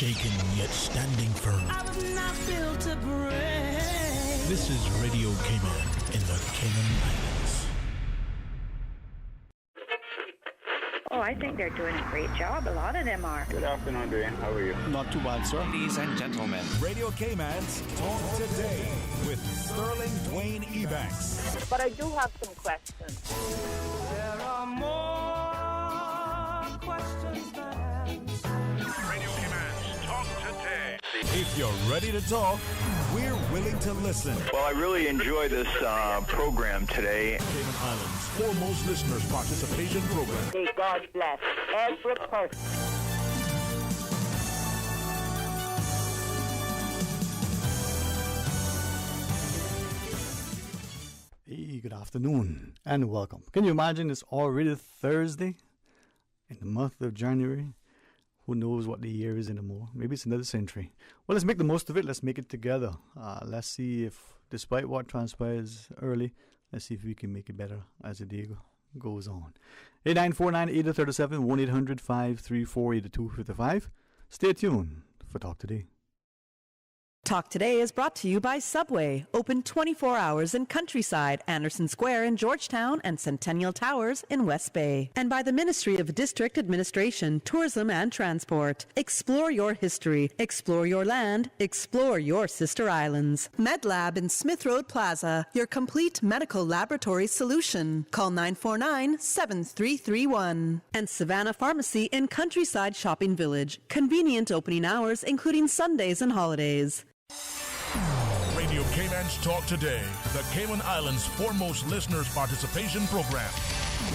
shaken yet standing firm. I was not built to break. This is Radio Cayman in the Cayman Islands. Oh, I think they're doing a great job. A lot of them are. Good afternoon, Dwayne. How are you? Not too bad, sir. Ladies and gentlemen, Radio Cayman's Talk Today with Sterling Dwayne Ebanks. But I do have some questions. There are more questions than answers. Radio Cayman's Talk Today. If you're ready to talk, we're willing to listen. Well, I really enjoy this program today. Cayman Islands foremost listeners participation program. May God bless every person. Hey, good afternoon and welcome. Can you imagine it's already Thursday in the month of January? Who knows what the year is anymore? Maybe it's another century. Well, let's make the most of it. Let's make it together. Let's see if, despite what transpires early, let's see if we can make it better as the day goes on. 8949-8037, 1-800-534-8255. Stay tuned for Talk Today. Talk Today is brought to you by Subway, open 24 hours in Countryside, Anderson Square in Georgetown, and Centennial Towers in West Bay. And by the Ministry of District Administration, Tourism and Transport. Explore your history, explore your land, explore your sister islands. MedLab in Smith Road Plaza, your complete medical laboratory solution. Call 949-7331. And Savannah Pharmacy in Countryside Shopping Village, convenient opening hours including Sundays and holidays. Radio Cayman's Talk Today, the Cayman Islands foremost listeners participation program.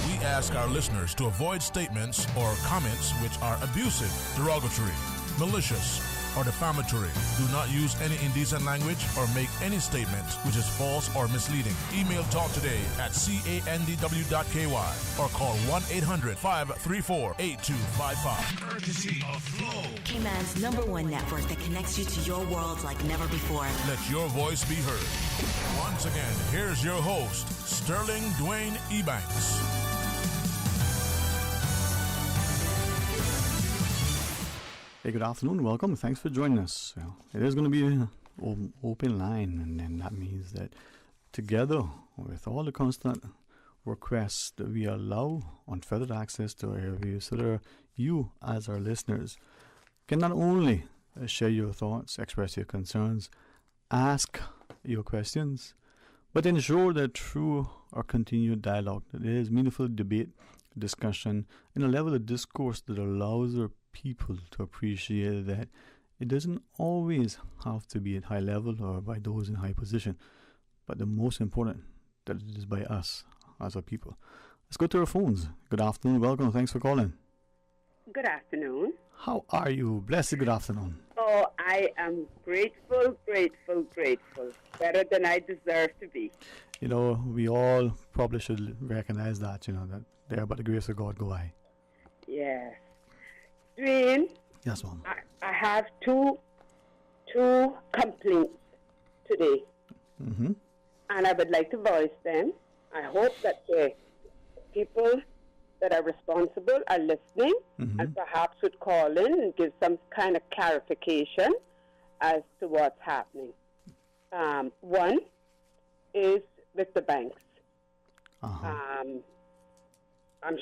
We ask our listeners to avoid statements or comments which are abusive, derogatory, malicious, or defamatory. Do not use any indecent language or make any statement which is false or misleading. Email talktoday@candw.ky or call 1-800-534-8255. Courtesy of Flow. Cayman's #1 network that connects you to your world like never before. Let your voice be heard. Once again, here's your host, Sterling Dwayne Ebanks. Hey, good afternoon. Welcome. Thanks for joining us. Well, it is going to be an open line, and then that means that together with all the constant requests that we allow unfettered access to our airwaves, so that you, as our listeners, can not only share your thoughts, express your concerns, ask your questions, but ensure that through our continued dialogue, that there is meaningful debate, discussion, and a level of discourse that allows our people to appreciate that it doesn't always have to be at high level or by those in high position, but the most important, that it is by us as a people. Let's go to our phones. Good afternoon, welcome, thanks for calling. Good afternoon. How are you? Blessed good afternoon. Oh, I am grateful. Better than I deserve to be. You know, we all probably should recognize that, that there by the grace of God go I. Yes. Dwayne, Yes, ma'am. I have two complaints today. Mm-hmm. And I would like to voice them. I hope that the people that are responsible are listening and perhaps would call in and give some kind of clarification as to what's happening. One is with the banks. I'm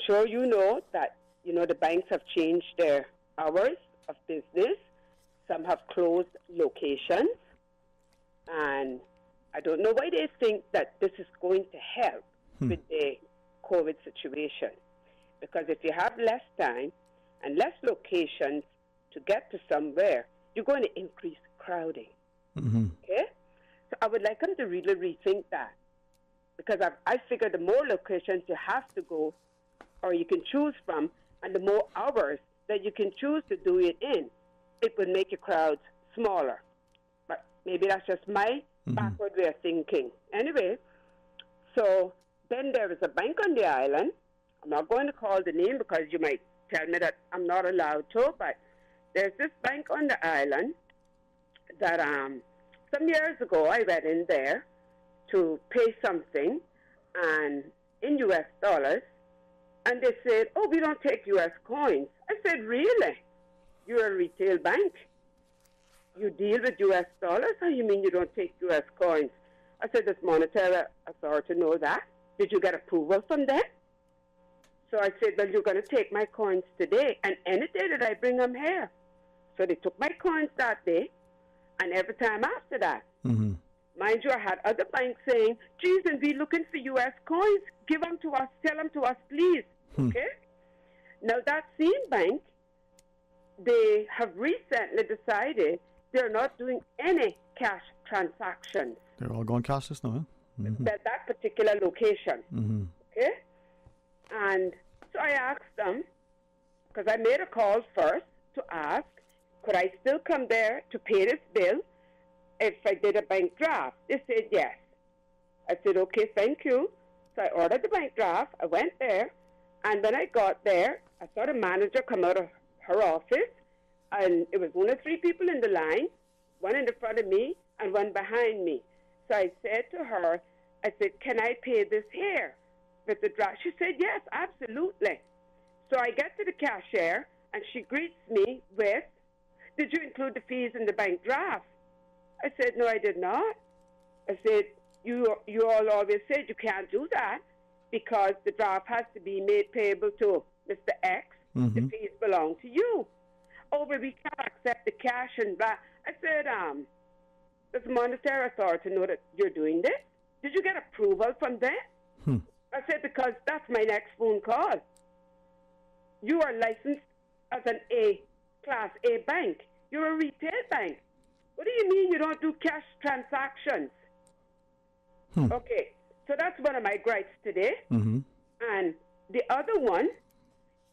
sure you know that the banks have changed their hours of business. Some have closed locations. And I don't know why they think that this is going to help with the COVID situation. Because if you have less time and less locations to get to somewhere, you're going to increase crowding. Okay? So I would like them to really rethink that. Because I figure the more locations you have to go or you can choose from, and the more hours that you can choose to do it in, it would make your crowds smaller. But maybe that's just my backward way of thinking. Anyway, so then there is a bank on the island. I'm not going to call the name because you might tell me that I'm not allowed to, but there's this bank on the island that some years ago I went in there to pay something and in U.S. dollars, and they said, oh, we don't take U.S. coins. I said, really? You're a retail bank. you deal with U.S. dollars? How you mean you don't take U.S. coins? I said, does monetary authority know that? Did you get approval from them? So I said, well, you're going to take my coins today, and any day that I bring them here. So they took my coins that day, and every time after that. Mm-hmm. Mind you, I had other banks saying, geez, and we looking for U.S. coins. Give them to us. Sell them to us, please. Okay? Now, that same bank, they have recently decided they're not doing any cash transactions. They're all going cashless now, huh? Mm-hmm. That particular location. Mm-hmm. Okay? And so I asked them, because I made a call first to ask, could I still come there to pay this bill if I did a bank draft? They said yes. I said, okay, thank you. So I ordered the bank draft. I went there. And when I got there, I saw the manager come out of her office. And it was only 3 people in the line, one in the front of me and one behind me. So I said to her, I said, can I pay this here with the draft? She said, yes, absolutely. So I get to the cashier, and she greets me with, did you include the fees in the bank draft? I said, no, I did not. I said, you all always said you can't do that because the draft has to be made payable to Mr. X. Mm-hmm. The fees belong to you. Oh, but we can't accept the cash and blah. I said, does the monetary authority know that you're doing this? Did you get approval from them? I said, because that's my next phone call. You are licensed as an Class A bank. You're a retail bank. What do you mean you don't do cash transactions? Okay, so that's one of my gripes today. Mm-hmm. And the other one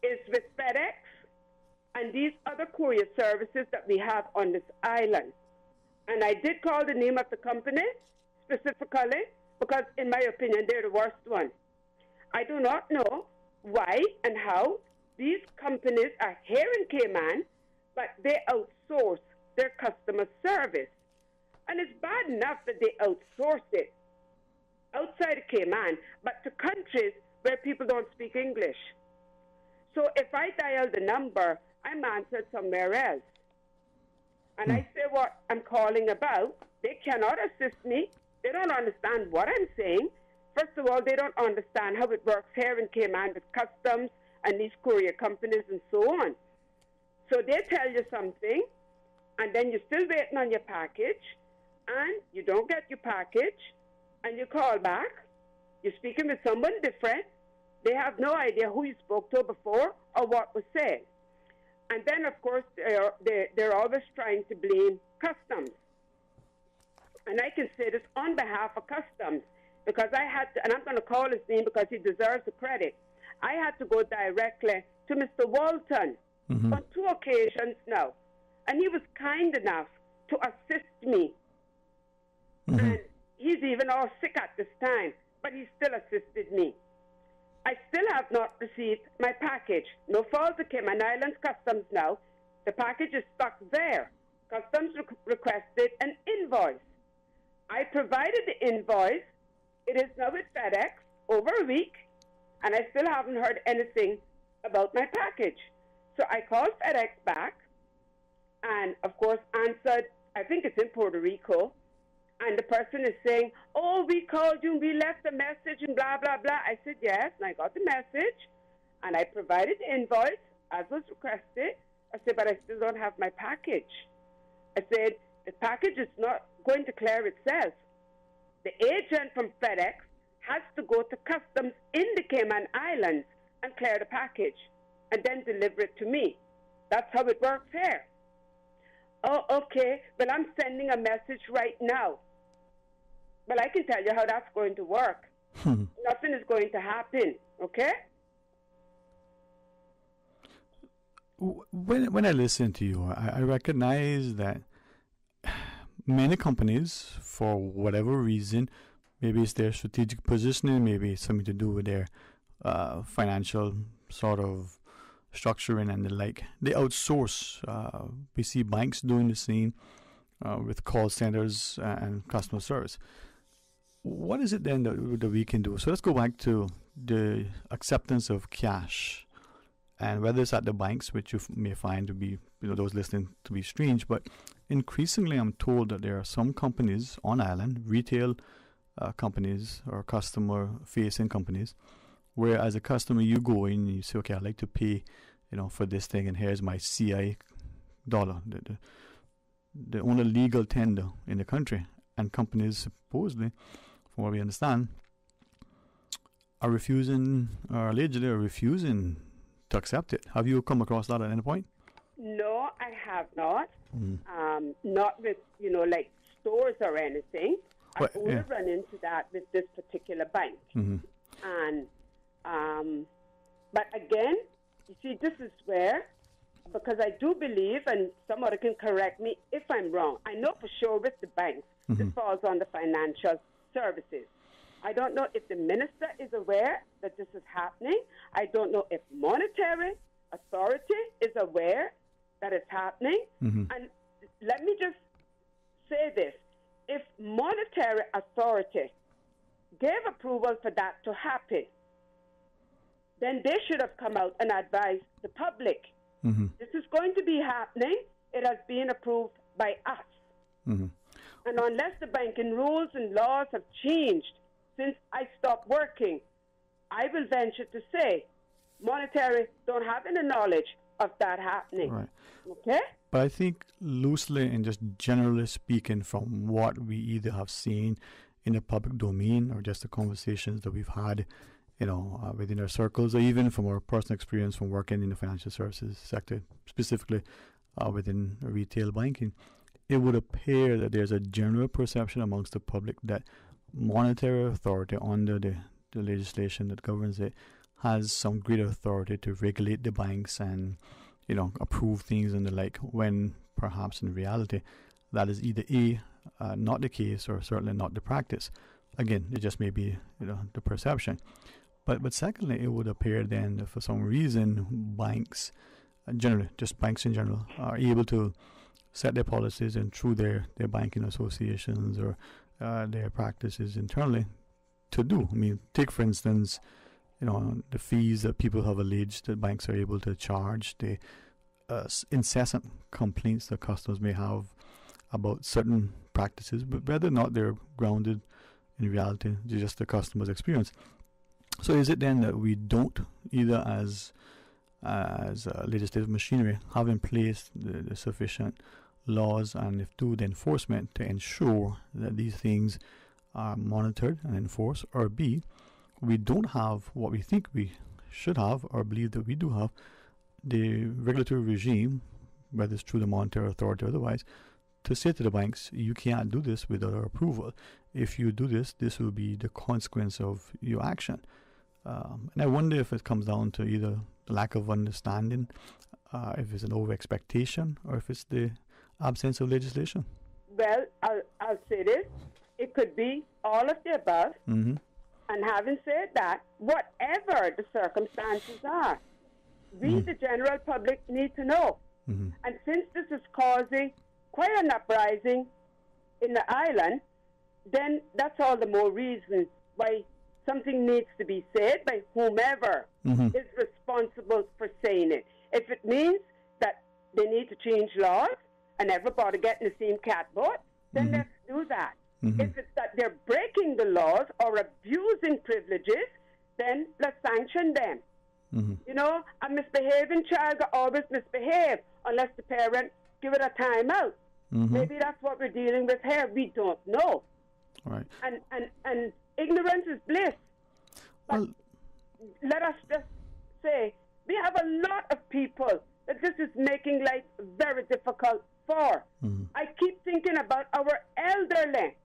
is with FedEx and these other courier services that we have on this island. And I did call the name of the company specifically because, in my opinion, they're the worst one. I do not know why and how these companies are here in Cayman, but they outsource their customer service. And it's bad enough that they outsource it outside of Cayman, but to countries where people don't speak English. So if I dial the number, I'm answered somewhere else. And I say what I'm calling about. They cannot assist me. They don't understand what I'm saying. First of all, they don't understand how it works here in Cayman with customs and these courier companies and so on. So they tell you something, and then you're still waiting on your package, and you don't get your package, and you call back. You're speaking with someone different. They have no idea who you spoke to before or what was said. And then, of course, they're always trying to blame customs. And I can say this on behalf of customs because I had to, and I'm going to call his name because he deserves the credit. I had to go directly to Mr. Walton on 2 occasions now. And he was kind enough to assist me. And he's even all sick at this time, but he still assisted me. I still have not received my package. No fault of Cayman Islands Customs now. The package is stuck there. Customs requested an invoice. I provided the invoice. It is now with FedEx over a week, and I still haven't heard anything about my package. So I called FedEx back, and of course answered, I think it's in Puerto Rico, and the person is saying, oh, we called you and we left a message and blah, blah, blah. I said, yes, and I got the message, and I provided the invoice as was requested. I said, but I still don't have my package. I said, the package is not going to clear itself. The agent from FedEx has to go to customs in the Cayman Islands and clear the package and then deliver it to me. That's how it works here. Oh, okay. Well, I'm sending a message right now. Well, I can tell you how that's going to work. Nothing is going to happen, okay? When I listen to you, I recognize that many companies, for whatever reason, maybe it's their strategic positioning, maybe it's something to do with their financial sort of structuring and the like, they outsource. We see banks doing the same with call centers and customer service. What is it then that we can do? So let's go back to the acceptance of cash, and whether it's at the banks, which you may find to be, those listening to be strange, but increasingly I'm told that there are some companies on island, retail companies or customer-facing companies, where as a customer you go in and you say, okay, I'd like to pay, for this thing, and here's my CI dollar, the only legal tender in the country, and companies supposedly, from what we understand, are allegedly refusing to accept it. Have you come across that at any point? No, I have not. Not with, like stores or anything. I've only run into that with this particular bank. And, but again, you see, this is where, because I do believe, and somebody can correct me if I'm wrong, I know for sure with the banks, this falls on the financial services. I don't know if the minister is aware that this is happening. I don't know if monetary authority is aware that it's happening. And let me just say this. If monetary authority gave approval for that to happen, then they should have come out and advised the public. This is going to be happening. It has been approved by us. And unless the banking rules and laws have changed since I stopped working, I will venture to say monetary don't have any knowledge of that happening. Right. Okay? But I think loosely and just generally speaking, from what we either have seen in the public domain or just the conversations that we've had, within our circles, or even from our personal experience from working in the financial services sector, specifically within retail banking, it would appear that there's a general perception amongst the public that monetary authority under the legislation that governs it has some greater authority to regulate the banks and approve things and the like, when perhaps in reality that is either not the case or certainly not the practice. Again, it just may be the perception. But secondly, it would appear then that for some reason banks generally, just banks in general, are able to set their policies and through their banking associations or their practices internally to do. I mean, take for instance, the fees that people have alleged that banks are able to charge, the incessant complaints that customers may have about certain practices, but whether or not they're grounded in reality, just the customer's experience. So is it then that we don't, either as legislative machinery, have in place the sufficient laws and if do the enforcement to ensure that these things are monitored and enforced, or B, we don't have what we think we should have or believe that we do have, the regulatory regime, whether it's through the monetary authority or otherwise, to say to the banks, you can't do this without our approval. If you do this, this will be the consequence of your action. And I wonder if it comes down to either the lack of understanding, if it's an over-expectation, or if it's the absence of legislation. Well, I'll say this. It could be all of the above. Mm-hmm. And having said that, whatever the circumstances are, we, the general public, need to know. Mm-hmm. And since this is causing quite an uprising in the island, then that's all the more reason why something needs to be said by whomever is responsible for saying it. If it means that they need to change laws and everybody get in the same catboat, then let's do that. If it's that they're breaking the laws or abusing privileges, then let's sanction them. A misbehaving child will always misbehave unless the parent give it a timeout. Maybe that's what we're dealing with here. We don't know. Right. And ignorance is bliss. But let us just say, we have a lot of people that this is making life very difficult for. I keep thinking about our elderly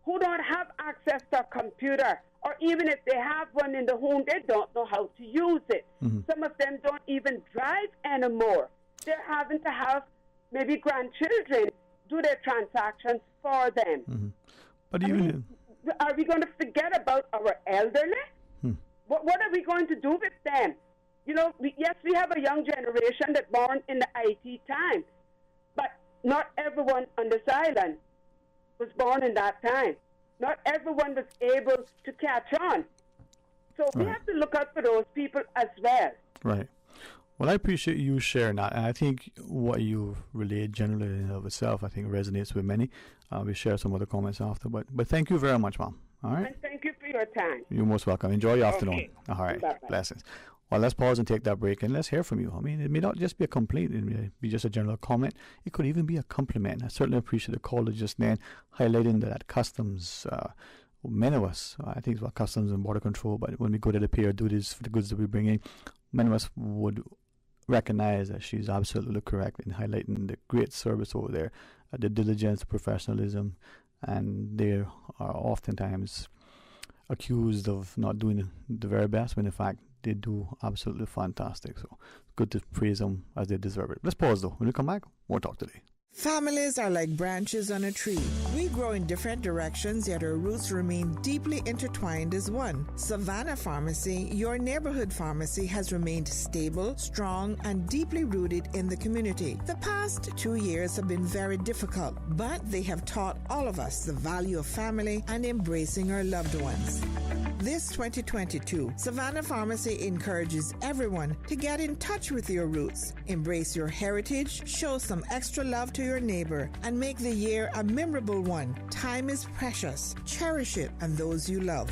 who don't have access to a computer, or even if they have one in the home, they don't know how to use it. Some of them don't even drive anymore. They're having to have maybe grandchildren do their transactions for them. But are we going to forget about our elderly? What are we going to do with them? Yes, we have a young generation that born in the IT time, but not everyone on this island was born in that time. Not everyone was able to catch on. So we have to look out for those people as well. Right. Well, I appreciate you sharing that, and I think what you relayed generally in and of itself, I think resonates with many. We share some other comments after, but thank you very much, Mom. All right. And thank you for your time. You're most welcome. Enjoy your Okay. afternoon. All right. Bye-bye. Blessings. Well, let's pause and take that break, and let's hear from you. I mean, it may not just be a complaint; it may be just a general comment. It could even be a compliment. I certainly appreciate the caller just then highlighting that customs. Many of us, I think it's about customs and border control, but when we go to the pier, do this for the goods that we bring in, many of us would recognize that she's absolutely correct in highlighting the great service over there, the diligence, the professionalism, and they are oftentimes accused of not doing the very best when in fact they do absolutely fantastic. So good to praise them as they deserve it. Let's pause though. When we come back, more talk today. Families are like branches on a tree. We grow in different directions, yet our roots remain deeply intertwined as one. Savannah Pharmacy, your neighborhood pharmacy, has remained stable, strong, and deeply rooted in the community. The past 2 years have been very difficult, but they have taught all of us the value of family and embracing our loved ones. This 2022, Savannah Pharmacy encourages everyone to get in touch with your roots, embrace your heritage, show some extra love to your neighbor, and make the year a memorable one. Time is precious. Cherish it and those you love.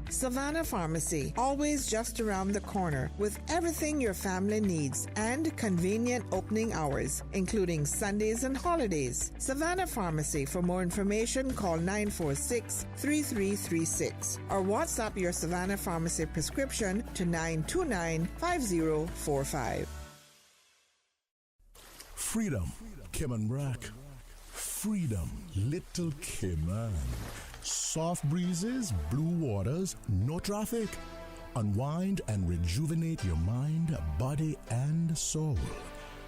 Savannah Pharmacy, always just around the corner with everything your family needs and convenient opening hours, including Sundays and holidays. Savannah Pharmacy. For more information, call 946-3336 or WhatsApp your Savannah Pharmacy prescription to 929-5045. Freedom, Cayman Brack. Freedom, Little Cayman. Soft breezes, blue waters, no traffic. Unwind and rejuvenate your mind, body, and soul.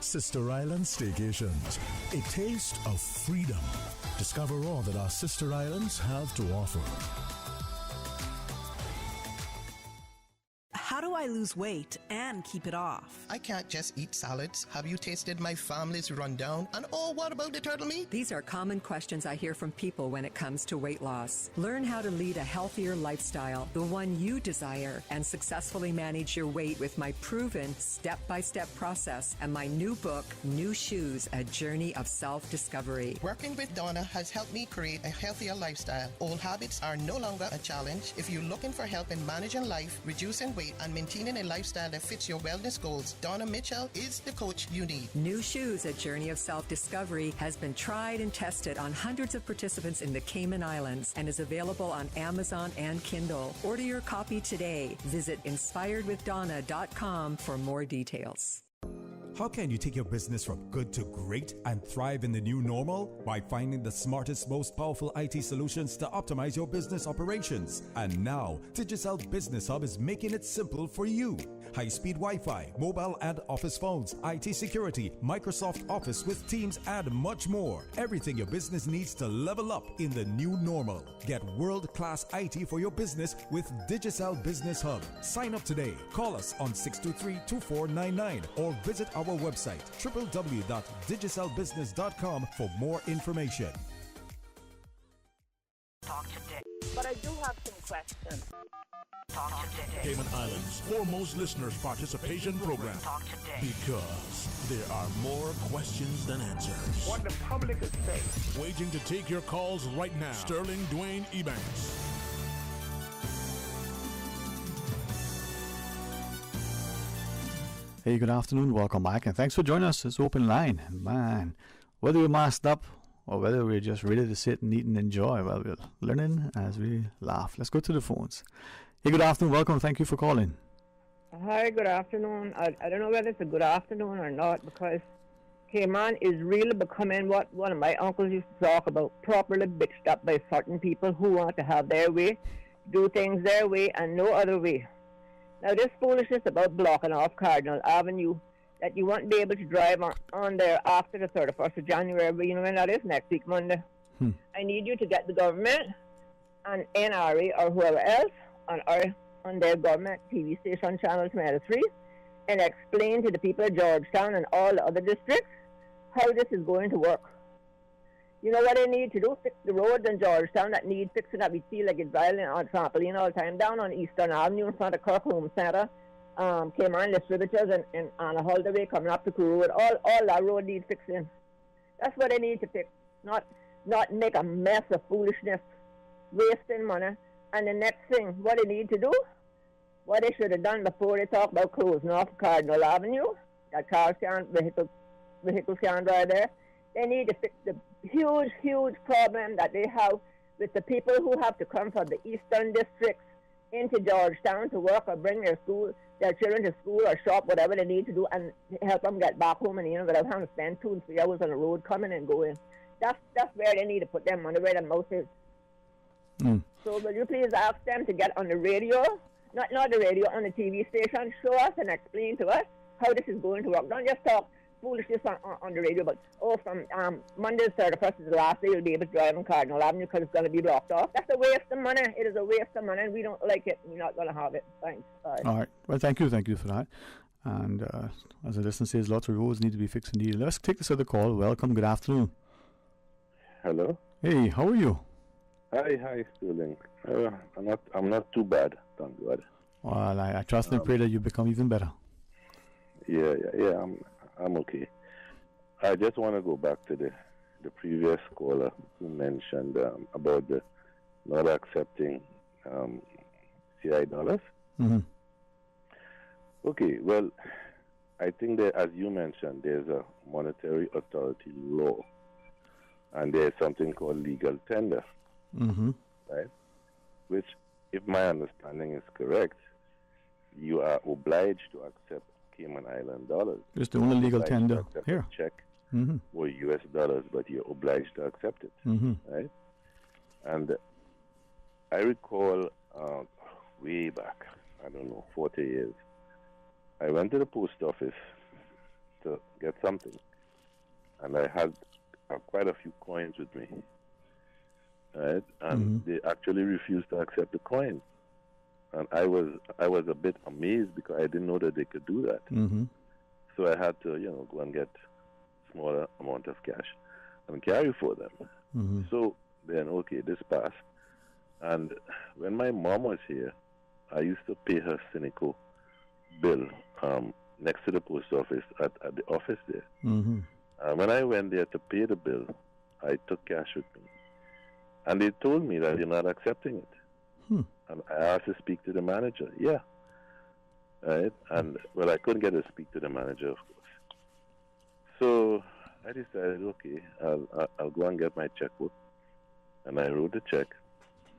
Sister Island Staycations, a taste of freedom. Discover all that our sister islands have to offer. How do I lose weight and keep it off? I can't just eat salads. Have you tasted my family's rundown? And oh, what about the turtle meat? These are common questions I hear from people when it comes to weight loss. Learn how to lead a healthier lifestyle, the one you desire, and successfully manage your weight with my proven step-by-step process and my new book, New Shoes, A Journey of Self-Discovery. Working with Donna has helped me create a healthier lifestyle. Old habits are no longer a challenge. If you're looking for help in managing life, reducing weight, and maintaining a lifestyle that fits your wellness goals, Donna Mitchell is the coach you need. New Shoes, A Journey of Self-Discovery has been tried and tested on hundreds of participants in the Cayman Islands and is available on Amazon and Kindle. Order your copy today. Visit inspiredwithdonna.com for more details. How can you take your business from good to great and thrive in the new normal? By finding the smartest, most powerful IT solutions to optimize your business operations. And now, Digicel Business Hub is making it simple for you. High-speed Wi-Fi, mobile and office phones, IT security, Microsoft Office with Teams, and much more. Everything your business needs to level up in the new normal. Get world-class IT for your business with Digicel Business Hub. Sign up today. Call us on 623-2499 or visit our website www.digicelbusiness.com for more information. Talk today. But I do have some questions. Talk today. Cayman Islands' foremost listeners participation program. Talk today. Because there are more questions than answers. What the public is saying. Waiting to take your calls right now. Sterling Dwayne Ebanks. Hey, good afternoon. Welcome back, and thanks for joining us. It's Open Line. Man, whether we're masked up or whether we're just ready to sit and eat and enjoy, well, we're learning as we laugh. Let's go to the phones. Hey, good afternoon. Welcome. Thank you for calling. Hi, good afternoon. I don't know whether it's a good afternoon or not, because Cayman is really becoming what one of my uncles used to talk about, properly bitched up by certain people who want to have their way, do things their way and no other way. Now, this foolishness about blocking off Cardinal Avenue, that you won't be able to drive on there after the 31st of January, but you know when that is, next week, Monday. I need you to get the government and NRA or whoever else on their government TV station, Channel 23, and explain to the people of Georgetown and all the other districts how this is going to work. You know what they need to do? Fix the roads in Georgetown that need fixing up. We feel like it's violent on trampoline all the time. Down on Eastern Avenue in front of Kirk Home Centre, Cayman distributors and on a Holiday coming up to Crew Road. All that road needs fixing. That's what they need to fix. Not make a mess of foolishness, wasting money. And the next thing, what they need to do, what they should have done before they talk about closing off Cardinal Avenue, that vehicles can't drive there. They need to fix the huge problem that they have with the people who have to come from the eastern districts into Georgetown to work or bring their children to school or shop, whatever they need to do, and help them get back home and without having to spend 2 and 3 hours on the road coming and going. That's where they need to put them on, where the mouth is. So will you please ask them to get on the radio, not the radio, on the TV station, show us and explain to us how this is going to work. Don't just talk foolishness on the radio, but from Monday the 31st is the last day you'll be able to drive on Cardinal Avenue because it's going to be blocked off. That's a waste of money. It is a waste of money, and we don't like it. We're not going to have it. Thanks. Bye. All right. Well, thank you for that. And as the listener says, lots of roads need to be fixed indeed. Let's take this other call. Welcome. Good afternoon. Hello. Hey, how are you? Hi, Sterling. I'm not too bad, thank God. Well, I trust and pray that you become even better. Yeah. I'm okay. I just want to go back to the previous caller who mentioned about the not accepting CI dollars. Mm-hmm. Okay, well, I think that, as you mentioned, there's a monetary authority law, and there's something called legal tender, right? Which, if my understanding is correct, you are obliged to accept Cayman Island dollars. It's the only legal tender here. Check or US dollars, but you're obliged to accept it, right? And I recall way back, 40 years, I went to the post office to get something, and I had quite a few coins with me, right? And they actually refused to accept the coin. And I was a bit amazed because I didn't know that they could do that. So I had to, go and get smaller amount of cash and carry for them. So then, okay, this passed. And when my mom was here, I used to pay her Cineco bill next to the post office at the office there. When I went there to pay the bill, I took cash with me. And they told me that they're not accepting it. And I asked to speak to the manager. Yeah. Right? And, well, I couldn't get to speak to the manager, of course. So I decided, okay, I'll go and get my checkbook. And I wrote the check.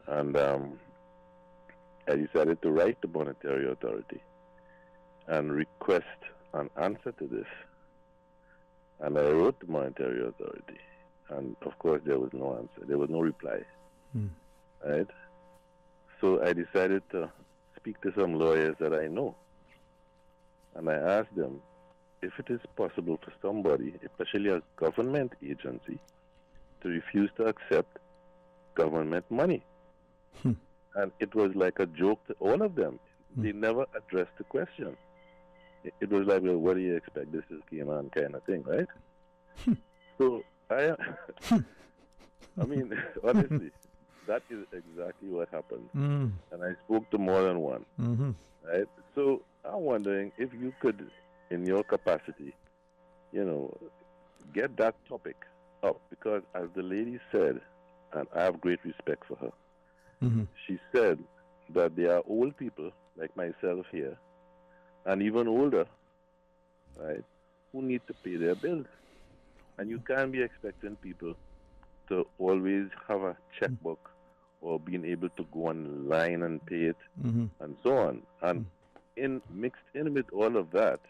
And I decided to write the Monetary Authority and request an answer to this. And I wrote the Monetary Authority. And, of course, there was no answer. There was no reply. Right? So I decided to speak to some lawyers that I know. And I asked them if it is possible for somebody, especially a government agency, to refuse to accept government money. And it was like a joke to all of them. They never addressed the question. It was like, well, what do you expect? This is Cayman kind of thing, right? So I mean, honestly, that is exactly what happened. And I spoke to more than one. Right? So I'm wondering if you could, in your capacity, get that topic up. Because as the lady said, and I have great respect for her, she said that there are old people like myself here, and even older, right, who need to pay their bills. And you can't be expecting people to always have a checkbook or being able to go online and pay it, and so on. And mixed in with all of that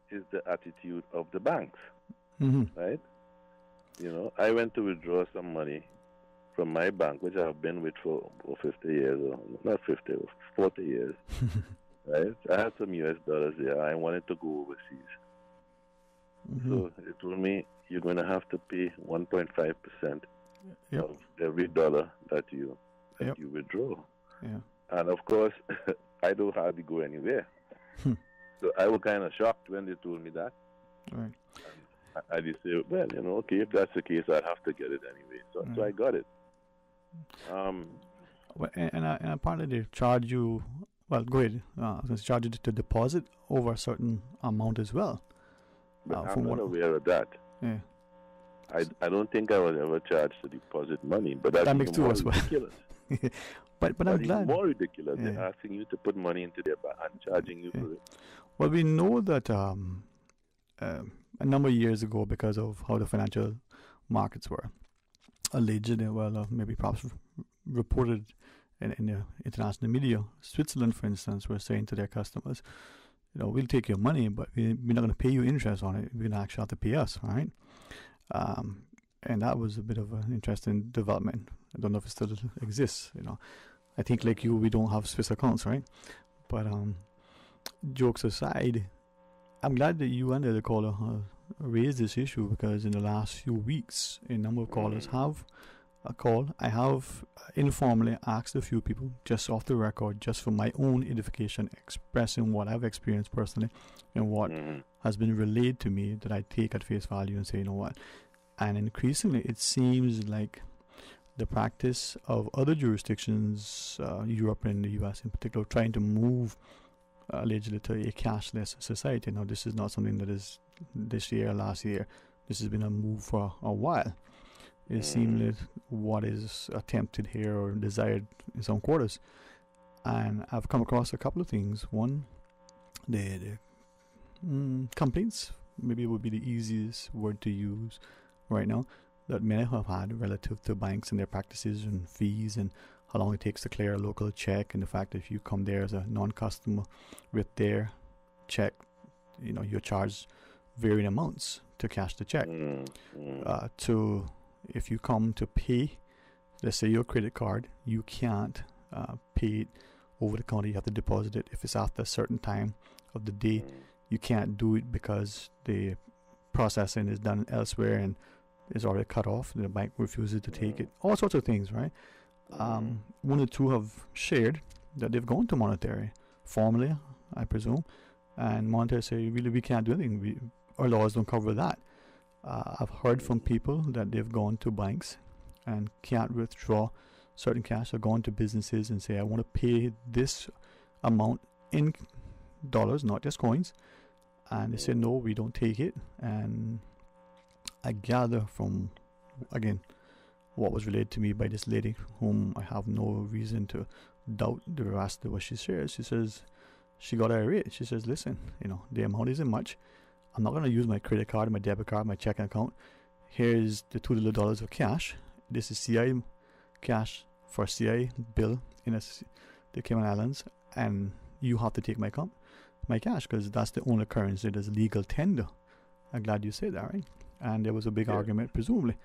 is the attitude of the banks, right? I went to withdraw some money from my bank, which I have been with for 50 years, or not 50, 40 years, right? I had some US dollars there. I wanted to go overseas. So they told me, you're going to have to pay 1.5% of every dollar that you withdraw. And of course, I don't hardly go anywhere. So I was kind of shocked when they told me that. Right. I just say, well, okay, if that's the case, I'd have to get it anyway. So I got it. And apparently they charge you Well, go ahead. I was charge you to deposit over a certain amount as well. I'm not aware of that. Yeah. I don't think I was ever charged to deposit money, but that's that makes two as well. Ridiculous. but I'm glad. Even more ridiculous. Yeah. They're asking you to put money into their bank and charging you for it. Well, we know that a number of years ago, because of how the financial markets were alleged, maybe perhaps reported in the international media, Switzerland, for instance, were saying to their customers, we'll take your money, but we're not going to pay you interest on it. We're going to actually have to pay us, right? And that was a bit of an interesting development. I don't know if it still exists. I think like you, we don't have Swiss accounts, right? But jokes aside, I'm glad that you and the caller raised this issue, because in the last few weeks, a number of callers have a call. I have informally asked a few people, just off the record, just for my own edification, expressing what I've experienced personally and what has been relayed to me that I take at face value and say, you know what? And increasingly, it seems like the practice of other jurisdictions, Europe and the US in particular, trying to move allegedly to a cashless society. Now, this is not something that is this year, last year. This has been a move for a while. It seems that what is attempted here or desired in some quarters. And I've come across a couple of things. One, the complaints, maybe it would be the easiest word to use right now, that many have had relative to banks and their practices and fees and how long it takes to clear a local check, and the fact that if you come there as a non-customer with their check, you're charged varying amounts to cash the check. To if you come to pay, let's say your credit card, you can't pay it over the counter. You have to deposit it. If it's after a certain time of the day, you can't do it because the processing is done elsewhere and is already cut off. The bank refuses to take it. All sorts of things, right? One or two have shared that they've gone to Monetary formally, I presume, and Monetary say, really, we can't do anything. Our laws don't cover that. I've heard from people that they've gone to banks and can't withdraw certain cash, or gone to businesses and say, I want to pay this amount in dollars, not just coins. And they say, no, we don't take it. And I gather from, again, what was relayed to me by this lady, whom I have no reason to doubt the veracity of what she shares. She says she got irate. She says, listen, the amount isn't much. I'm not going to use my credit card, my debit card, my checking account. Here's the $2 little of cash. This is CI cash for CI bill in the Cayman Islands, and you have to take my cash, because that's the only currency that's legal tender. I'm glad you said that, right? And there was a big argument, presumably.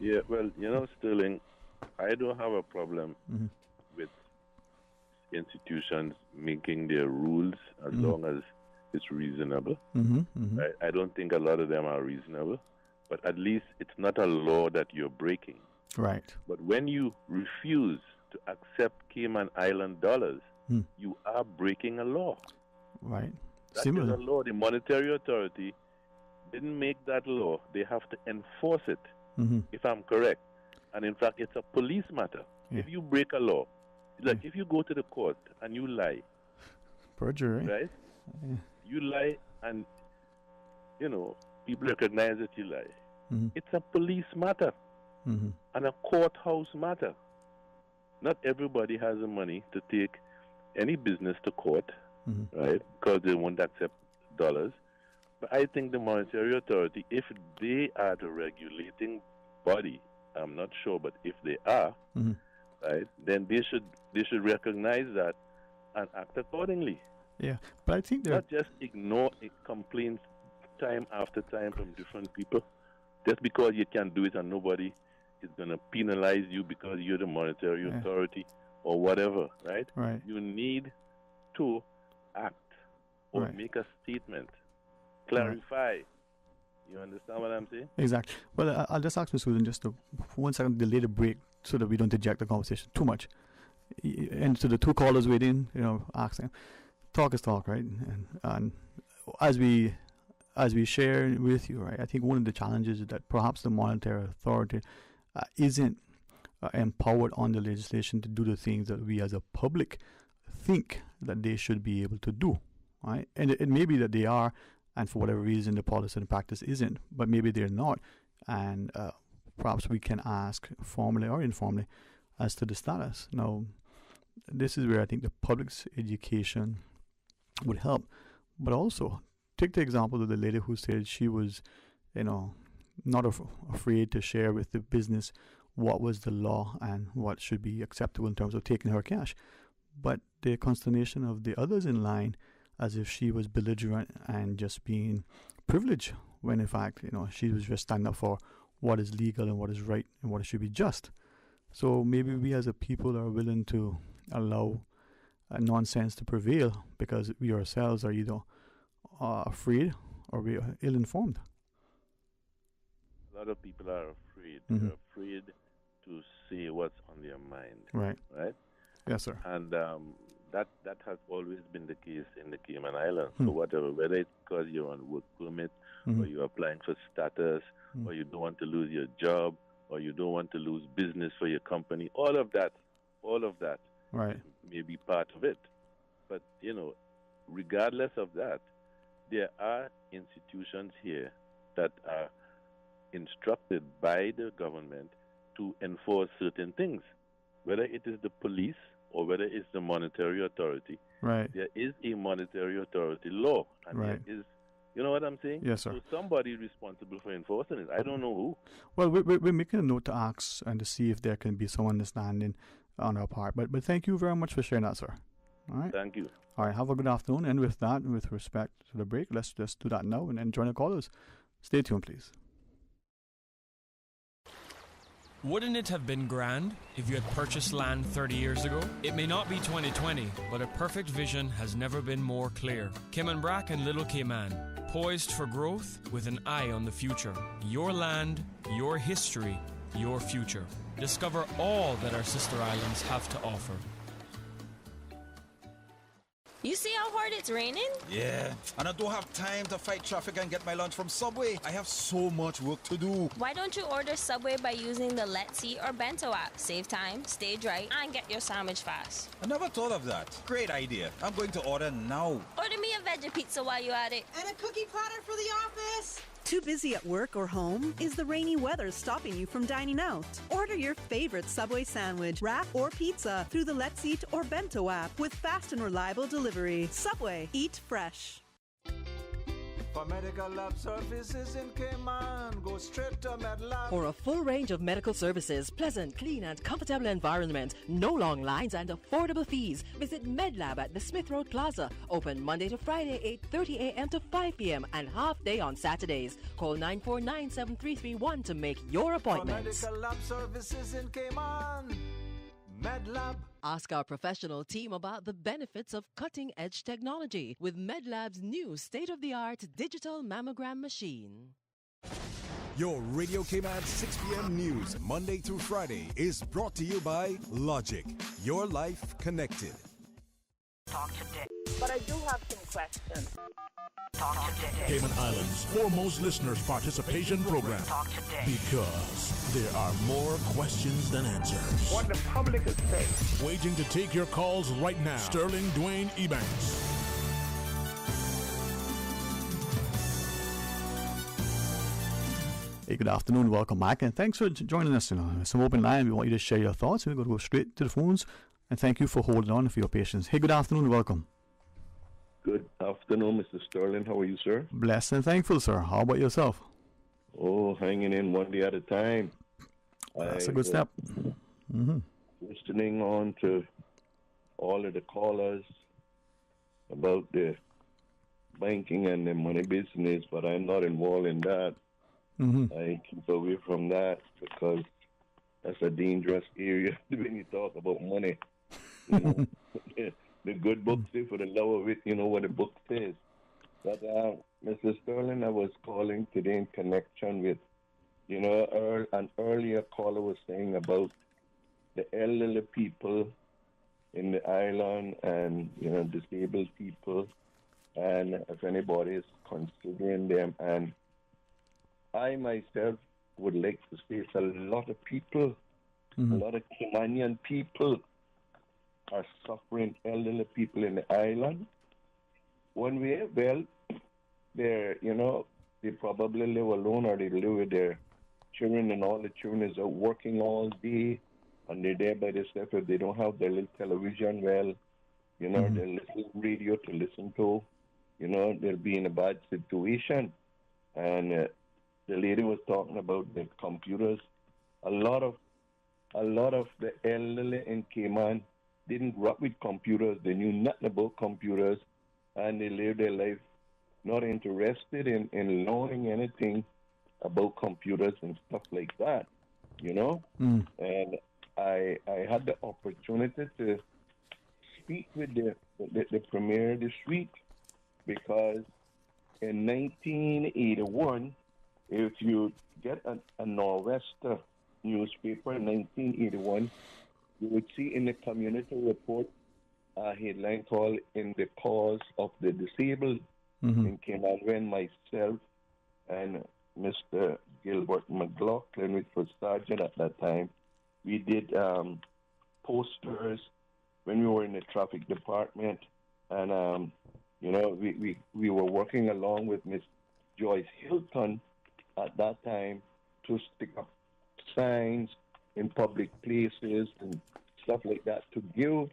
Yeah, well, Sterling, I don't have a problem with institutions making their rules as long as it's reasonable. I don't think a lot of them are reasonable, but at least it's not a law that you're breaking. Right. But when you refuse to accept Cayman Island dollars, you are breaking a law. Right. That is a law. The Monetary Authority didn't make that law. They have to enforce it, if I'm correct. And in fact, it's a police matter. Yeah. If you break a law, like if you go to the court and you lie, perjury, right? Yeah. You lie and, people recognize that you lie. It's a police matter and a courthouse matter. Not everybody has the money to take any business to court, right? Because they won't accept dollars. But I think the Monetary Authority, if they are the regulating body, I'm not sure, but if they are, right, then they should recognize that and act accordingly. Yeah, but I think not just ignore complaints time after time from different people, just because you can't do it and nobody is going to penalize you because you're the Monetary Authority or whatever, right? Right. You need to act or make a statement, clarify. You understand what I'm saying? Exactly. Well, I'll just ask Ms. Susan just to 1 second delay the break so that we don't eject the conversation too much. And to the two callers waiting, asking, talk is talk, right? And as we share with you, right, I think one of the challenges is that perhaps the Monetary Authority isn't empowered on the legislation to do the things that we as a public think that they should be able to do, right? And it may be that they are, and for whatever reason the policy and practice isn't, but maybe they're not, and perhaps we can ask formally or informally as to the status. Now, this is where I think the public's education would help, but also take the example of the lady who said she was, not afraid to share with the business what was the law and what should be acceptable in terms of taking her cash. But the consternation of the others in line, as if she was belligerent and just being privileged, when in fact, she was just standing up for what is legal and what is right and what should be just. So maybe we as a people are willing to allow nonsense to prevail because we ourselves are either afraid or we are ill-informed. A lot of people are afraid. Mm-hmm. They're afraid to say what's on their mind. Right. Yes, sir. And that has always been the case in the Cayman Islands. So whatever, whether it's because you're on work permit, or you're applying for status, or you don't want to lose your job, or you don't want to lose business for your company, all of that right, may be part of it. But, regardless of that, there are institutions here that are instructed by the government to enforce certain things, whether it is the police or whether it's the monetary authority. Right. There is a monetary authority law, and right. there is, you know what I'm saying? Yes, sir. So somebody is responsible for enforcing it. I don't know who. Well, we're making a note to ask and to see if there can be some understanding on our part. But thank you very much for sharing that, sir. All right. Thank you. All right. Have a good afternoon. And with that, with respect to the break, let's just do that now and then join the callers. Stay tuned, please. Wouldn't it have been grand if you had purchased land 30 years ago? It may not be 2020, but a perfect vision has never been more clear. Kim and Brack and Little Cayman, poised for growth with an eye on the future. Your land, your history, your future. Discover all that our sister islands have to offer. You see how hard it's raining? Yeah, and I don't have time to fight traffic and get my lunch from Subway. I have so much work to do. Why don't you order Subway by using the Let's Eat or Bento app? Save time, stay dry, and get your sandwich fast. I never thought of that. Great idea. I'm going to order now. Order me a veggie pizza while you're at it. And a cookie platter for the office. Too busy at work or home? Is the rainy weather stopping you from dining out? Order your favorite Subway sandwich, wrap, or pizza through the Let's Eat or Bento app with fast and reliable delivery. Subway, eat fresh. For medical lab services in Cayman, go straight to MedLab. For a full range of medical services, pleasant, clean and comfortable environment, no long lines and affordable fees, visit MedLab at the Smith Road Plaza. Open Monday to Friday, 8:30 a.m. to 5 p.m. and half day on Saturdays. Call 949-7331 to make your appointment. For medical lab services in Cayman, MedLab. Ask our professional team about the benefits of cutting-edge technology with MedLab's new state-of-the-art digital mammogram machine. Your Radio Cayman 6 p.m. news, Monday through Friday, is brought to you by Logic. Your life connected. Talk today. But I do have some questions. Talk today. Cayman Islands' foremost listeners participation program. Talk today. Because there are more questions than answers. What the public is saying. Waiting to take your calls right now. Sterling Dwayne Ebanks. Hey, good afternoon. Welcome back. And thanks for joining us. Some open line. We want you to share your thoughts. We're going to go straight to the phones. And thank you for holding on for your patience. Hey, good afternoon. Welcome. Good afternoon, Mr. Sterling. How are you, sir? Blessed and thankful, sir. How about yourself? Oh, hanging in one day at a time. That's a good step. Listening on to all of the callers about the banking and the money business, but I'm not involved in that. I keep away from that because that's a dangerous area when you talk about money. You know, the good book say for the love of it, you know what the book says. But Mr. Sterling, I was calling today in connection with, you know, an earlier caller was saying about the elderly people in the island and, you know, disabled people, and if anybody is considering them. And I myself would like to say it's a lot of people, a lot of Caymanian people are suffering elderly people in the island. One way, well, they probably live alone or they live with their children, and all the children is out working all day and they're there by themselves. If they don't have their little television, well, their little radio to listen to, they'll be in a bad situation. And the lady was talking about the computers. A lot of the elderly in Cayman didn't grow up with computers. They knew nothing about computers, and they lived their life not interested in learning anything about computers and stuff like that, And I had the opportunity to speak with the premier this week, because in 1981, if you get a Nor'Wester newspaper in 1981, you would see in the community report a headline called "In the Cause of the Disabled." In Cayman, when myself and Mr. Gilbert McLaughlin, which was sergeant at that time, we did posters when we were in the traffic department, and we were working along with Miss Joyce Hilton at that time to stick up signs in public places and stuff like that to give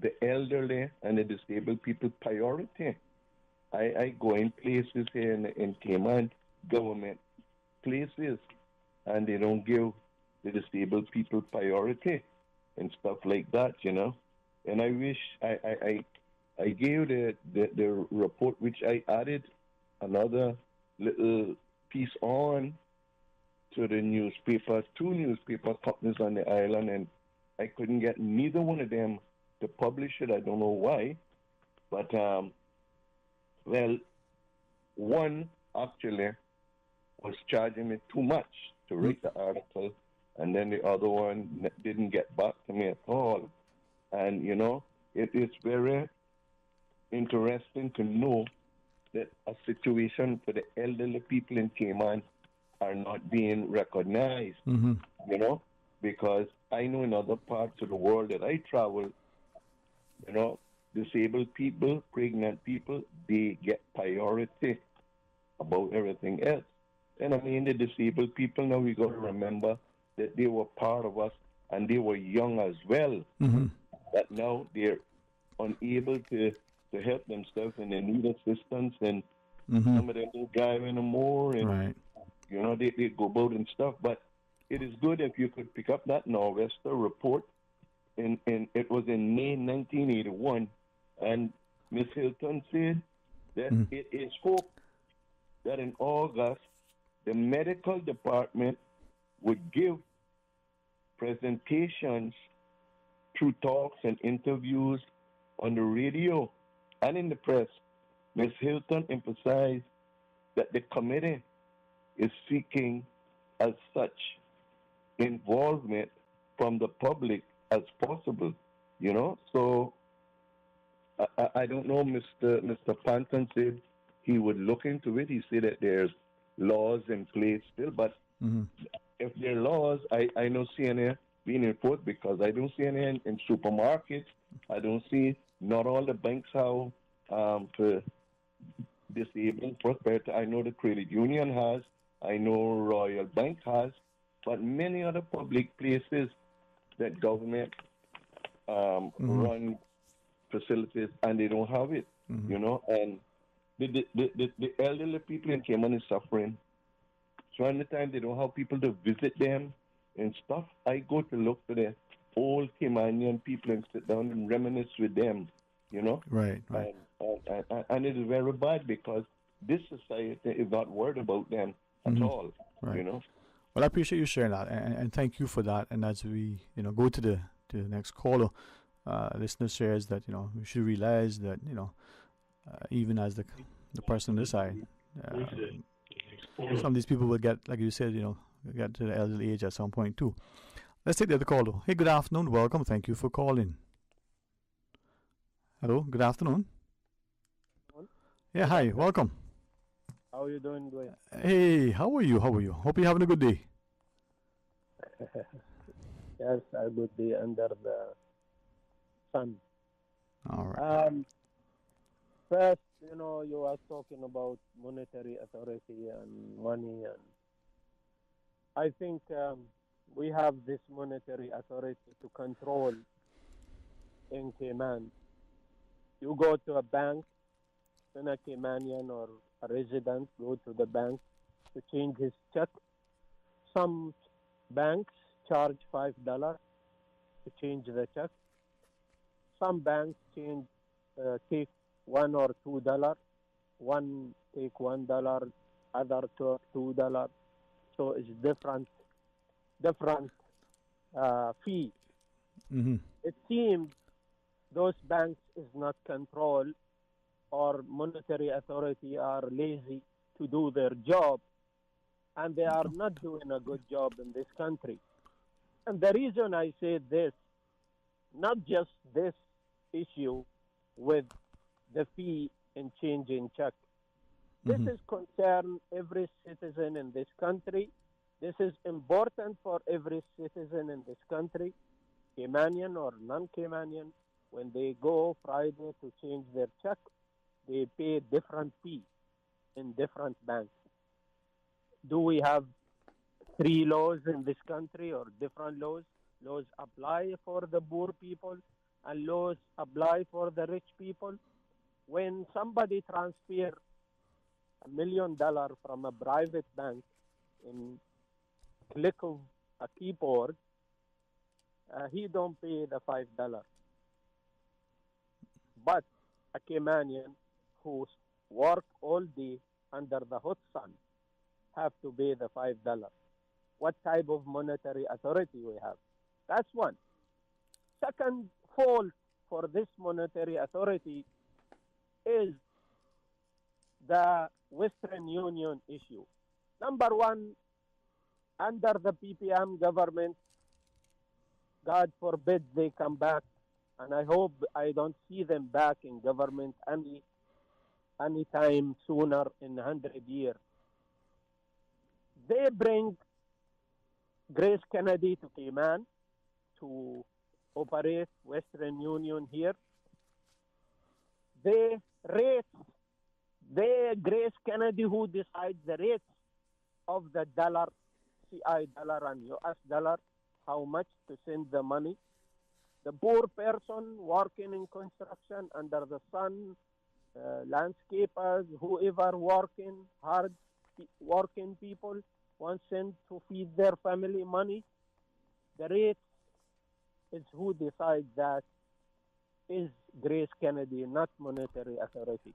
the elderly and the disabled people priority. I go in places here in Cayman, government places, and they don't give the disabled people priority and stuff like that, And I wish I gave the report, which I added another little piece on to the newspaper, 2 newspaper companies on the island, and I couldn't get neither one of them to publish it. I don't know why, but well, one actually was charging me too much to write the article, and then the other one didn't get back to me at all. And, it's very interesting to know that a situation for the elderly people in Cayman are not being recognized, because I know in other parts of the world that I travel, disabled people, pregnant people, they get priority about everything else. And I mean, the disabled people, now we got to remember that they were part of us and they were young as well. But now they're unable to help themselves and they need assistance, and some of them don't drive anymore, and they go about and stuff. But it is good if you could pick up that Nor'Wester report. And it was in May 1981, and Ms. Hilton said that it is hoped that in August the medical department would give presentations through talks and interviews on the radio and in the press. Ms. Hilton emphasized that the committee is seeking as such involvement from the public as possible, So I don't know, Mr. Panton said he would look into it. He said that there's laws in place still, but if there are laws, I don't see any being enforced, because I don't see any in supermarkets. I don't see, not all the banks have for disabled prosperity. I know the credit union has, I know Royal Bank has, but many other public places that government run facilities, and they don't have it, and the elderly people in Cayman is suffering. So at the time they don't have people to visit them and stuff, I go to look for the old Caymanian people and sit down and reminisce with them, Right. And it is very bad, because this society is not worried about them at all, Right. Well, I appreciate you sharing that, and thank you for that. And as we, go to the next caller, listener shares that, we should realize that, even as the person on this side, some of these people will get, like you said, get to the elderly age at some point too. Let's take the other call though. Hey, good afternoon. Welcome. Thank you for calling. Hello. Good afternoon. Yeah. Hi. Welcome. How are you doing, Dwayne? Hey. How are you? Hope you're having a good day. Yes, a good day under the son. All right. First, you are talking about monetary authority and money, and I think we have this monetary authority to control in Cayman. You go to a bank, in a Caymanian or a resident, go to the bank to change his check. Some banks charge $5 to change the check. Some banks take $1 or $2. One take $1, other took $2. So it's different fee. Mm-hmm. It seems those banks is not controlled, or monetary authority are lazy to do their job, and they are not doing a good job in this country. And the reason I say this, not just this issue with the fee in changing check. This is concern every citizen in this country. This is important for every citizen in this country, Caymanian or non-Caymanian. When they go Friday to change their check, they pay different fee in different banks. Do we have 3 laws in this country or different laws? Laws apply for the poor people and laws apply for the rich people. When somebody transfers $1 million from a private bank in click of a keyboard, he don't pay the $5. But a Caymanian who work all day under the hot sun have to pay the $5. What type of monetary authority we have? That's one. Second fault for this monetary authority is the Western Union issue. Number one, under the PPM government, God forbid they come back, and I hope I don't see them back in government any time sooner in 100 years. They bring Grace Kennedy to Cayman to operate Western Union here. They Grace Kennedy who decides the rates of the dollar, CI dollar and US dollar, how much to send the money. The poor person working in construction under the sun, landscapers, whoever working, hard working people want sent to feed their family money. The rate is who decides that is Grace Kennedy, not monetary authority.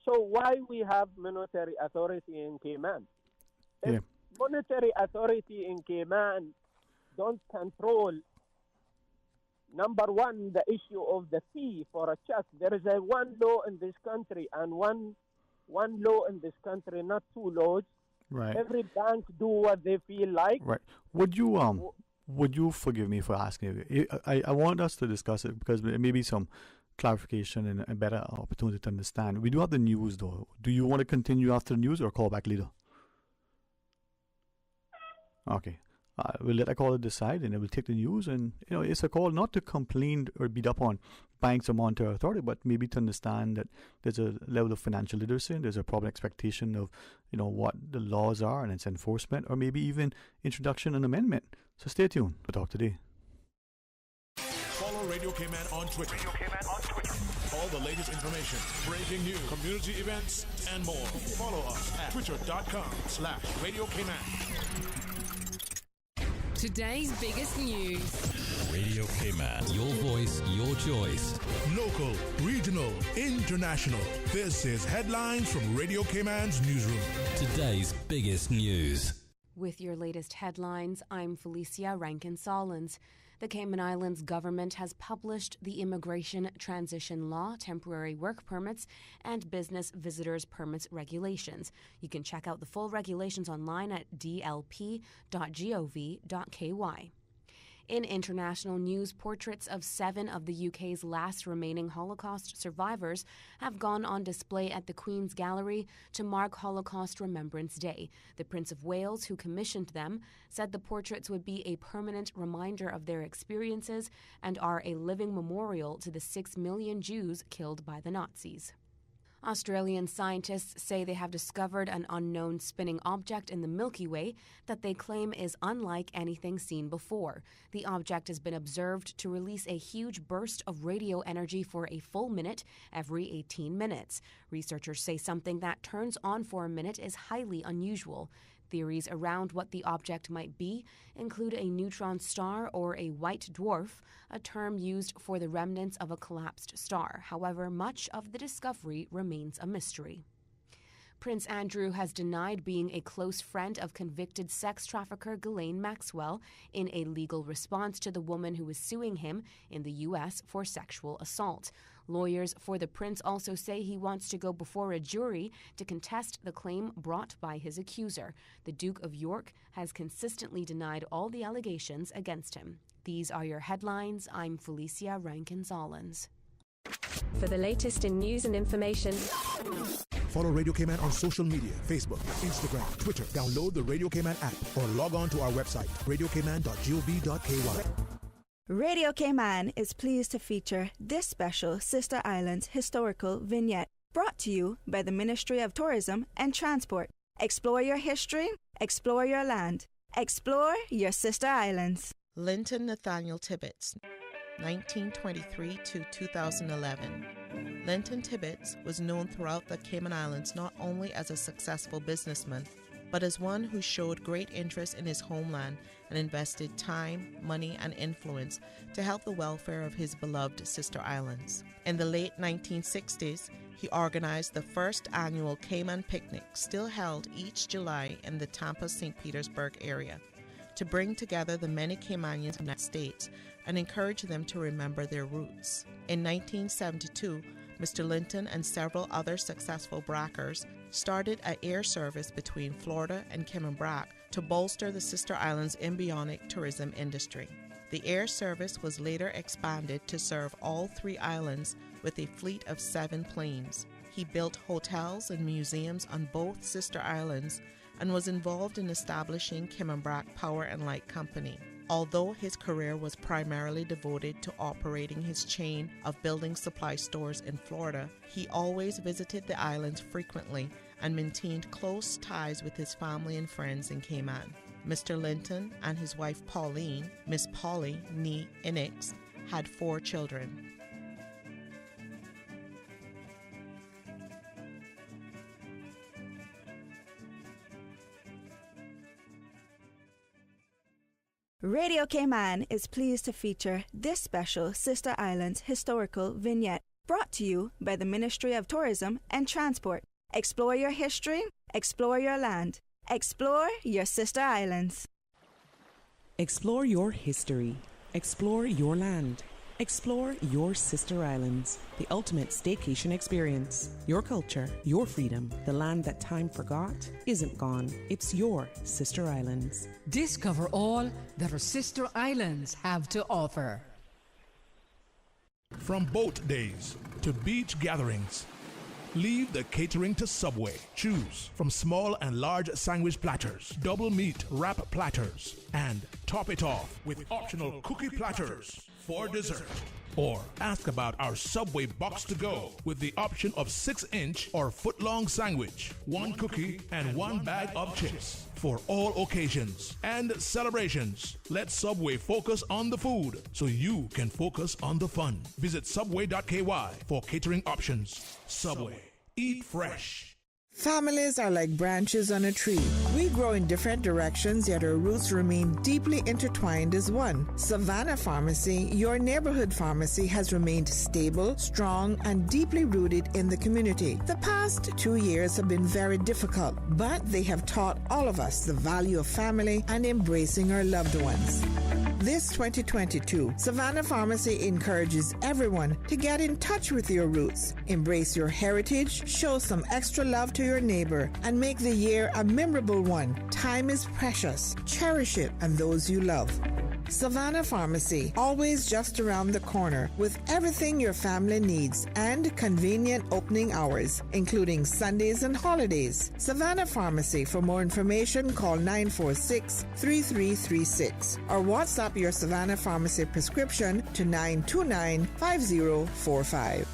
So why we have monetary authority in Cayman? If monetary authority in Cayman don't control, number one, the issue of the fee for a check. There is a one law in this country and one law in this country, not 2 laws. Right. Every bank do what they feel like. Right. Would you forgive me for asking you? I want us to discuss it because there may be some clarification and a better opportunity to understand. We do have the news, though. Do you want to continue after the news or call back later? Okay. We'll let a caller decide, and then we'll take the news. And it's a call not to complain or beat up on banks or monetary authority, but maybe to understand that there's a level of financial literacy and there's a proper expectation of what the laws are and its enforcement, or maybe even introduction and amendment. So stay tuned. We'll talk today. Follow Radio Cayman on Twitter. All the latest information, breaking news, community events, and more. Follow us at twitter.com/Radio Cayman. Today's biggest news. Radio Cayman. Your voice, your choice. Local, regional, international. This is headlines from Radio Cayman's newsroom. Today's biggest news. With your latest headlines, I'm Felicia Rankin-Solins. The Cayman Islands government has published the Immigration Transition Law, Temporary Work Permits, and Business Visitors Permits regulations. You can check out the full regulations online at dlp.gov.ky. In international news, portraits of 7 of the UK's last remaining Holocaust survivors have gone on display at the Queen's Gallery to mark Holocaust Remembrance Day. The Prince of Wales, who commissioned them, said the portraits would be a permanent reminder of their experiences and are a living memorial to the 6 million Jews killed by the Nazis. Australian scientists say they have discovered an unknown spinning object in the Milky Way that they claim is unlike anything seen before. The object has been observed to release a huge burst of radio energy for a full minute every 18 minutes. Researchers say something that turns on for a minute is highly unusual. Theories around what the object might be include a neutron star or a white dwarf, a term used for the remnants of a collapsed star. However, much of the discovery remains a mystery. Prince Andrew has denied being a close friend of convicted sex trafficker Ghislaine Maxwell in a legal response to the woman who is suing him in the U.S. for sexual assault. Lawyers for the prince also say he wants to go before a jury to contest the claim brought by his accuser. The Duke of York has consistently denied all the allegations against him. These are your headlines. I'm Felicia Rankin-Zollins. For the latest in news and information, follow Radio Cayman on social media, Facebook, Instagram, Twitter. Download the Radio Cayman app or log on to our website, radiocayman.gov.ky. Radio Cayman is pleased to feature this special Sister Islands historical vignette brought to you by the Ministry of Tourism and Transport. Explore your history, explore your land, explore your Sister Islands. Linton Nathaniel Tibbetts, 1923 to 2011. Linton Tibbetts was known throughout the Cayman Islands not only as a successful businessman, but as one who showed great interest in his homeland and invested time, money, and influence to help the welfare of his beloved sister islands. In the late 1960s, he organized the first annual Cayman Picnic, still held each July in the Tampa-St. Petersburg area, to bring together the many Caymanians from the United States and encourage them to remember their roots. In 1972, Mr. Linton and several other successful Brackers started an air service between Florida and Cayman Brac to bolster the Sister Islands' embryonic tourism industry. The air service was later expanded to serve all 3 islands with a fleet of 7 planes. He built hotels and museums on both sister islands and was involved in establishing Cayman Brac Power and Light Company. Although his career was primarily devoted to operating his chain of building supply stores in Florida, he always visited the islands frequently and maintained close ties with his family and friends in Cayman. Mr. Linton and his wife Pauline, Miss Polly Nee Inix, had 4 children. Radio Cayman is pleased to feature this special Sister Islands historical vignette brought to you by the Ministry of Tourism and Transport. Explore your history, explore your land, explore your Sister Islands. Explore your history, explore your land, explore your Sister Islands, the ultimate staycation experience. Your culture, your freedom, the land that time forgot isn't gone. It's your Sister Islands. Discover all that our Sister Islands have to offer. From boat days to beach gatherings, leave the catering to Subway. Choose from small and large sandwich platters, double meat wrap platters, and top it off with optional cookie platters for dessert. Or ask about our Subway box to go with the option of 6-inch or foot-long sandwich, 1 cookie, and 1 bag of chips. For all occasions and celebrations, let Subway focus on the food so you can focus on the fun. Visit subway.ky for catering options. Subway. Eat fresh. Families are like branches on a tree. We grow in different directions, yet our roots remain deeply intertwined as one. Savannah Pharmacy, your neighborhood pharmacy, has remained stable, strong, and deeply rooted in the community. The past 2 years have been very difficult, but they have taught all of us the value of family and embracing our loved ones. This 2022, Savannah Pharmacy encourages everyone to get in touch with your roots, embrace your heritage, show some extra love to your neighbor, and make the year a memorable one. Time is precious. Cherish it and those you love. Savannah Pharmacy, always just around the corner with everything your family needs and convenient opening hours, including Sundays and holidays. Savannah Pharmacy. For more information, call 946-3336 or WhatsApp your Savannah Pharmacy prescription to 929-5045.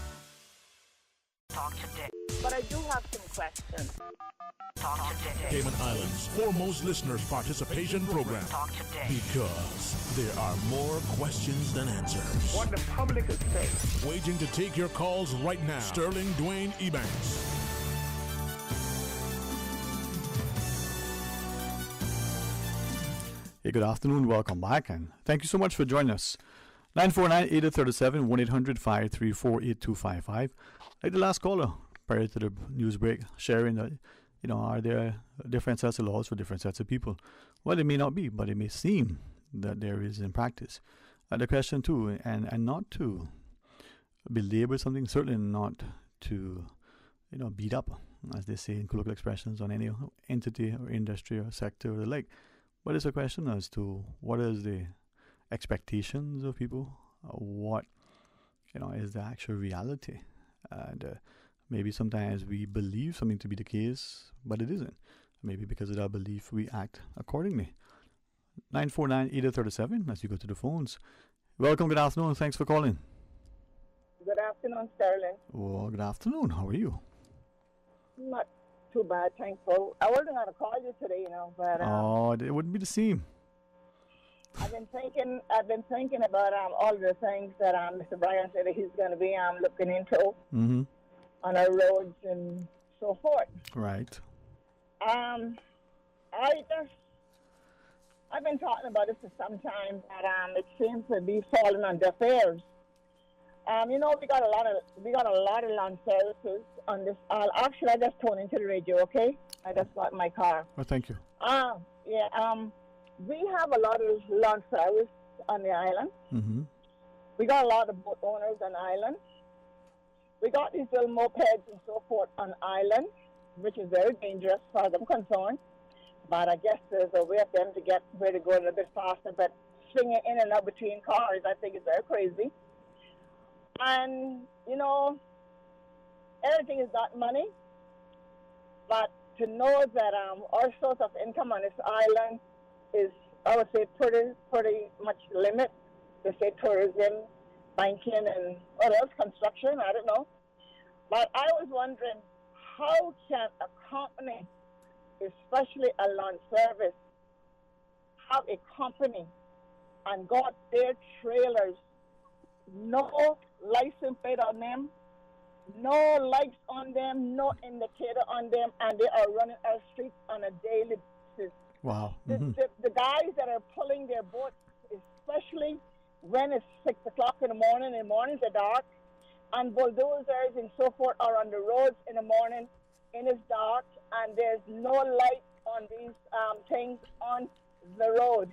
Talk today. But I do have some questions. Talk today. Cayman Islands' foremost listeners participation program. Talk today. Because there are more questions than answers. What the public is saying. Waiting to take your calls right now. Sterling Dwayne Ebanks. Hey, good afternoon. Welcome back, and thank you so much for joining us. 949-8837, 1-800-534-8255. Like the last caller prior to the news break, sharing that, are there different sets of laws for different sets of people? Well, it may not be, but it may seem that there is in practice. The question too, and not to belabor something, certainly not to, beat up, as they say in colloquial expressions, on any entity or industry or sector or the like. But it's a question as to what is the expectations of people, what is the actual reality, and maybe sometimes we believe something to be the case, but it isn't. Maybe because of our belief, we act accordingly. 949-8837 as you go to the phones. Welcome, good afternoon, thanks for calling. Good afternoon, Sterling. Well, good afternoon, how are you? Not too bad, thankful. I wasn't going to call you today, but... it wouldn't be the same. I've been thinking about all the things that Mr. Bryan said that he's going to be looking into on our roads and so forth. Right. I've been talking about this for some time, but it seems to be falling on deaf ears. We got a lot of land services on this. Actually, I just tuned into the radio. Okay, I just got in my car. Well, thank you. We have a lot of land service on the island. Mm-hmm. We got a lot of boat owners on the island. We got these little mopeds and so forth on the island, which is very dangerous as far as I'm concerned. But I guess there's a way of them to get where to go a little bit faster. But swinging in and out between cars, I think is very crazy. And, everything is not money. But to know that our source of income on this island is, I would say, pretty much limit. They say tourism, banking, and what else? Construction, I don't know. But I was wondering, how can a company, especially a land service, have a company and got their trailers, no license plate on them, no lights on them, no indicator on them, and they are running our streets on a daily basis. Wow. Mm-hmm. The guys that are pulling their boats, especially when it's 6 o'clock in the mornings are dark, and bulldozers and so forth are on the roads in the morning, and it's dark, and there's no light on these things on the road.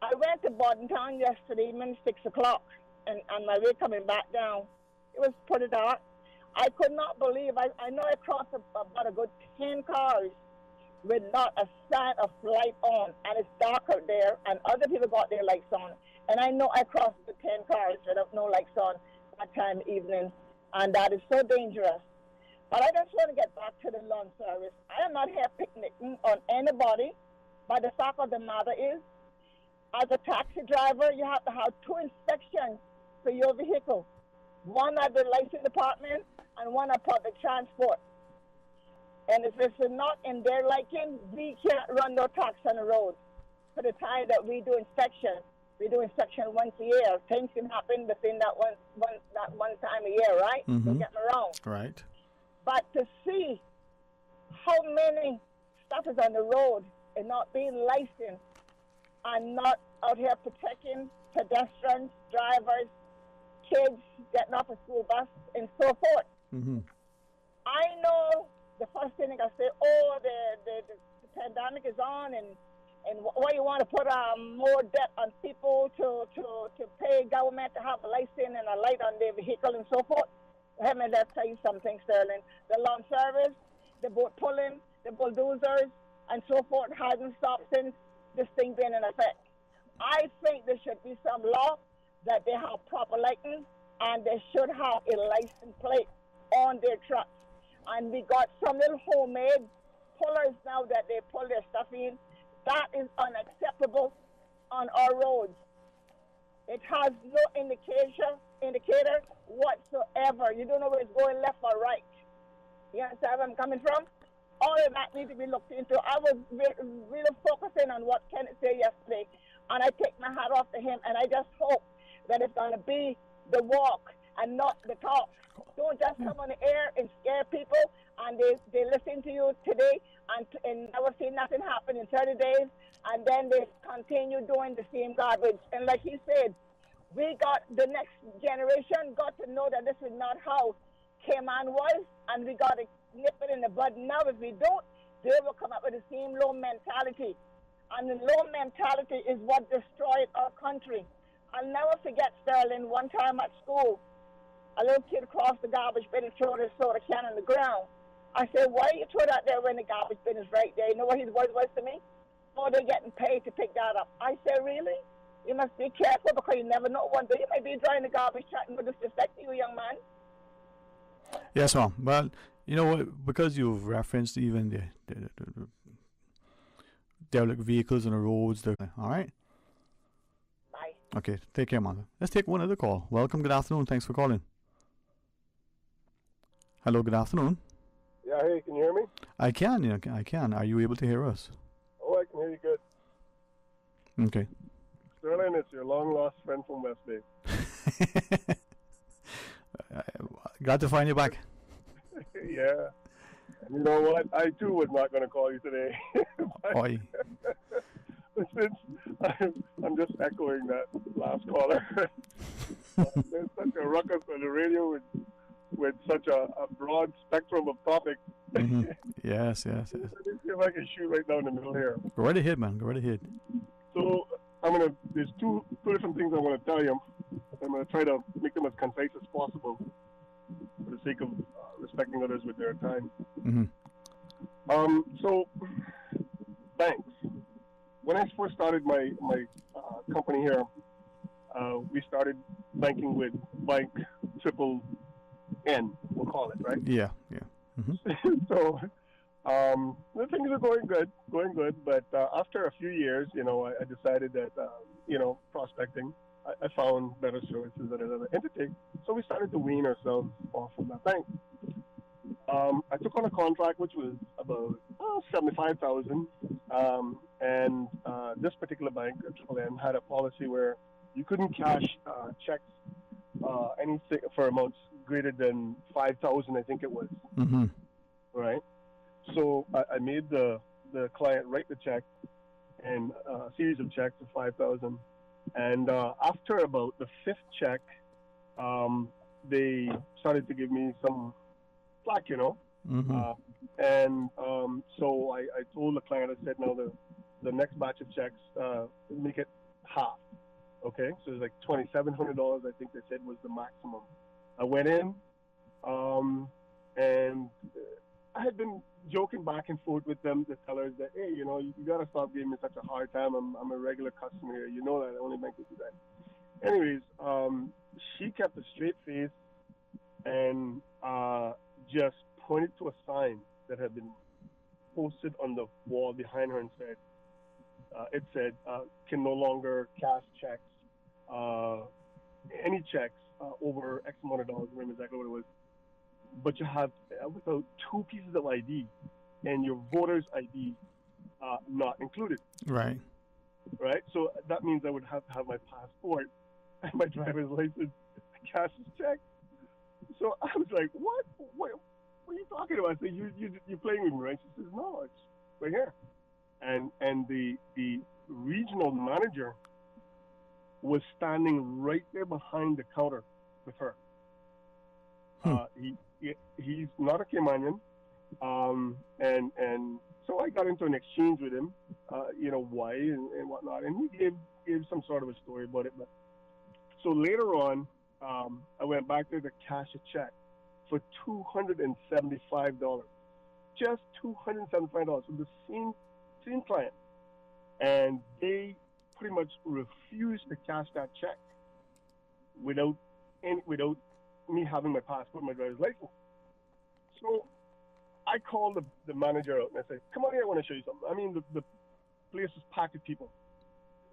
I went to Bordentown yesterday, even 6 o'clock, and on my way coming back down, it was pretty dark. I could not believe, I know I crossed about a good 10 cars with not a sign of light on, and it's dark out there, and other people got their lights on. And I know I crossed the 10 cars with no lights on that time evening, and that is so dangerous. But I just want to get back to the lawn service. I am not here picnicking on anybody, but the fact of the matter is, as a taxi driver, you have to have 2 inspections for your vehicle. One at the license department and one at public transport. And if it's not in their liking, we can't run no tax on the road. For the time that we do inspection, we do inspection once a year. Things can happen within that one time a year, right? Mm-hmm. Don't get me wrong. Right. But to see how many stuff is on the road and not being licensed and not out here protecting pedestrians, drivers, kids getting off a school bus, and so forth. Mm-hmm. I know the first thing I say, the pandemic is on, and why you want to put more debt on people to pay government to have a license and a light on their vehicle and so forth. Let me tell you something, Sterling. The lawn service, the boat pulling, the bulldozers, and so forth hasn't stopped since this thing been in effect. I think there should be some law that they have proper license and they should have a license plate on their trucks. And we got some little homemade pullers now that they pull their stuff in. That is unacceptable on our roads. It has no indicator whatsoever. You don't know where it's going, left or right. You understand where I'm coming from? All of that needs to be looked into. I was really focusing on what Kenneth said yesterday, and I take my hat off to him, and I just hope that it's going to be the walk and not the talk. Don't just come on the air and scare people, and they listen to you today and never see nothing happen in 30 days, and then they continue doing the same garbage. And like he said, we got the next generation got to know that this is not how Cayman was, and we got to nip it in the bud now. If we don't, they will come up with the same low mentality. And the low mentality is what destroyed our country. I'll never forget, Sterling, one time at school, a little kid crossed the garbage bin and threw his soda can on the ground. I said, why you throw that there when the garbage bin is right there? You know what his words was to me? Oh, they're getting paid to pick that up. I said, really? You must be careful because you never know. One day you may be drawing the garbage truck and will disrespect you, young man. Yes, ma'am. Well, you know what? Because you've referenced even the derelict vehicles on the roads. All right? Bye. Okay, take care, mother. Let's take one other call. Welcome, good afternoon. Thanks for calling. Hello, good afternoon. Yeah, hey, can you hear me? I can, yeah, I can. Are you able to hear us? Oh, I can hear you good. Okay. Sterling, it's your long-lost friend from West Bay. Glad to find you back. Yeah. And you know what? I, too, was not going to call you today. Oi. Since I'm just echoing that last caller. There's such a ruckus on the radio with such a broad spectrum of topics. Mm-hmm. Yes. Let me see if I can shoot right down the middle here. Go right ahead, man. Go right ahead. So there's two different things I want to tell you. I'm going to try to make them as concise as possible for the sake of respecting others with their time. Mm-hmm. So, banks. When I first started my company here, we started banking with Bank Triple N, we'll call it, right? Yeah. Mm-hmm. So, the things are going good, but after a few years, I decided that, prospecting, I found better services at another entity, so we started to wean ourselves off of that bank. I took on a contract which was about $75,000, and this particular bank, Triple M, had a policy where you couldn't cash checks anything for amounts greater than $5,000, I think it was. Mm-hmm. Right. So I made the client write the check and a series of checks of $5,000, and after about the fifth check, they started to give me some slack, Mm-hmm. So I told the client, I said, now the next batch of checks, make it half. Okay, so it's like $2,700, I think they said was the maximum. I went in, and I had been joking back and forth with them, the tellers, that, hey, you got to stop giving me such a hard time. I'm a regular customer here. You know that. I only bank with you guys. Anyways, she kept a straight face and just pointed to a sign that had been posted on the wall behind her and said, it said, can no longer cash checks, any checks over X amount of dollars, I remember exactly what it was. But you have without two pieces of ID and your voter's ID not included. Right. Right? So that means I would have to have my passport and my driver's license to cash this check. So I was like, what are you talking about? I said, you're playing with me, right? She says, no, it's right here. And the regional manager was standing right there behind the counter with her. He's not a Caymanian, and so I got into an exchange with him, why and whatnot, and he gave some sort of a story about it. But so later on, I went back there to cash a check for $275, just $275. So the same client, and they pretty much refused to cash that check without me having my passport, my driver's license. So I called the manager out and I said, "Come on here, I want to show you something." I mean, the place was packed with people.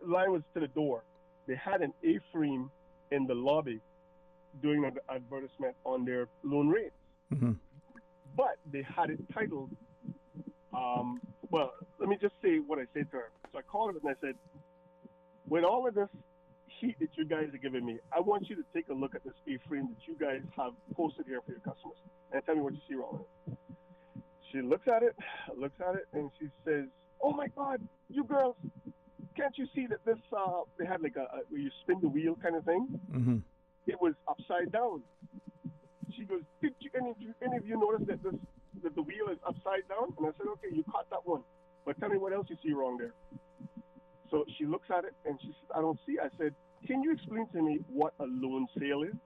The line was to the door. They had an A-frame in the lobby doing an advertisement on their loan rates. Mm-hmm. But they had it titled, well, let me just say what I said to her. So I called her and I said, with all of this heat that you guys are giving me, I want you to take a look at this A-frame that you guys have posted here for your customers and tell me what you see wrong with it. She looks at it, and she says, "Oh my God, you girls, can't you see that this, they had like a where you spin the wheel kind of thing? Mm-hmm. It was upside down." She goes, "Did you, any of you notice that the wheel is upside down?" And I said, "Okay, you caught that one, but tell me what else you see wrong there." So she looks at it and she says, "I don't see." I said, "Can you explain to me what a loan sale is?"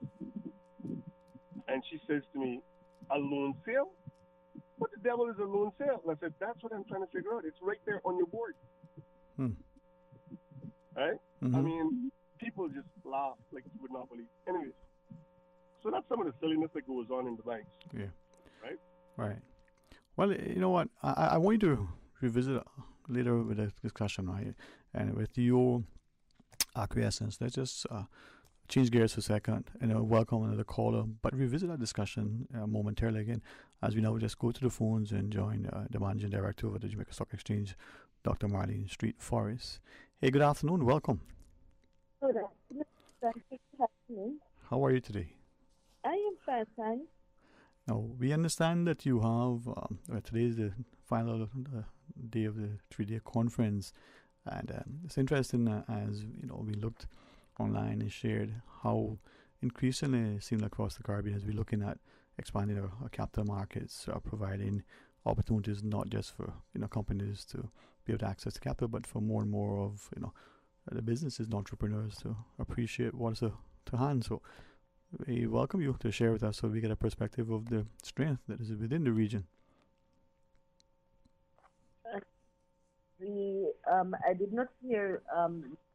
And she says to me, "A loan sale? What the devil is a loan sale?" And I said, "That's what I'm trying to figure out. It's right there on your board." Right? Mm-hmm. I mean, people just laugh like you would not believe. Anyways, so that's some of the silliness that goes on in the banks. Yeah. Right? Right. Well, you know what? I want you to revisit later with the discussion, right? And with your acquiescence, let's just change gears for a second and welcome another caller, but revisit that discussion momentarily again as we now just go to the phones and join the managing director of the Jamaica Stock Exchange, Dr. Marlene Street Forrest. Hey, good afternoon. Welcome. Good afternoon. Thank you for having me. How are you today? I am fine, thanks. Now, we understand that you have, today is the final day of the 3-day conference, and it's interesting as, we looked online and shared how increasingly it seems across the Caribbean as we're looking at expanding our capital markets, providing opportunities not just for, companies to be able to access the capital, but for more and more of, the businesses and entrepreneurs to appreciate what's to hand. So we welcome you to share with us so we get a perspective of the strength that is within the region. I did not hear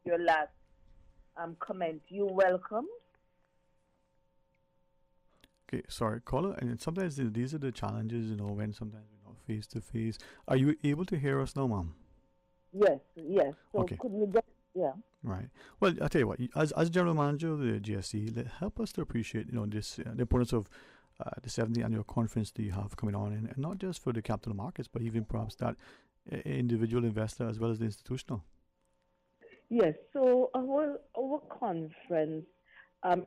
your last comment. You're welcome. Okay, sorry, caller. And sometimes these are the challenges, when sometimes we're not face to face. Are you able to hear us now, ma'am? Yes. So okay. Could you just, yeah. Right. Well, I'll tell you what, as general manager of the GSC, help us to appreciate, this the importance of the 70th annual conference that you have coming on, and not just for the capital markets, but even perhaps that individual investor as well as the institutional. Yes. So our conference,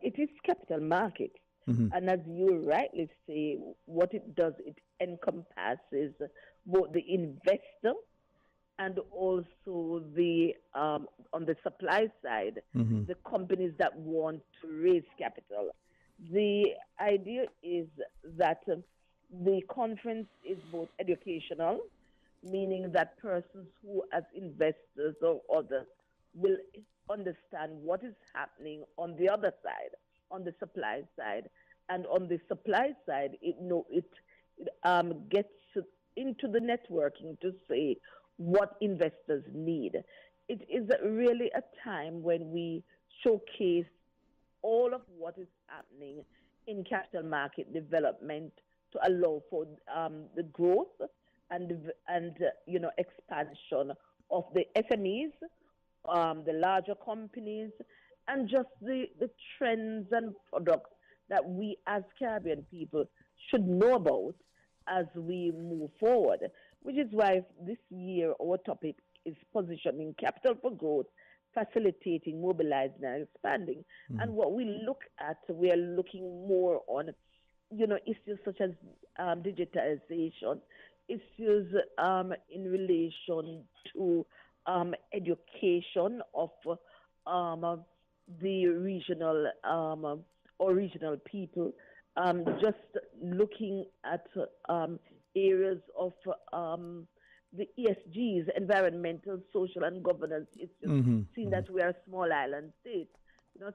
it is capital markets. Mm-hmm. And as you rightly say, what it does, it encompasses both the investor and also the on the supply side, mm-hmm. the companies that want to raise capital. The idea is that the conference is both educational, meaning that persons who, as investors or others, will understand what is happening on the other side, on the supply side. And on the supply side, it gets into the networking to say what investors need. It is really a time when we showcase all of what is happening in capital market development to allow for the growth and expansion of the SMEs, the larger companies, and just the trends and products that we as Caribbean people should know about as we move forward, which is why this year our topic is positioning capital for growth, facilitating, mobilizing, and expanding. Mm-hmm. And what we look at, we are looking more on, issues such as digitization, issues in relation to education of the regional or regional people, just looking at areas of the ESGs, environmental, social, and governance issues, mm-hmm. seeing that we are a small island state.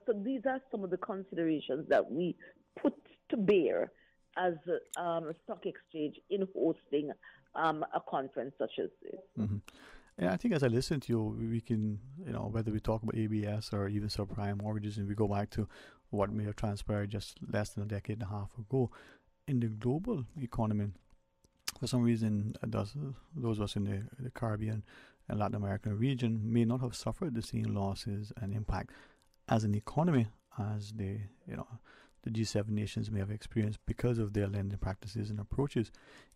So these are some of the considerations that we put to bear as a stock exchange in hosting a conference such as this. Mm-hmm. And I think as I listen to you, we can, whether we talk about ABS or even subprime mortgages, and we go back to what may have transpired just less than a decade and a half ago, in the global economy, for some reason, those of us in the Caribbean and Latin American region may not have suffered the same losses and impact as an economy as the G7 nations may have experienced because of their lending practices and approaches.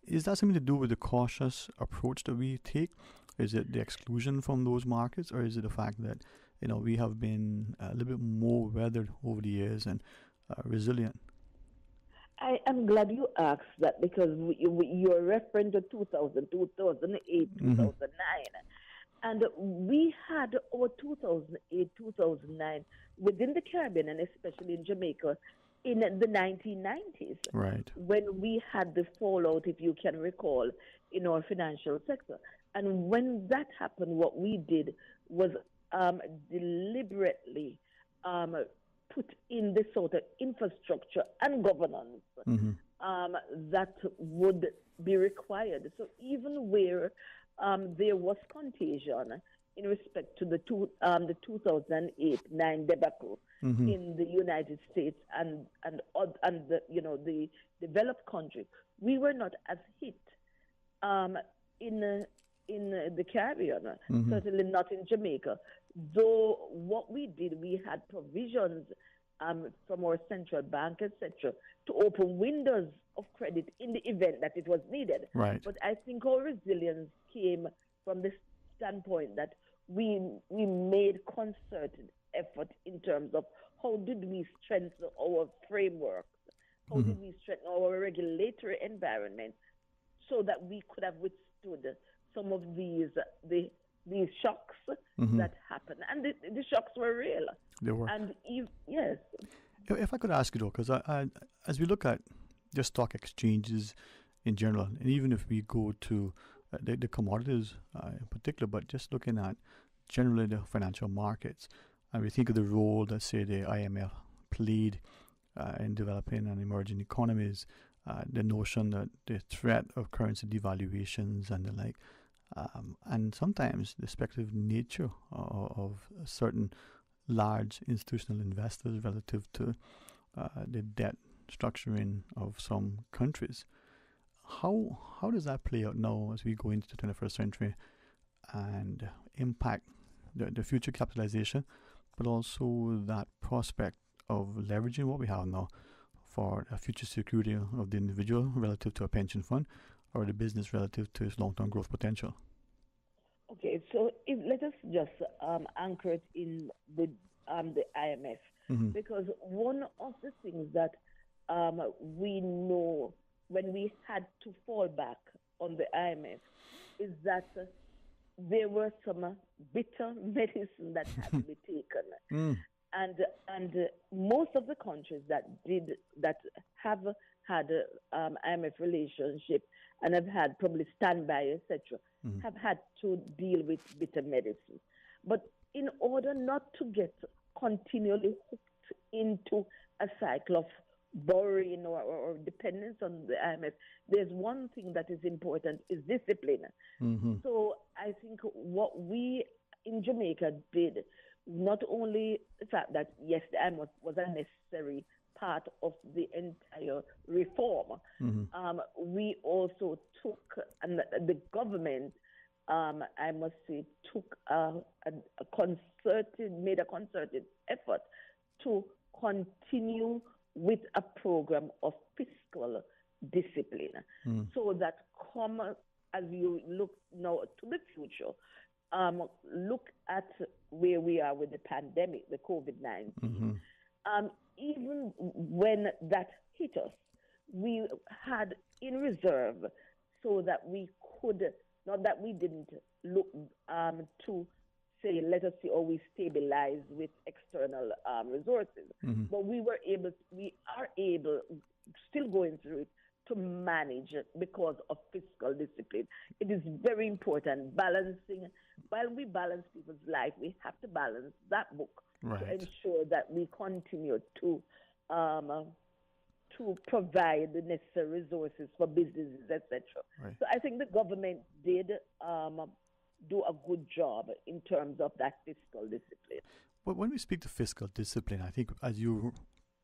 Is that something to do with the cautious approach that we take? Is it the exclusion from those markets, or is it the fact that we have been a little bit more weathered over the years and resilient? I am glad you asked that, because you're referring to 2000, 2008, 2009. And we had our 2008, 2009 within the Caribbean, and especially in Jamaica, in the 1990s. Right. When we had the fallout, if you can recall, in our financial sector. And when that happened, what we did was deliberately put in the sort of infrastructure and governance that would be required. So even where there was contagion in respect to the 2008-9 debacle in the United States and the developed countries, we were not as hit in the Caribbean, certainly not in Jamaica. Though what we did, we had provisions from our central bank, etc., to open windows of credit in the event that it was needed. Right. But I think our resilience came from the standpoint that we made concerted effort in terms of how did we strengthen our framework, how did we strengthen our regulatory environment so that we could have withstood some of these shocks that happened. And the shocks were real. They were. And yes. If I could ask you, though, because as we look at the stock exchanges in general, and even if we go to the commodities in particular, but just looking at generally the financial markets, and we think of the role that, say, the IMF played in developing and emerging economies, the notion that the threat of currency devaluations and the like, and sometimes the speculative nature of certain large institutional investors relative to the debt structuring of some countries. How does that play out now as we go into the 21st century and impact the future capitalization, but also that prospect of leveraging what we have now for a future security of the individual relative to a pension fund, or the business relative to its long-term growth potential? Okay, so let us just anchor it in the IMF, because one of the things that we know when we had to fall back on the IMF is that there were some bitter medicine that had to be taken. And most of the countries that have had IMF relationship and have had probably standby, etc., have had to deal with bitter medicine. But in order not to get continually hooked into a cycle of borrowing or dependence on the IMF, there's one thing that is important, is discipline. So I think what we in Jamaica did, not only the fact that, yes, the IMF was a necessary part of the entire reform, we also took, and the government, I must say, took made a concerted effort to continue with a program of fiscal discipline, so that as you look now to the future, look at where we are with the pandemic, the COVID-19. Even when that hit us, we had in reserve so that we could, not that we didn't look to say, let us see, or we stabilize with external resources, but we are able, still going through it, to manage it because of fiscal discipline. It is very important. Balancing, while we balance people's life, we have to balance that book to ensure that we continue to provide the necessary resources for businesses, etc. So I think the government did do a good job in terms of that fiscal discipline. But when we speak to fiscal discipline, I think, as you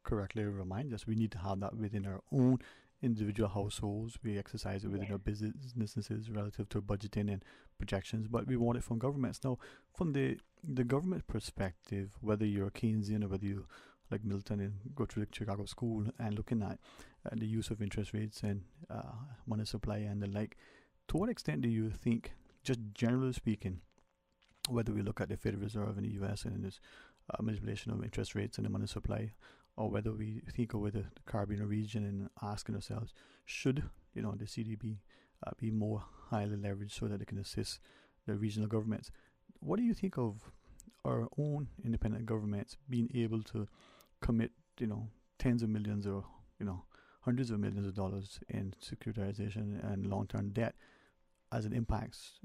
correctly remind us, we need to have that within our own individual households. We exercise it within our businesses relative to budgeting and projections, but we want it from governments. Now, from the government perspective, whether you're a Keynesian or whether you, like Milton, and go to the Chicago school and looking at the use of interest rates and money supply and the like, to what extent do you think, just generally speaking, whether we look at the Federal Reserve in the US and this manipulation of interest rates and the money supply, or whether we think of the Caribbean region and asking ourselves, should the CDB be more highly leveraged so that it can assist the regional governments? What do you think of our own independent governments being able to commit, tens of millions or hundreds of millions of dollars in securitization and long-term debt as it impacts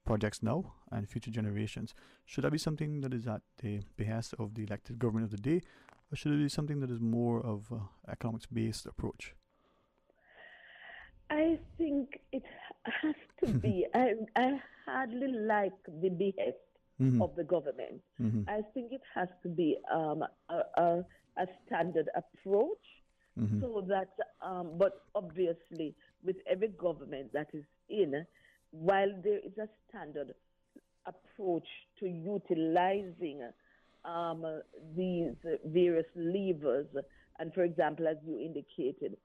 projects now and future generations? Should that be something that is at the behest of the elected government of the day, or should it be something that is more of an economics-based approach? I think it has to be. I hardly like the behest of the government. I think it has to be a standard approach, so that, but obviously with every government that is in, while there is a standard approach to utilizing these various levers, and for example, as you indicated,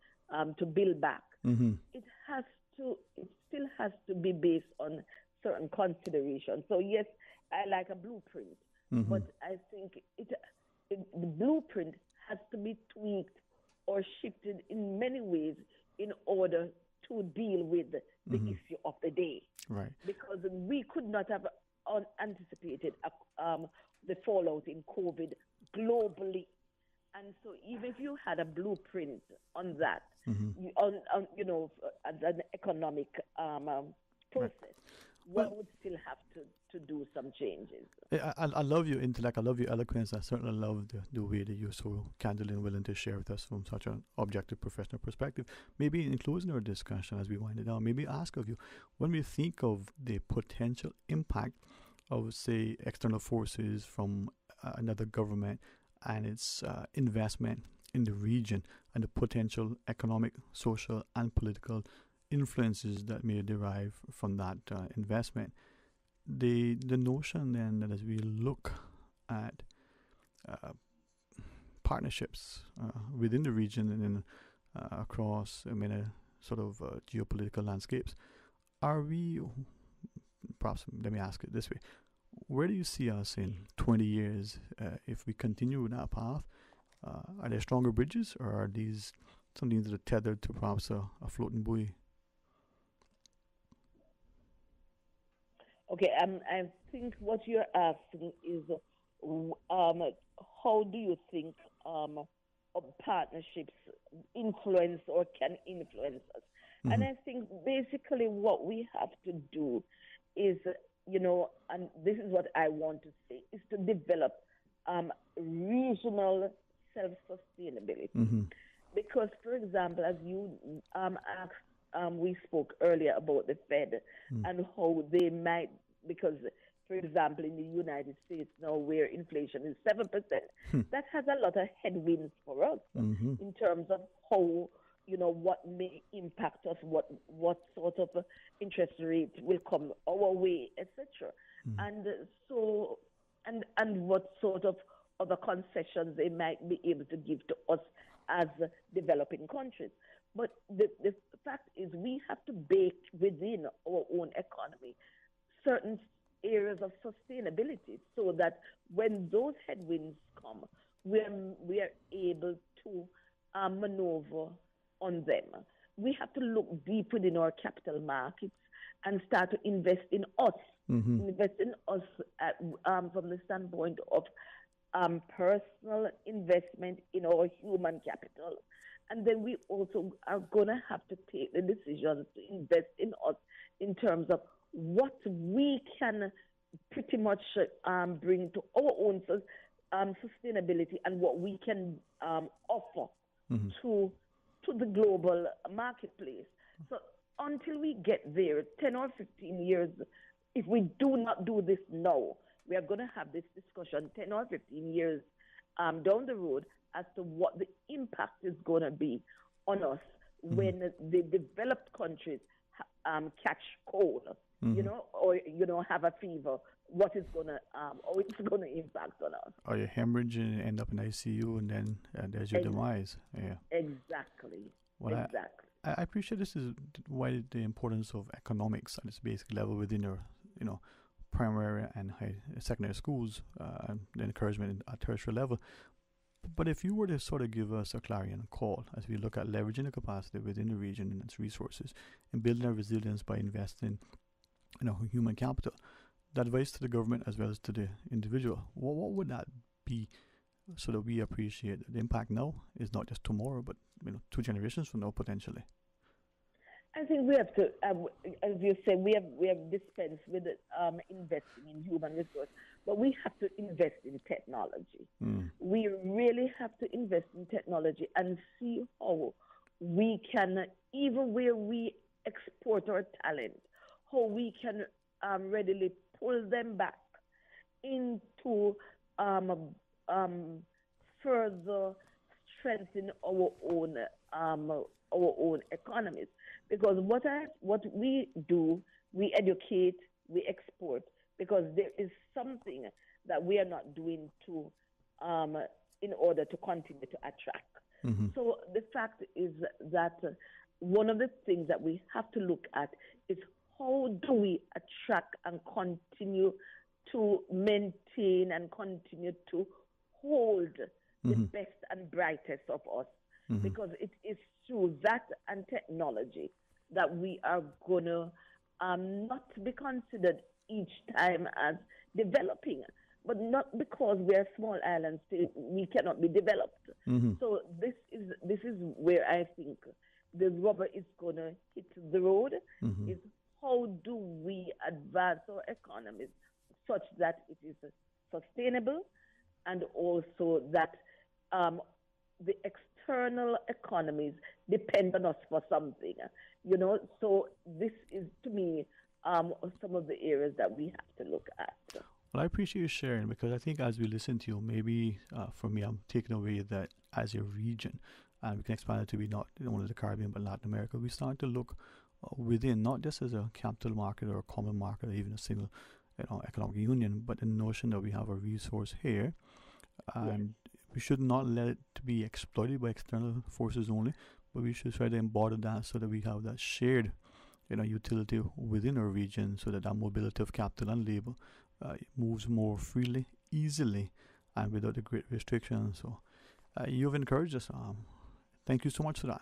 to build back, it still has to be based on certain considerations. So yes, I like a blueprint, but I think the blueprint has to be tweaked or shifted in many ways in order to deal with the issue of the day. Right. Because we could not have anticipated the fallout in COVID globally. And so even if you had a blueprint on that, as an economic process, one would still have to do some changes. I love your intellect. I love your eloquence. I certainly love the way that you're so candid and willing to share with us from such an objective professional perspective. Maybe in closing our discussion as we wind it down, maybe ask of you, when we think of the potential impact of, say, external forces from another government and its investment in the region and the potential economic, social, and political influences that may derive from that investment, the notion then that as we look at partnerships within the region and then across many sort of geopolitical landscapes, are we, perhaps let me ask it this way, where do you see us in 20 years if we continue with that path? Are there stronger bridges, or are these some things that are tethered to perhaps a floating buoy? Okay, I think what you're asking is how do you think partnerships influence or can influence us? And I think basically what we have to do is, and this is what I want to say, is to develop regional self-sustainability. Because, for example, as you asked, we spoke earlier about the Fed and how they might, because, for example, in the United States now where inflation is 7%, that has a lot of headwinds for us in terms of how, what may impact us, what sort of interest rate will come our way, etc. And so, and what sort of other concessions they might be able to give to us as developing countries. But the fact is we have to bake within our own economy certain areas of sustainability so that when those headwinds come, we are able to maneuver on them. We have to look deep within our capital markets and start to invest in us, invest in us from the standpoint of personal investment in our human capital. And then we also are going to have to take the decisions to invest in us in terms of what we can pretty much bring to our own sustainability and what we can offer to the global marketplace. So until we get there, 10 or 15 years if we do not do this now, we are going to have this discussion 10 or 15 years down the road as to what the impact is going to be on us when the developed countries catch cold, or, have a fever. What is going to, how it's going to impact on us. Or you hemorrhage and end up in ICU, and then there's your demise. Yeah. Exactly. Well, exactly. I appreciate this is why the importance of economics at its basic level within our, primary and secondary schools, and the encouragement at tertiary level. But if you were to sort of give us a clarion call as we look at leveraging the capacity within the region and its resources and building our resilience by investing in human capital, the advice to the government as well as to the individual, what would that be, so that we appreciate the impact now is not just tomorrow, but 2 generations from now potentially? I think we have to, as you say, we have dispensed with investing in human resource, but we have to invest in technology. We really have to invest in technology and see how we can, even where we export our talent, how we can readily pull them back into further strengthen our own economies. Because what we do, we educate, we export, because there is something that we are not doing to in order to continue to attract. So the fact is that one of the things that we have to look at is how do we attract and continue to maintain and continue to hold the best and brightest of us. Because it is through that and technology that we are going to not be considered each time as developing, but not because we are small islands, we cannot be developed. So this is where I think the rubber is going to hit the road, is how do we advance our economies such that it is sustainable, and also that the external economies depend on us for something, So this is, to me, some of the areas that we have to look at. Well, I appreciate you sharing, because I think as we listen to you, maybe for me, I'm taking away that as a region, and we can expand it to be not only the Caribbean but Latin America, we start to look within, not just as a capital market or a common market or even a single economic union, but the notion that we have a resource here, and we should not let it to be exploited by external forces only, but we should try to embody that so that we have that shared utility within our region, so that mobility of capital and labor moves more freely, easily, and without the great restrictions. So you've encouraged us. Thank you so much for that.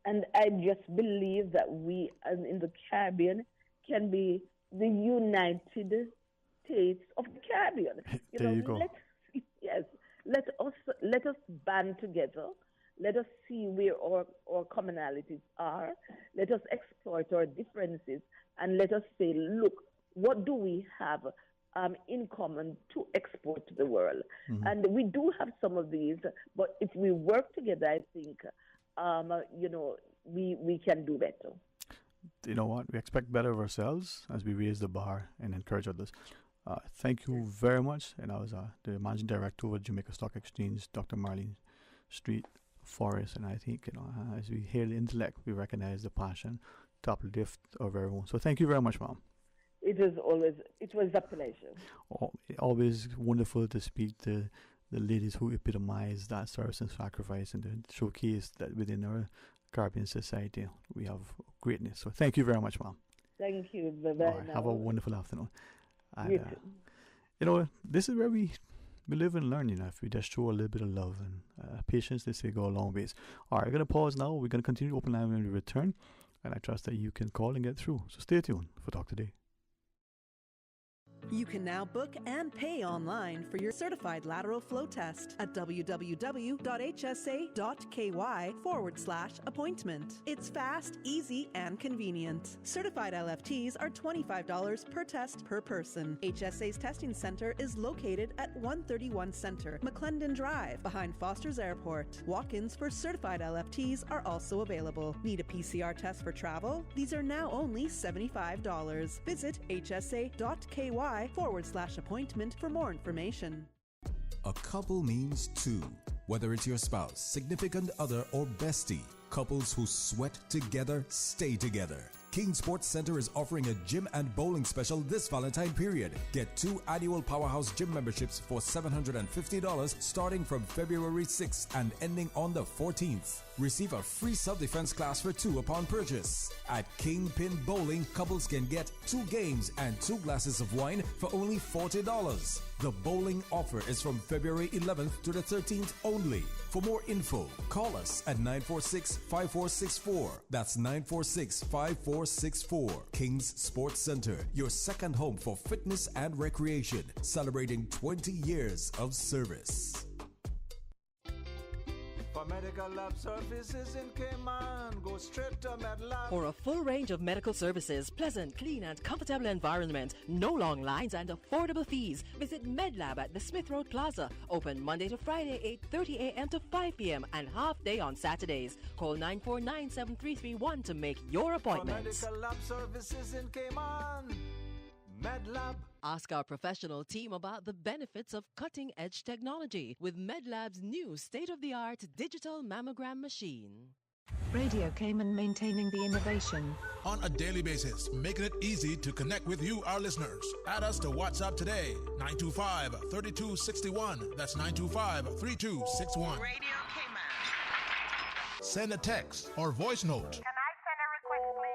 And I just believe that we, as in the Caribbean, can be the United States of the Caribbean. There you go. Let us band together. Let us see where our commonalities are. Let us exploit our differences, and let us say, look, what do we have in common to export to the world? And we do have some of these, but if we work together, I think, we can do better. You know what? We expect better of ourselves as we raise the bar and encourage others. Thank you very much. And I was the managing director of Jamaica Stock Exchange, Dr. Marlene Street Forrest. And I think, as we hear the intellect, we recognize the passion to uplift of everyone. So thank you very much, ma'am. It was a pleasure. Always wonderful to speak to the ladies who epitomize that service and sacrifice, and to showcase that within our Caribbean society we have greatness. So thank you very much, ma'am. Thank you. Bye-bye. Have a wonderful afternoon. And, you too. This is where we live and learn. If we just show a little bit of love and patience, they say go a long ways. All right, we're going to pause now. We're going to continue open line when we return, and I trust that you can call and get through. So stay tuned for Talk Today. You can now book and pay online for your certified lateral flow test at www.hsa.ky/appointment. It's fast, easy, and convenient. Certified LFTs are $25 per test per person. HSA's testing center is located at 131 Center, McClendon Drive, behind Foster's Airport. Walk-ins for certified LFTs are also available. Need a PCR test for travel? These are now only $75. Visit hsa.ky/appointment for more information. A couple means two. Whether it's your spouse, significant other, or bestie, couples who sweat together stay together. King Sports Center is offering a gym and bowling special this Valentine period. Get 2 annual Powerhouse gym memberships for $750 starting from February 6th and ending on the 14th. Receive a free self-defense class for 2 upon purchase. At Kingpin Bowling, couples can get 2 games and 2 glasses of wine for only $40. The bowling offer is from February 11th to the 13th only. For more info, call us at 946-5464. That's 946-5464. King's Sports Center, your second home for fitness and recreation, celebrating 20 years of service. For medical lab services in Cayman, go straight to MedLab. For a full range of medical services, pleasant, clean and comfortable environment, no long lines and affordable fees, visit MedLab at the Smith Road Plaza. Open Monday to Friday, 8:30 a.m. to 5 p.m. and half day on Saturdays. Call 949-7331 to make your appointment. For medical lab services in Cayman, MedLab. Ask our professional team about the benefits of cutting-edge technology with MedLab's new state-of-the-art digital mammogram machine. Radio Cayman, maintaining the innovation. On a daily basis, making it easy to connect with you, our listeners. Add us to WhatsApp today, 925-3261. That's 925-3261. Radio Cayman. Send a text or voice note. Can I send a request, please?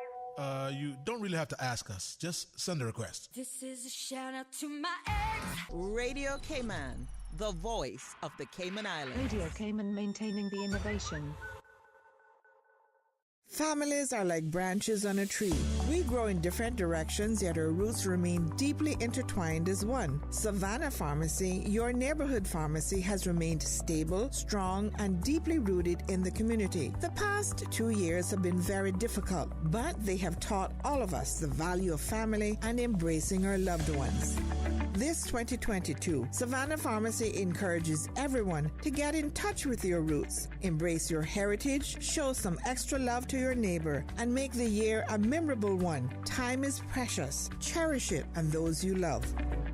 You don't really have to ask us. Just send a request. This is a shout out to my ex. Radio Cayman, the voice of the Cayman Islands. Radio Cayman, maintaining the innovation. Families are like branches on a tree. We grow in different directions, yet our roots remain deeply intertwined as one. Savannah Pharmacy, your neighborhood pharmacy, has remained stable, strong, and deeply rooted in the community. The past 2 years have been very difficult, but they have taught all of us the value of family and embracing our loved ones. This 2022, Savannah Pharmacy encourages everyone to get in touch with your roots, embrace your heritage, show some extra love to your neighbor, and make the year a memorable one. Time is precious. Cherish it and those you love.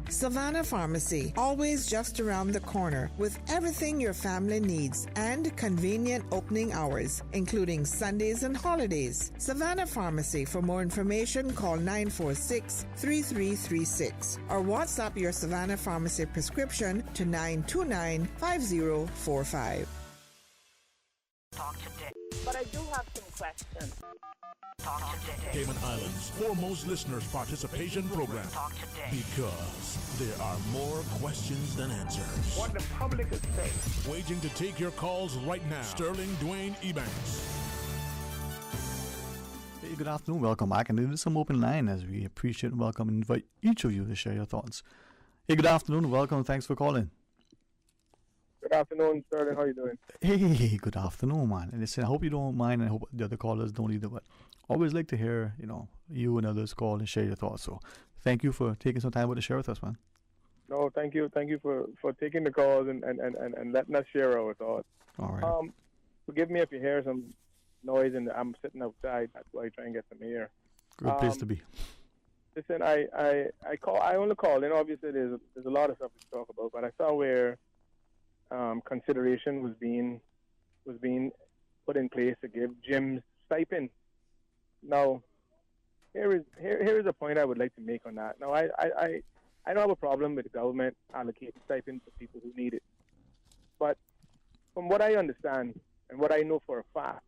Savannah Pharmacy, always just around the corner with everything your family needs and convenient opening hours, including Sundays and holidays. Savannah Pharmacy. For more information, call 946-3336 or WhatsApp your Savannah Pharmacy prescription to 929-5045. Talk today. But I do have some questions. Talk today. Cayman Islands' foremost listeners participation program. Talk today. Because there are more questions than answers. What the public is saying. Waging to take your calls right now. Sterling Dwayne Ebanks. Hey, good afternoon. Welcome back. And it is some open line as we appreciate and welcome and invite each of you to share your thoughts. Hey, good afternoon. Welcome. Thanks for calling. Good afternoon, Sterling. How you doing? Hey, good afternoon, man. And listen, I hope you don't mind, and I hope the other callers don't either, but always like to hear, you and others call and share your thoughts. So thank you for taking some time to share with us, man. No, thank you. Thank you for taking the calls and letting us share our thoughts. All right. Forgive me if you hear some noise and I'm sitting outside. That's why I try and get some air. Good place to be. Listen, I only called in. Obviously, there's a lot of stuff to talk about, but I saw where consideration was being put in place to give gyms stipend. Now, here is a point I would like to make on that. Now, I don't have a problem with the government allocating stipends to people who need it, but from what I understand and what I know for a fact,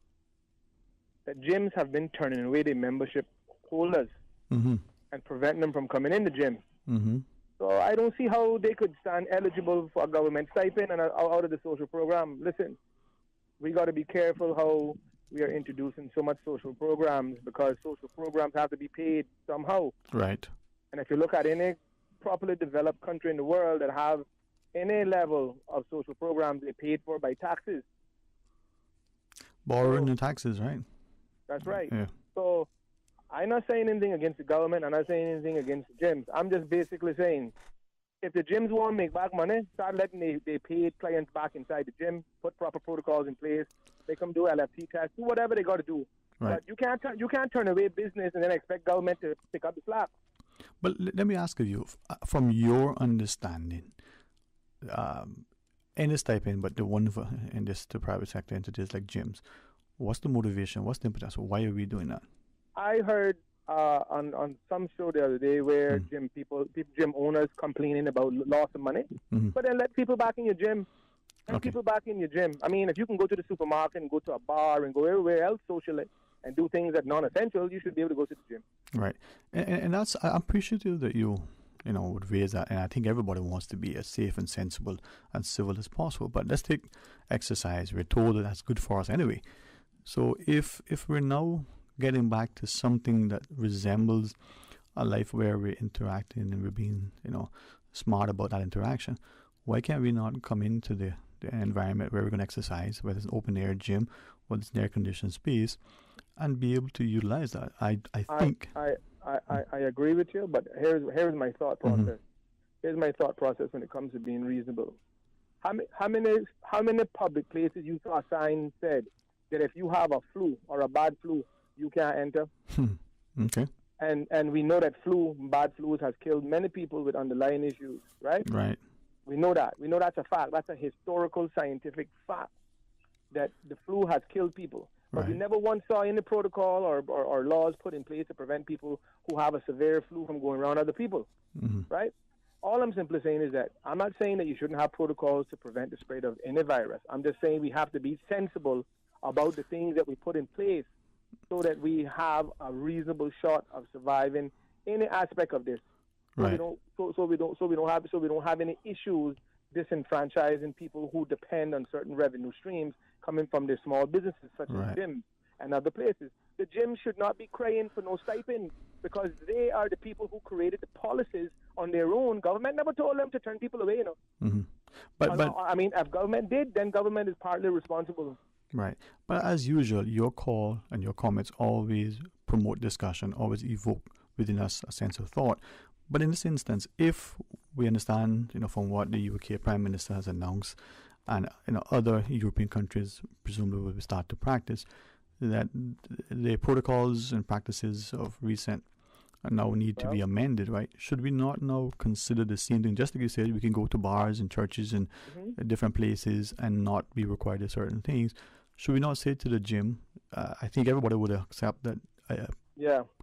that gyms have been turning away their membership holders and preventing them from coming in the gym. Mm-hmm. So I don't see how they could stand eligible for a government stipend and out of the social program. Listen, we got to be careful how we are introducing so much social programs because social programs have to be paid somehow. Right. And if you look at any properly developed country in the world that have any level of social programs they paid for by taxes. Borrowing the taxes, right? That's right. Yeah. So I'm not saying anything against the government. I'm not saying anything against the gyms. I'm just basically saying if the gyms want to make back money, start letting they paid clients back inside the gym, put proper protocols in place. They come do LFT tests, do whatever they got to do. Right. But you can't turn away business and then expect government to pick up the slack. But let me ask you, from your understanding, any stipend, but the one in this the private sector entities like gyms, what's the motivation? What's the impetus? Why are we doing that? I heard on some show the other day where gym owners complaining about loss of money, but then let people back in your gym. People back in your gym. I mean, if you can go to the supermarket and go to a bar and go everywhere else socially and do things that non-essential, you should be able to go to the gym. Right, and that's I'm appreciative that you would raise that, and I think everybody wants to be as safe and sensible and civil as possible. But let's take exercise. We're told that that's good for us anyway. So if we're now getting back to something that resembles a life where we're interacting and we're being smart about that interaction, why can't we not come into the environment where we're going to exercise, whether it's an open air gym, whether it's an air conditioned space, and be able to utilize that? I think I agree with you, but here's my thought process. Here's my thought process when it comes to being reasonable. How many public places you saw a sign said that if you have a flu or a bad flu, you can't enter? Okay. And we know that bad flus has killed many people with underlying issues, right? Right. We know that. We know that's a fact. That's a historical, scientific fact that the flu has killed people. But we never once saw any protocol or laws put in place to prevent people who have a severe flu from going around other people, right? All I'm simply saying is that I'm not saying that you shouldn't have protocols to prevent the spread of any virus. I'm just saying we have to be sensible about the things that we put in place so that we have a reasonable shot of surviving any aspect of this. Right. So we don't have any issues disenfranchising people who depend on certain revenue streams coming from their small businesses such as gyms and other places. The gym should not be crying for no stipend because they are the people who created the policies on their own. Government never told them to turn people away, But I mean, if government did, then government is partly responsible. Right. But as usual, your call and your comments always promote discussion, always evoke within us a sense of thought. But in this instance, if we understand, from what the UK Prime Minister has announced, and other European countries presumably will start to practice, that the protocols and practices of recent now need to be amended, right? Should we not now consider the same thing? Just like you said, we can go to bars and churches and different places and not be required to certain things. Should we not say to the gym, I think everybody would accept that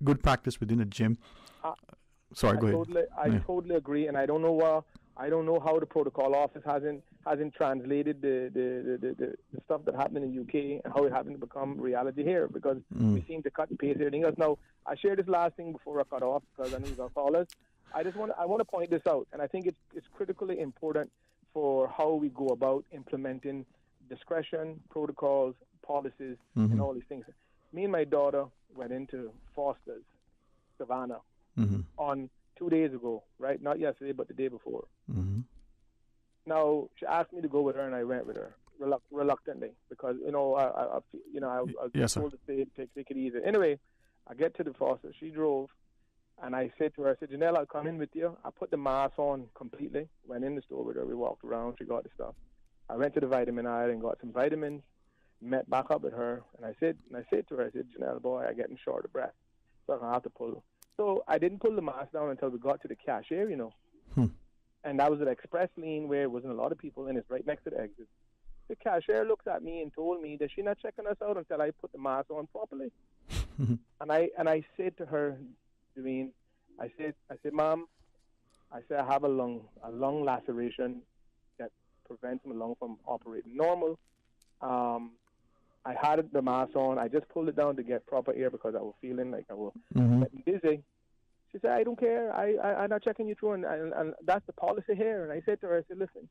good practice within a gym. Sorry, go ahead. I totally agree, and I don't know how the protocol office hasn't translated the stuff that happened in the UK and how it happened to become reality here, because we seem to cut and paste everything else. Now, I shared this last thing before I cut off because I know you're going to call us. I want to point this out, and I think it's critically important for how we go about implementing discretion, protocols, policies, and all these things. Me and my daughter went into Foster's, Savannah, on 2 days ago, right? Not yesterday, but the day before. Now, she asked me to go with her, and I went with her reluctantly because, I was told to take it easy. Anyway, I get to the Foster. She drove, and I said to her, Janelle, I'll come in with you. I put the mask on completely, went in the store with her. We walked around. She got the stuff. I went to the vitamin aisle and got some vitamins, met back up with her, and I said to her, Janelle, boy, I'm getting short of breath, so I'm going to have to pull. So I didn't pull the mask down until we got to the cashier, And that was an express lane where there wasn't a lot of people, and it's right next to the exit. The cashier looked at me and told me that she's not checking us out until I put the mask on properly. And I said to her, Doreen, I said, Mom, I have a lung laceration that prevents my lung from operating normal. I had the mask on. I just pulled it down to get proper air because I was feeling like I was getting dizzy. She said, I don't care. I'm not checking you through, and that's the policy here. And I said to her, listen,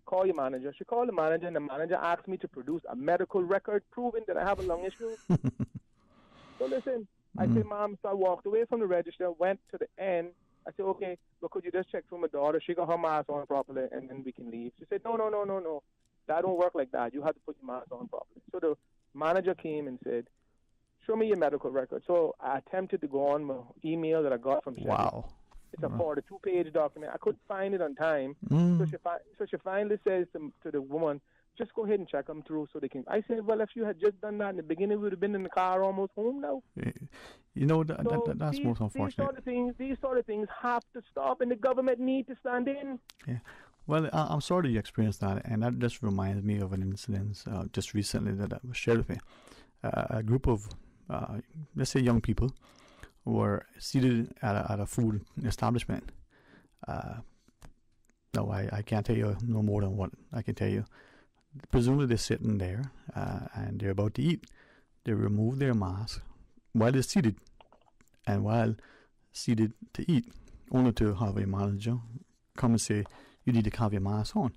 call your manager. She called the manager, and the manager asked me to produce a medical record proving that I have a lung issue. So listen, I said, Mom, so I walked away from the register, went to the end, I said, okay, but could you just check for my daughter? She got her mask on properly, and then we can leave. She said, no. That don't work like that. You have to put your mask on properly. So the manager came and said, show me your medical record. So I attempted to go on my email that I got from Chevy. Wow. It's a 42-page document. I couldn't find it on time. So she finally says to the woman, just go ahead and check them through so they can. I said, well, if you had just done that in the beginning, we would have been in the car almost home now. You know, that's most unfortunate. These sort of things have to stop, and the government need to stand in. Yeah. Well, I'm sorry you experienced that, and that just reminds me of an incident just recently that was shared with me. A group of, let's say, young people were seated at a food establishment. No, I can't tell you no more than what I can tell you. Presumably they're sitting there and they're about to eat. They remove their mask while they're seated, and while seated to eat, only to have a manager come and say, you need to have your mask on.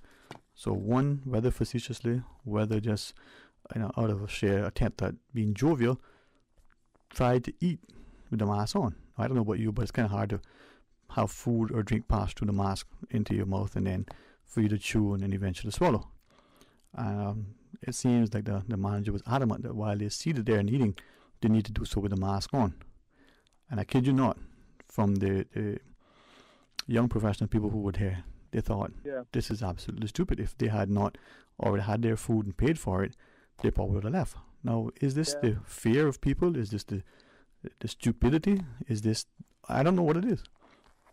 So one, whether facetiously, whether just out of a sheer attempt at being jovial, tried to eat with the mask on. I don't know about you, but it's kind of hard to have food or drink pass through the mask into your mouth and then for you to chew and then eventually swallow. It seems like the manager was adamant that while they're seated there and eating, they need to do so with the mask on. And I kid you not, from the young professional people who were there, they thought, this is absolutely stupid. If they had not already had their food and paid for it, they probably would have left. Now, is this the fear of people? Is this the stupidity? Is this, I don't know what it is.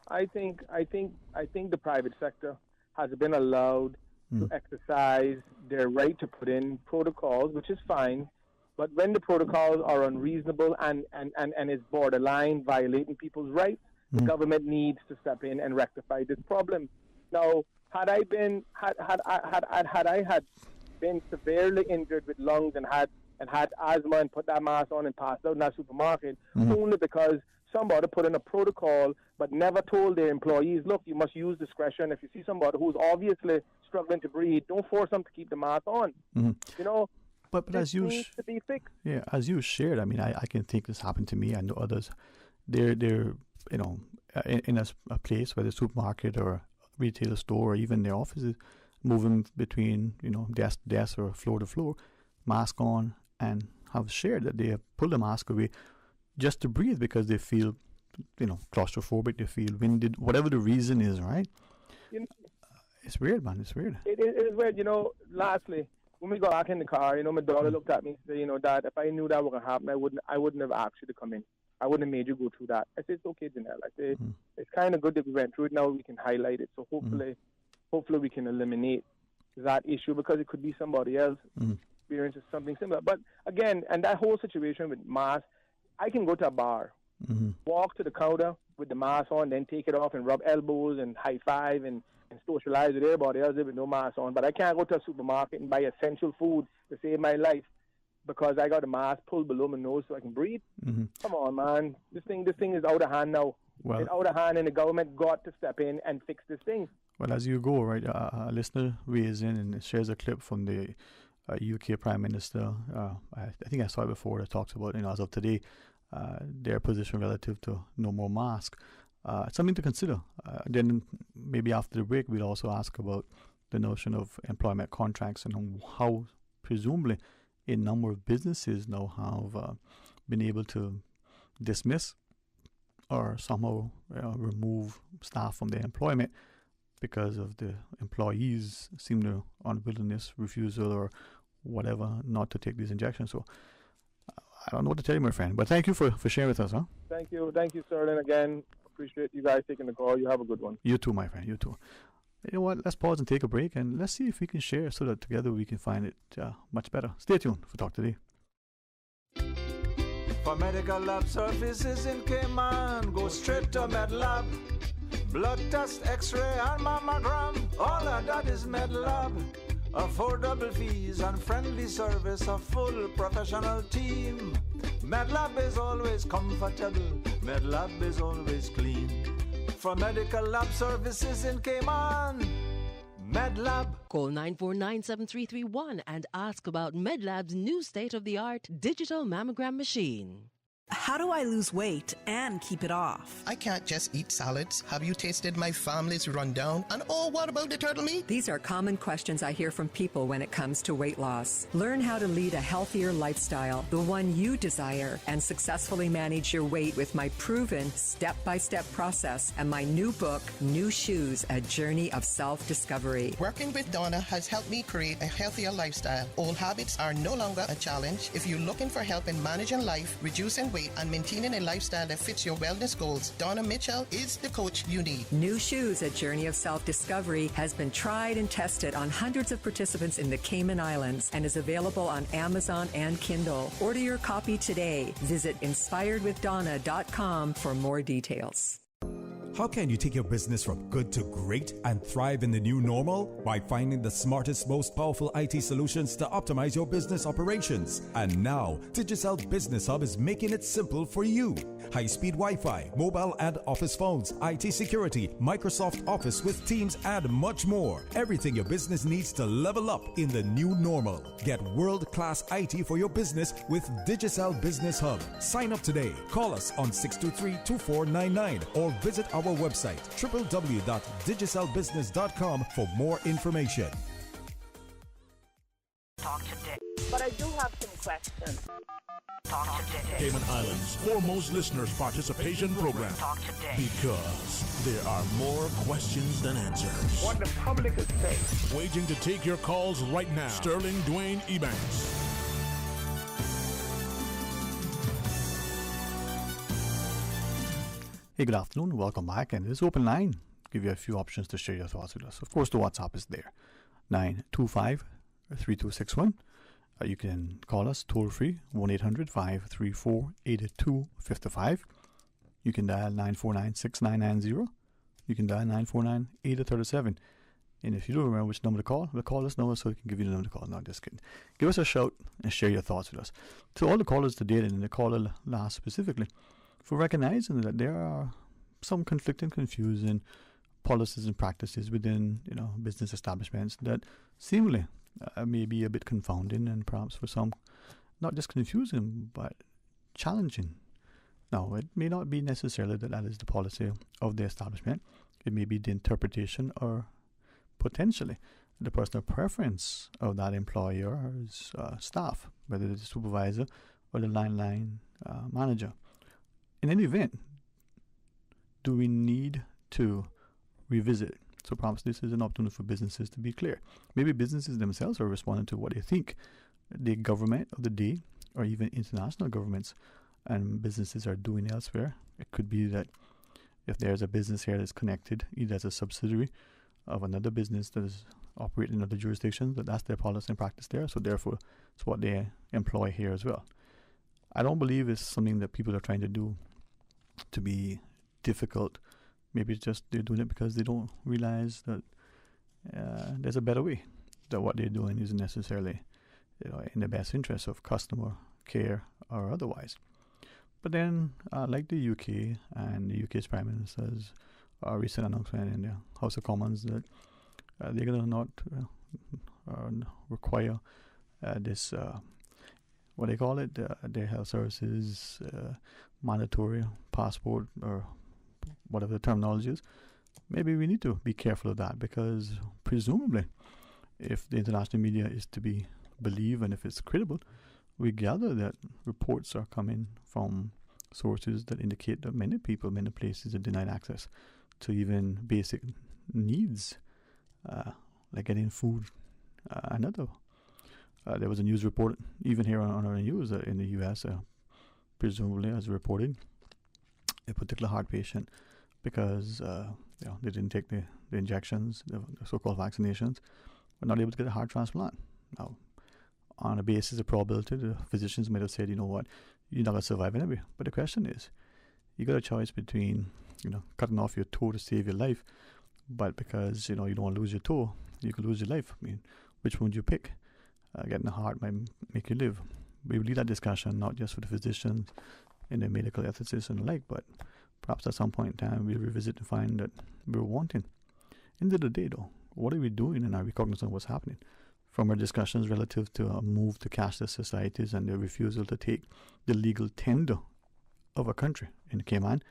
I think the private sector has been allowed to exercise their right to put in protocols, which is fine. But when the protocols are unreasonable and is borderline violating people's rights, the government needs to step in and rectify this problem. Now, had I been severely injured with lungs and had asthma and put that mask on and passed out in that supermarket, only because somebody put in a protocol but never told their employees, look, you must use discretion. If you see somebody who's obviously struggling to breathe, don't force them to keep the mask on. You know, but as you needs to be fixed. Yeah, as you shared, I mean, I can think this happened to me. I know others. They're in a place, whether it's a supermarket or a retailer store or even their offices, moving between desk to desk or floor to floor, mask on, and have shared that they have pulled the mask away just to breathe because they feel claustrophobic, they feel winded, whatever the reason is, right? It's weird, man. It's weird. It is weird. Lastly, when we got back in the car, my daughter looked at me and said, Dad, if I knew that was going to happen, I wouldn't have asked you to come in. I wouldn't have made you go through that. I said, it's okay, Janelle. I said, it's kind of good that we went through it. Now we can highlight it. So hopefully we can eliminate that issue because it could be somebody else experiences something similar. But again, and that whole situation with masks, I can go to a bar, walk to the counter with the mask on, then take it off and rub elbows and high five and socialize with everybody else with no mask on. But I can't go to a supermarket and buy essential food to save my life because I got a mask pulled below my nose so I can breathe. Come on, man. This thing is out of hand now. Well, it's out of hand, and the government got to step in and fix this thing. Well, as you go, right, a listener weighs in and shares a clip from the UK Prime Minister. I think I saw it before. That talks about, as of today, their position relative to no more mask. Something to consider. Then maybe after the break, we'll also ask about the notion of employment contracts and how presumably a number of businesses now have been able to dismiss or somehow remove staff from their employment because of the employees seem to unwillingness, refusal, or whatever, not to take these injections. So I don't know what to tell you, my friend. But thank you for sharing with us, huh? Thank you, sir. And again, appreciate you guys taking the call. You have a good one. You too, my friend. You too. You know what? Let's pause and take a break, and let's see if we can share so that together we can find it much better. Stay tuned for Talk Today. For medical lab services in Cayman, go straight to MedLab. Blood test, x-ray and mammogram, all of that is MedLab. Affordable fees and friendly service, a full professional team. MedLab is always comfortable, MedLab is always clean. For medical lab services in Cayman, MedLab. Call 949-7331 and ask about MedLab's new state-of-the-art digital mammogram machine. How do I lose weight and keep it off? I can't just eat salads. Have you tasted my family's rundown? And oh, what about the turtle meat? These are common questions I hear from people when it comes to weight loss. Learn how to lead a healthier lifestyle, the one you desire, and successfully manage your weight with my proven step-by-step process and my new book, New Shoes, A Journey of Self-Discovery. Working with Donna has helped me create a healthier lifestyle. Old habits are no longer a challenge. If you're looking for help in managing life, reducing weight, and maintaining a lifestyle that fits your wellness goals, Donna Mitchell is the coach you need. New Shoes, A Journey of Self-Discovery has been tried and tested on hundreds of participants in the Cayman Islands and is available on Amazon and Kindle. Order your copy today. Visit inspiredwithdonna.com for more details. How can you take your business from good to great and thrive in the new normal? By finding the smartest, most powerful IT solutions to optimize your business operations. And now, Digicel Business Hub is making it simple for you. High-speed Wi-Fi, mobile and office phones, IT security, Microsoft Office with Teams, and much more. Everything your business needs to level up in the new normal. Get world-class IT for your business with Digicel Business Hub. Sign up today. Call us on 623-2499 or visit our website www.digicelbusiness.com for more information. Talk today. But I do have some questions. Talk today. Cayman Islands' foremost listeners participation program. Talk today. Because there are more questions than answers. What the public is saying. Waiting to take your calls right now. Sterling Dwayne Ebanks. Hey, good afternoon. Welcome back. And this open line give you a few options to share your thoughts with us. Of course, the WhatsApp is there, 925-3261. You can call us toll free, 1-800-534-8255. You can dial 949-6990. You can dial 949-8037. And if you don't remember which number to call us now so we can give you the number to call. No, just kidding. Give us a shout and share your thoughts with us. To all the callers today and the caller last specifically, for recognizing that there are some conflicting, confusing policies and practices within, business establishments that seemingly may be a bit confounding and perhaps for some not just confusing but challenging. Now, it may not be necessarily that is the policy of the establishment. It may be the interpretation or potentially the personal preference of that employer's staff, whether it's the supervisor or the line manager. In any event, do we need to revisit? So perhaps this is an opportunity for businesses to be clear. Maybe businesses themselves are responding to what they think the government of the day or even international governments and businesses are doing elsewhere. It could be that if there's a business here that's connected either as a subsidiary of another business that is operating in other jurisdictions, that's their policy and practice there. So therefore, it's what they employ here as well. I don't believe it's something that people are trying to do to be difficult. Maybe it's just they're doing it because they don't realize that there's a better way, that what they're doing isn't necessarily in the best interest of customer care or otherwise. But then, like the UK and the UK's Prime Minister's recent announcement in the House of Commons that they're going to not require this what they call it, their health services mandatory passport or whatever the terminology is. Maybe we need to be careful of that because presumably if the international media is to be believed and if it's credible, we gather that reports are coming from sources that indicate that many people, many places are denied access to even basic needs like getting food and other. There was a news report, even here on our news, in the U.S., presumably, as reported, a particular heart patient, because they didn't take the injections, the so-called vaccinations, were not able to get a heart transplant. Now, on a basis of probability, the physicians might have said, you know what, you're not going to survive anyway. But the question is, you got a choice between, cutting off your toe to save your life, but because, you don't want to lose your toe, you could lose your life. I mean, which one would you pick? Getting a heart might make you live. We will leave that discussion not just for the physicians and the medical ethicists and the like, but perhaps at some point in time we'll revisit and find that we're wanting. End of the day, though, what are we doing and are we cognizant of what's happening? From our discussions relative to a move to cashless societies and their refusal to take the legal tender of a country in Cayman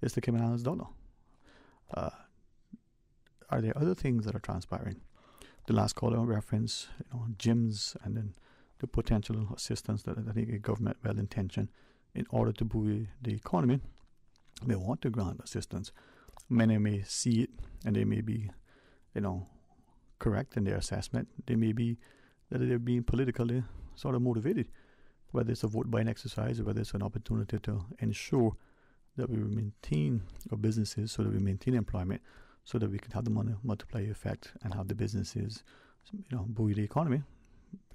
is the Cayman Islands dollar. Are there other things that are transpiring? The last caller referenced, gyms and then the potential assistance that I think a government well-intentioned in order to buoy the economy may want to grant assistance. Many may see it and they may be, correct in their assessment. They may be that they're being politically sort of motivated, whether it's a vote buying exercise or whether it's an opportunity to ensure that we maintain our businesses so that we maintain employment so that we can have the money multiplier effect and have the businesses, buoy the economy.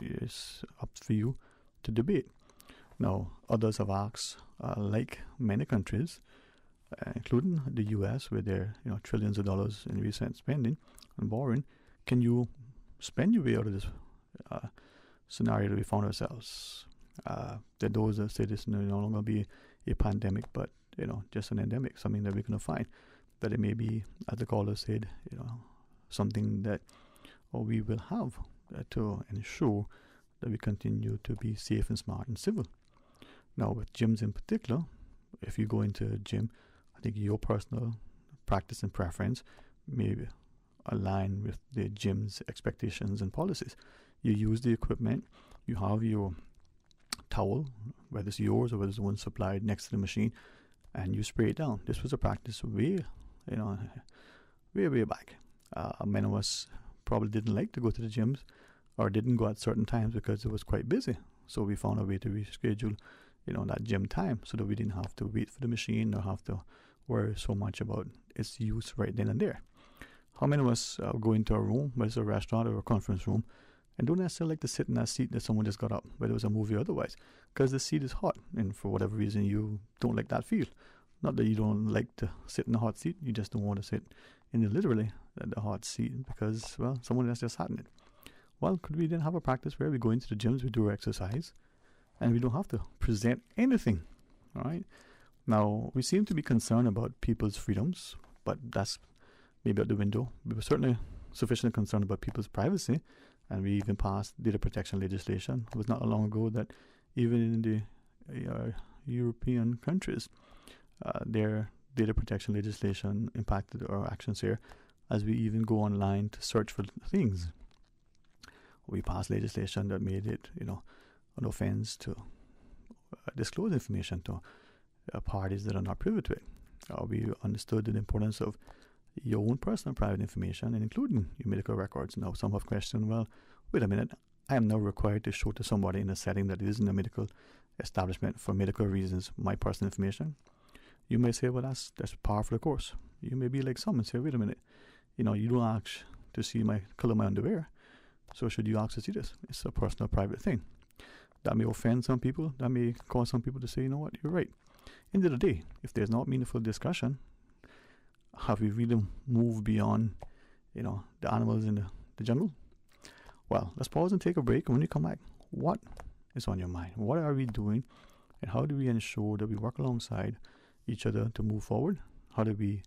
It's up for you to debate. Now, others have asked, like many countries, including the U.S., with their trillions of dollars in recent spending and borrowing, can you spend your way out of this scenario that we found ourselves? There are those that say this no longer be a pandemic, but just an endemic, something that we can find. That it may be, as the caller said, something that we will have to ensure that we continue to be safe and smart and civil. Now, with gyms in particular, if you go into a gym, I think your personal practice and preference may align with the gym's expectations and policies. You use the equipment, you have your towel, whether it's yours or whether it's one supplied next to the machine, and you spray it down. This was a practice way back. Many of us probably didn't like to go to the gyms or didn't go at certain times because it was quite busy. So we found a way to reschedule, that gym time so that we didn't have to wait for the machine or have to worry so much about its use right then and there. How many of us go into a room, whether it's a restaurant or a conference room, and don't necessarily like to sit in that seat that someone just got up, whether it was a movie or otherwise, because the seat is hot, and for whatever reason you don't like that feel. Not that you don't like to sit in a hot seat, you just don't want to sit in the hot seat because, someone else just sat in it. Well, could we then have a practice where we go into the gyms, we do our exercise, and we don't have to present anything, all right? Now, we seem to be concerned about people's freedoms, but that's maybe out the window. We were certainly sufficiently concerned about people's privacy, and we even passed data protection legislation. It was not long ago that even in the European countries, their data protection legislation impacted our actions here as we even go online to search for things. We passed legislation that made it, an offense to disclose information to parties that are not privy to it. We understood the importance of your own personal private information, and including your medical records. Now, some have questioned, wait a minute, I am now required to show to somebody in a setting that isn't a medical establishment for medical reasons my personal information. You may say, that's powerful, of course. You may be like some and say, wait a minute, you don't ask to see my color of my underwear, so should you ask to see this? It's a personal, private thing. That may offend some people. That may cause some people to say, you're right. End of the day, if there's not meaningful discussion, have we really moved beyond, the animals in the jungle? Well, let's pause and take a break. And when we come back, what is on your mind? What are we doing? And how do we ensure that we work alongside each other to move forward? How do we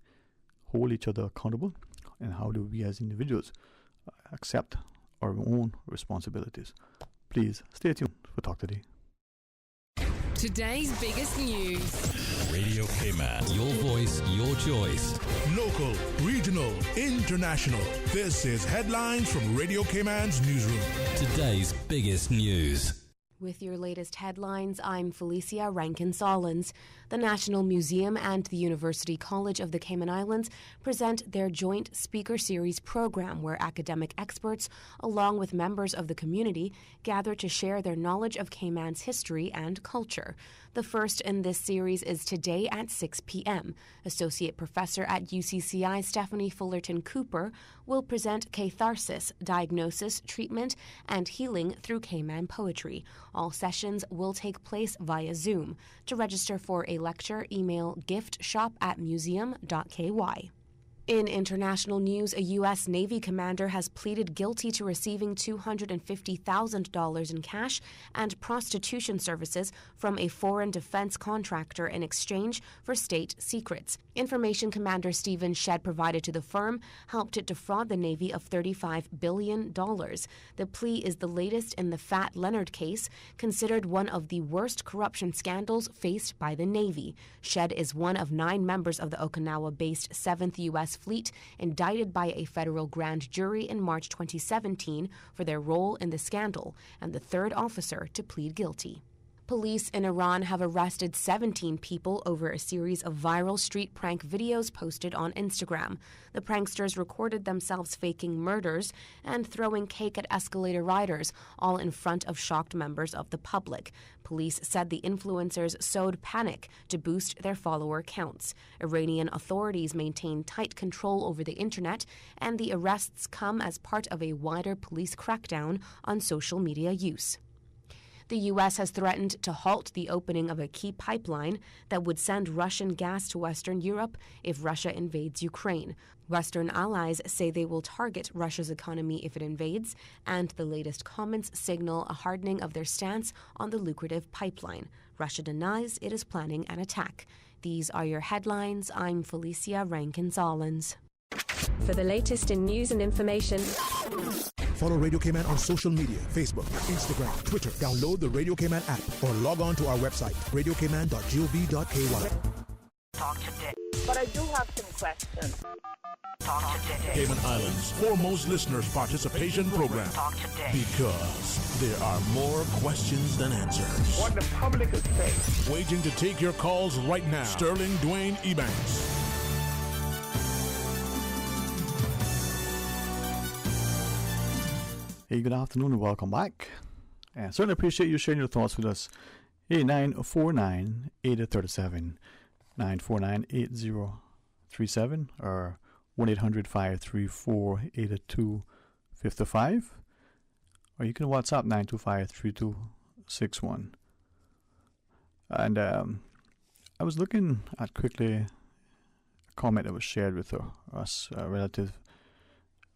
hold each other accountable? And how do we as individuals accept our own responsibilities? Please stay tuned for Talk Today. Today's biggest news. Radio Cayman. Your voice, your choice. Local, regional, international. This is Headlines from Radio Cayman's newsroom. Today's biggest news. With your latest headlines, I'm Felicia Rankin-Solins. The National Museum and the University College of the Cayman Islands present their joint speaker series program where academic experts, along with members of the community, gather to share their knowledge of Cayman's history and culture. The first in this series is today at 6 p.m. Associate Professor at UCCI Stephanie Fullerton Cooper will present Catharsis, Diagnosis, Treatment, and Healing through Cayman Poetry. All sessions will take place via Zoom. To register for a lecture, email giftshop@museum.ky. In international news, a U.S. Navy commander has pleaded guilty to receiving $250,000 in cash and prostitution services from a foreign defense contractor in exchange for state secrets. Information Commander Stephen Shedd provided to the firm helped it defraud the Navy of $35 billion. The plea is the latest in the Fat Leonard case, considered one of the worst corruption scandals faced by the Navy. Shedd is one of 9 members of the Okinawa-based 7th U.S. Fleet indicted by a federal grand jury in March 2017 for their role in the scandal, and the 3rd officer to plead guilty. Police in Iran have arrested 17 people over a series of viral street prank videos posted on Instagram. The pranksters recorded themselves faking murders and throwing cake at escalator riders, all in front of shocked members of the public. Police said the influencers sowed panic to boost their follower counts. Iranian authorities maintain tight control over the internet, and the arrests come as part of a wider police crackdown on social media use. The U.S. has threatened to halt the opening of a key pipeline that would send Russian gas to Western Europe if Russia invades Ukraine. Western allies say they will target Russia's economy if it invades, and the latest comments signal a hardening of their stance on the lucrative pipeline. Russia denies it is planning an attack. These are your headlines. I'm Felicia Rankin-Solins. For the latest in news and information, follow Radio Cayman on social media, Facebook, Instagram, Twitter. Download the Radio Cayman app or log on to our website, radiocayman.gov.ky. Talk today. But I do have some questions. Talk today. Cayman Islands' foremost listeners' participation program. Talk today. Because there are more questions than answers. What the public is saying. Waiting to take your calls right now. Sterling Dwayne Ebanks. Hey, good afternoon and welcome back. And certainly appreciate you sharing your thoughts with us. Hey, 949-8037, 949-8037, or 1-800-534-8255, or you can WhatsApp 925-3261. And I was looking at quickly a comment that was shared with us, a relative,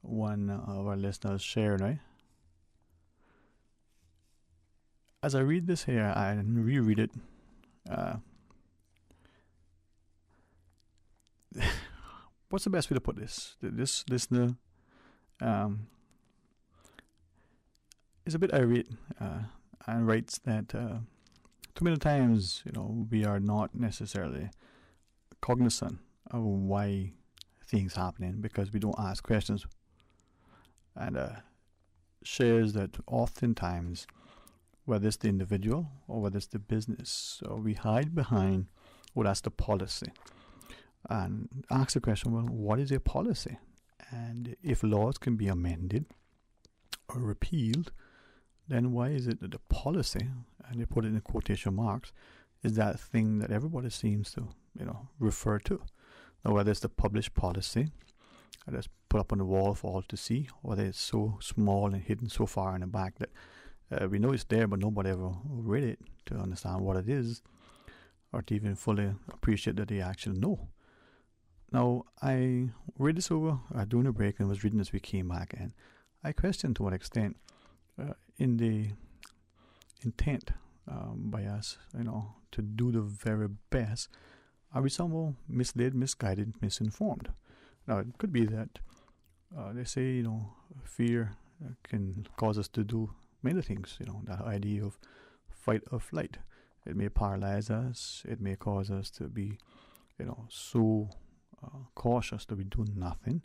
one of our listeners shared, right? As I read this here and reread it, what's the best way to put this? This listener is a bit irate and writes that too many times, we are not necessarily cognizant of why things happening because we don't ask questions, and shares that oftentimes, whether it's the individual or whether it's the business, so we hide behind, that's the policy, and ask the question, well, what is a policy? And if laws can be amended or repealed, then why is it that the policy, and they put it in quotation marks, is that thing that everybody seems to, refer to? Now, whether it's the published policy that's put up on the wall for all to see, or whether it's so small and hidden so far in the back that we know it's there, but nobody ever read it to understand what it is, or to even fully appreciate that they actually know. Now, I read this over during a break and was reading as we came back, and I questioned to what extent, in the intent by us, to do the very best, are we somehow misled, misguided, misinformed? Now, it could be that they say, fear can cause us to do many things, that idea of fight or flight. It may paralyze us. It may cause us to be, so cautious that we do nothing.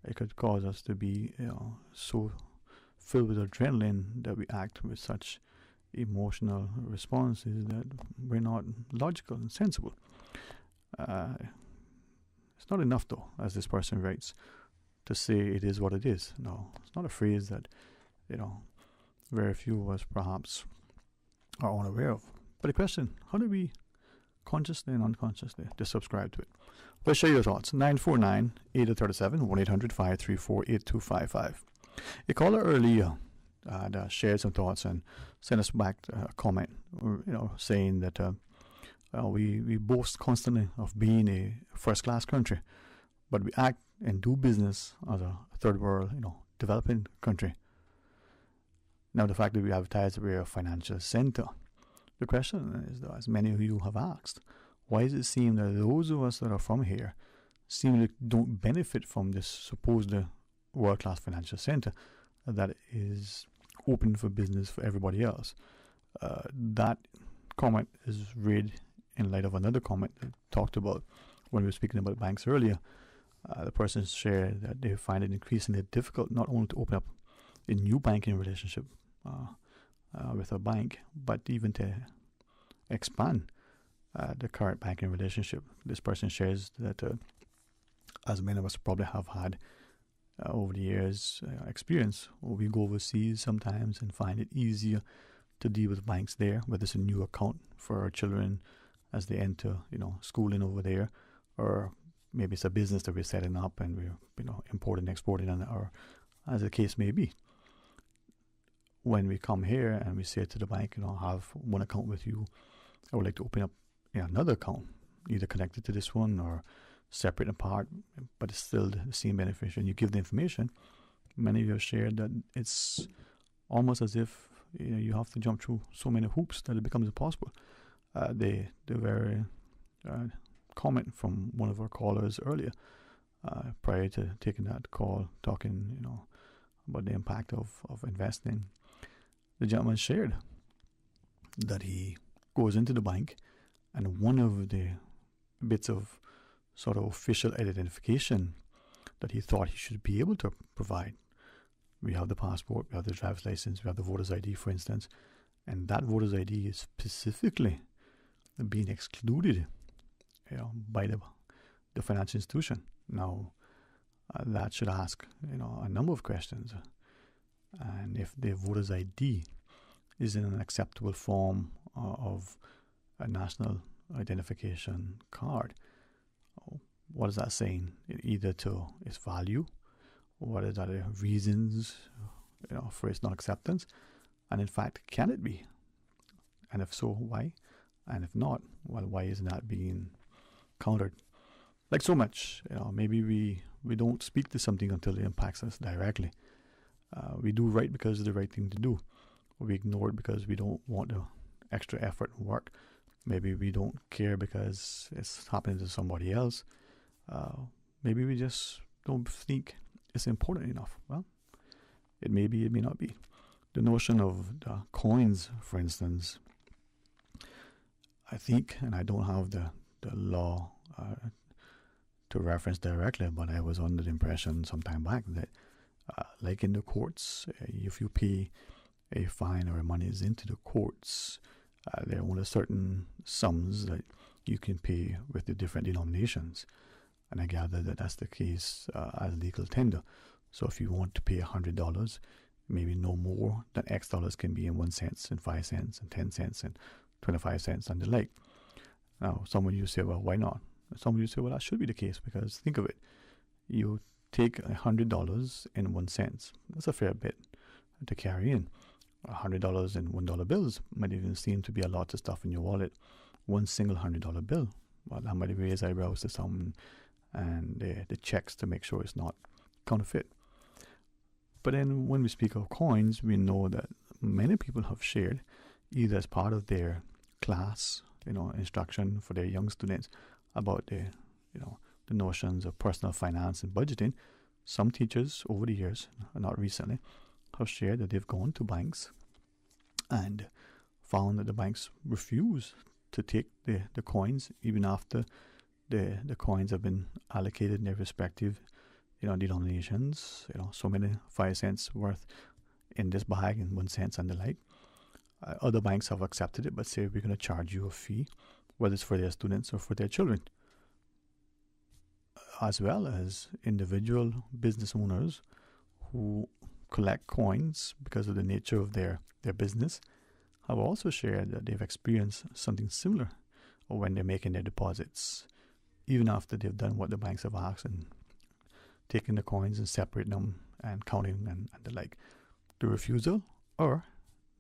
It could cause us to be, so filled with adrenaline that we act with such emotional responses that we're not logical and sensible. It's not enough, though, as this person writes, to say it is what it is. No, it's not a phrase that, very few of us perhaps are unaware of. But the question, how do we consciously and unconsciously just subscribe to it? Let's share your thoughts. 949-8037, 1-800-534-8255. A caller earlier shared some thoughts and sent us back a comment, saying that we boast constantly of being a first-class country, but we act and do business as a third world, developing country. Now, the fact that we advertise that we're a financial center, the question is, as many of you have asked, why does it seem that those of us that are from here seem to don't benefit from this supposed world-class financial center that is open for business for everybody else? That comment is read in light of another comment that talked about when we were speaking about banks earlier. The person shared that they find it increasingly difficult not only to open up a new banking relationship with a bank, but even to expand the current banking relationship. This person shares that, as many of us probably have had over the years experience, we go overseas sometimes and find it easier to deal with banks there, whether it's a new account for our children as they enter, schooling over there, or maybe it's a business that we're setting up and we're, importing, exporting, or as the case may be. When we come here and we say to the bank, I have one account with you, I would like to open up another account, either connected to this one or separate and apart, but it's still the same beneficiary. And you give the information. Many of you have shared that it's almost as if you have to jump through so many hoops that it becomes impossible. The very comment from one of our callers earlier, prior to taking that call, talking about the impact of investing, the gentleman shared that he goes into the bank, and one of the bits of sort of official identification that he thought he should be able to provide, we have the passport, we have the driver's license, we have the voter's ID, for instance, and that voter's ID is specifically being excluded by the financial institution. Now, that should ask a number of questions. And if the voter's ID is in an acceptable form of a national identification card, what is that saying? Either to its value, what are the reasons for its non-acceptance, and in fact, can it be? And if so, why? And if not, well, why isn't that being countered? Like so much, maybe we don't speak to something until it impacts us directly. We do right because it's the right thing to do. We ignore it because we don't want the extra effort and work. Maybe we don't care because it's happening to somebody else. Maybe we just don't think it's important enough. Well, it may be, it may not be. The notion of the coins, for instance, I think, and I don't have the law to reference directly, but I was under the impression some time back that like in the courts, if you pay a fine or money is into the courts, there are only certain sums that you can pay with the different denominations. And I gather that that's the case as legal tender. So if you want to pay $100, maybe no more than X dollars can be in 1 cent and 5 cents and 10 cents and 25 cents and the like. Now, some of you say, well, why not? Some of you say, well, that should be the case, because think of it. You take $100 in 1 cent. That's a fair bit to carry in. $100 in $1 bills might even seem to be a lot of stuff in your wallet. One single $100 bill, well, that might raise eyebrows to some, and the checks to make sure it's not counterfeit. But then when we speak of coins, we know that many people have shared, either as part of their class, instruction for their young students about the notions of personal finance and budgeting. Some teachers over the years, not recently, have shared that they've gone to banks and found that the banks refuse to take the coins even after the coins have been allocated in their respective denominations, so many 5 cents worth in this bag and 1 cent and the like. Other banks have accepted it, but say we're going to charge you a fee, whether it's for their students or for their children. As well as individual business owners who collect coins because of the nature of their business have also shared that they've experienced something similar when they're making their deposits, even after they've done what the banks have asked and taking the coins and separating them and counting and the like. The refusal or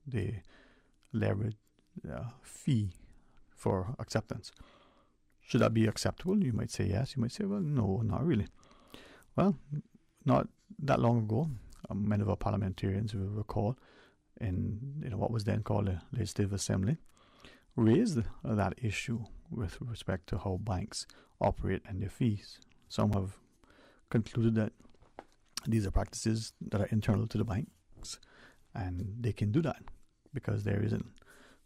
the leverage fee for acceptance. Should that be acceptable? You might say yes. You might say, well, no, not really. Well, not that long ago, many of our parliamentarians will recall in what was then called the Legislative Assembly raised that issue with respect to how banks operate and their fees. Some have concluded that these are practices that are internal to the banks and they can do that because there isn't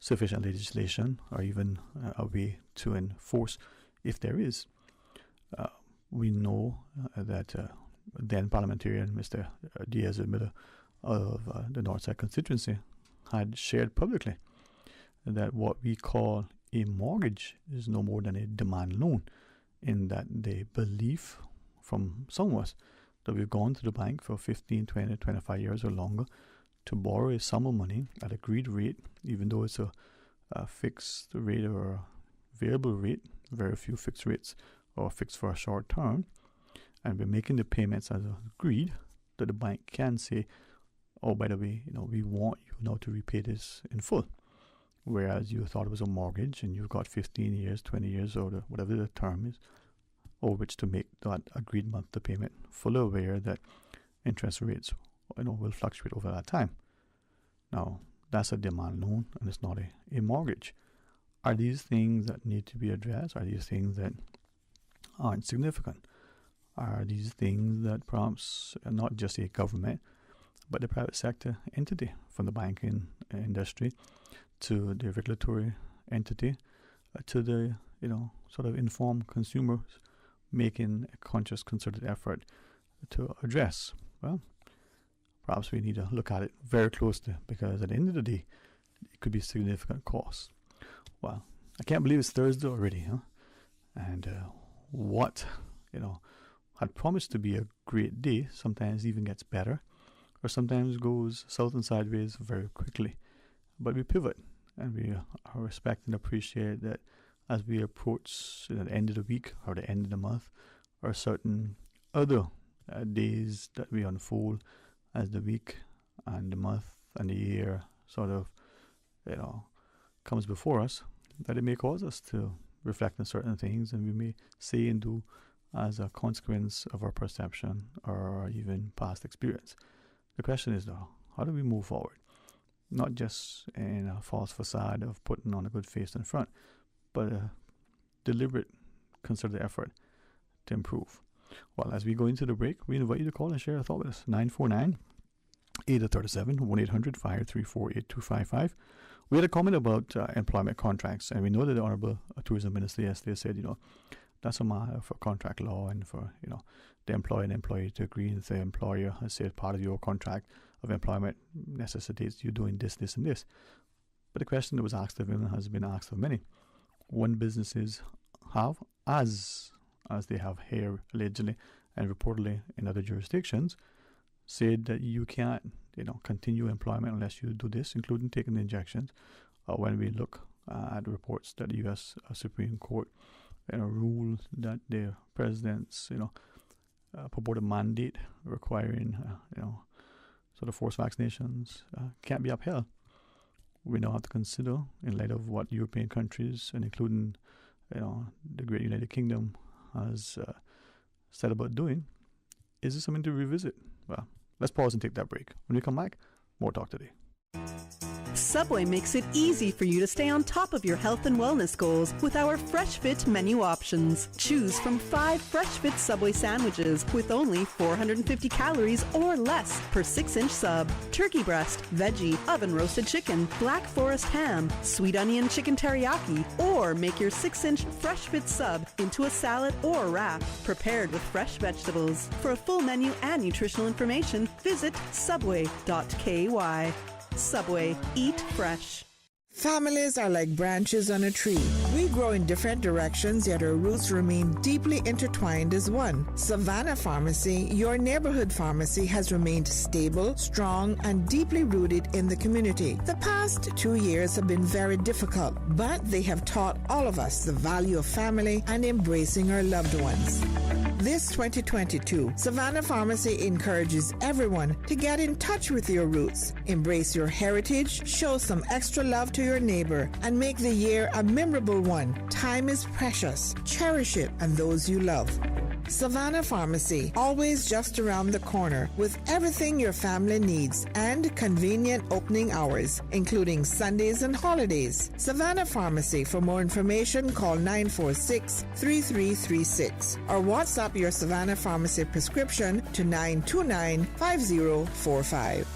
sufficient legislation or even a way to enforce if there is. We know that then parliamentarian Mr. Diaz-Miller of the Northside constituency had shared publicly that what we call a mortgage is no more than a demand loan, in that the belief from some of us that we've gone to the bank for 15, 20, 25 years or longer to borrow a sum of money at agreed rate, even though it's a fixed rate or a variable rate, very few fixed rates or fixed for a short term, and we're making the payments as agreed, that the bank can say, oh, by the way, we want you now to repay this in full. Whereas you thought it was a mortgage and you've got 15 years, 20 years, or whatever the term is, over which to make that agreed monthly payment, fully aware that interest rates will fluctuate over that time. Now, that's a demand loan and it's not a mortgage. Are these things that need to be addressed? Are these things that aren't significant? Are these things that perhaps not just a government, but the private sector entity, from the banking industry to the regulatory entity to the sort of informed consumers making a conscious, concerted effort to address? Well, perhaps we need to look at it very closely, because at the end of the day, it could be significant costs. Well, I can't believe it's Thursday already, huh? And what had promised to be a great day sometimes even gets better, or sometimes goes south and sideways very quickly. But we pivot, and we respect and appreciate that as we approach the end of the week or the end of the month, or certain other days that we unfold as the week and the month and the year sort of comes before us, that it may cause us to reflect on certain things, and we may say and do as a consequence of our perception or even past experience. The question is, though, how do we move forward? Not just in a false facade of putting on a good face in front, but a deliberate, concerted effort to improve. Well, as we go into the break, we invite you to call and share a thought with us. 949-837, 1-800-534-8255. We had a comment about employment contracts, and we know that the Honorable Tourism Minister yesterday said, that's a matter for contract law and for, the employer and employee to agree. If the employer has said part of your contract of employment necessitates you doing this, this, and this. But the question that was asked of him has been asked of many. When businesses have, as they have here allegedly and reportedly in other jurisdictions, said that you can't, continue employment unless you do this, including taking the injections. When we look at reports that the U.S. Supreme Court ruled that the president's, purported mandate requiring, sort of forced vaccinations can't be upheld. We now have to consider, in light of what European countries, and including, the Great United Kingdom, has said about doing, is this something to revisit? Well, let's pause and take that break. When we come back, more talk today. Subway makes it easy for you to stay on top of your health and wellness goals with our Fresh Fit menu options. Choose from 5 Fresh Fit Subway sandwiches with only 450 calories or less per 6-inch sub. Turkey breast, veggie, oven roasted chicken, Black Forest ham, sweet onion chicken teriyaki, or make your 6-inch Fresh Fit sub into a salad or wrap prepared with fresh vegetables. For a full menu and nutritional information, visit subway.ky. Subway, eat fresh. Families are like branches on a tree. We grow in different directions, yet our roots remain deeply intertwined as one. Savannah Pharmacy, your neighborhood pharmacy, has remained stable, strong, and deeply rooted in the community. The past 2 years have been very difficult, but they have taught all of us the value of family and embracing our loved ones. This 2022, Savannah Pharmacy encourages everyone to get in touch with your roots, embrace your heritage, show some extra love to your neighbor, and make the year a memorable one. Time is precious. Cherish it and those you love. Savannah Pharmacy, always just around the corner with everything your family needs and convenient opening hours, including Sundays and holidays. Savannah Pharmacy. For more information, call 946-3336 or WhatsApp your Savannah Pharmacy prescription to 929-5045.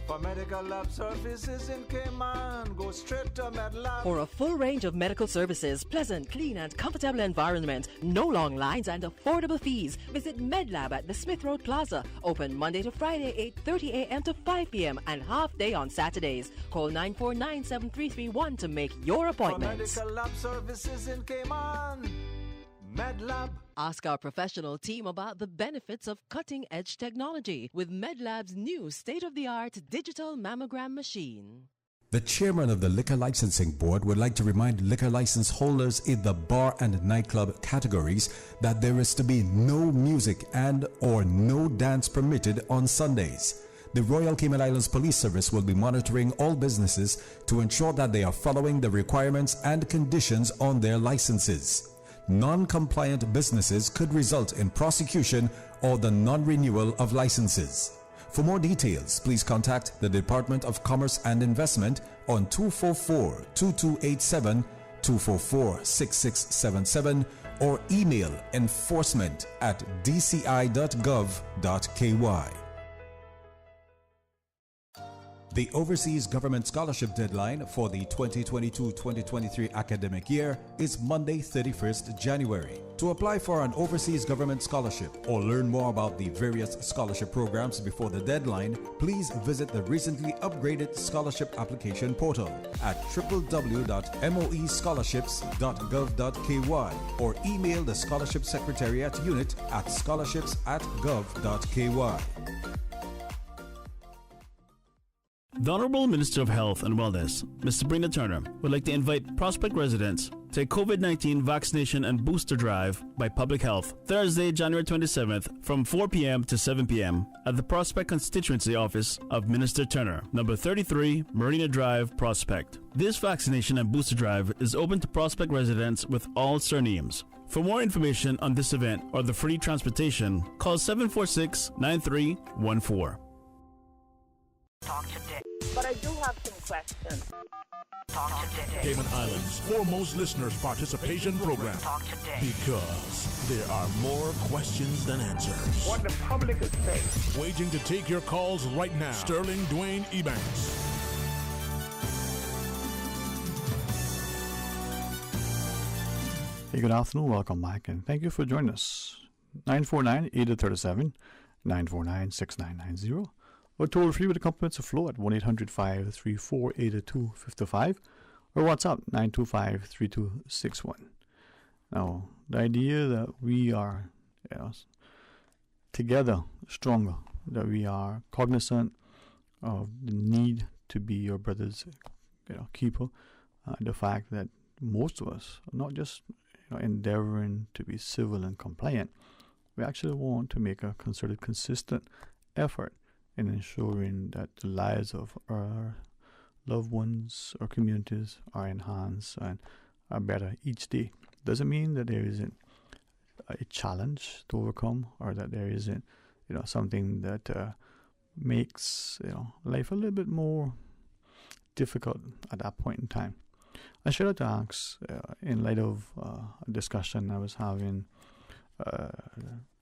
For medical lab services in Cayman, go straight to MedLab. For a full range of medical services, pleasant, clean and comfortable environment, no long lines and affordable fees, visit MedLab at the Smith Road Plaza. Open Monday to Friday, 8:30 a.m. to 5 p.m. and half day on Saturdays. Call 949-7331 to make your appointment. For medical lab services in Cayman, MedLab. Ask our professional team about the benefits of cutting-edge technology with MedLab's new state-of-the-art digital mammogram machine. The chairman of the Liquor Licensing Board would like to remind liquor license holders in the bar and nightclub categories that there is to be no music and or no dance permitted on Sundays. The Royal Cayman Islands Police Service will be monitoring all businesses to ensure that they are following the requirements and conditions on their licenses. Non-compliant businesses could result in prosecution or the non-renewal of licenses. For more details, please contact the Department of Commerce and Investment on 244-2287, 244-6677 or email enforcement@dci.gov.ky. The Overseas Government Scholarship deadline for the 2022-2023 academic year is Monday, 31st January. To apply for an Overseas Government Scholarship or learn more about the various scholarship programs before the deadline, please visit the recently upgraded scholarship application portal at www.moescholarships.gov.ky or email the Scholarship Secretariat Unit at scholarships@gov.ky. The Honorable Minister of Health and Wellness, Ms. Sabrina Turner, would like to invite Prospect residents to a COVID-19 vaccination and booster drive by Public Health, Thursday, January 27th from 4 p.m. to 7 p.m. at the Prospect Constituency Office of Minister Turner, number 33, Marina Drive, Prospect. This vaccination and booster drive is open to Prospect residents with all surnames. For more information on this event or the free transportation, call 746-9314. Talk today. But I do have some questions. Talk today. Cayman Islands' foremost listeners participation program. Talk today. Because there are more questions than answers. What the public is saying. Waiting to take your calls right now. Sterling Dwayne Ebanks. Hey, good afternoon. Welcome back, and thank you for joining us. 949-8037, 949-6990. Or toll free with the compliments of Flow at 1-800-534-8255 or WhatsApp 925-3261. Now, the idea that we are together stronger, that we are cognizant of the need to be your brother's keeper, the fact that most of us are not just endeavoring to be civil and compliant, we actually want to make a concerted, consistent effort in ensuring that the lives of our loved ones, our communities are enhanced and are better each day. Doesn't mean that there isn't a challenge to overcome or that there isn't, something that makes, life a little bit more difficult at that point in time. I should have to ask, in light of a discussion I was having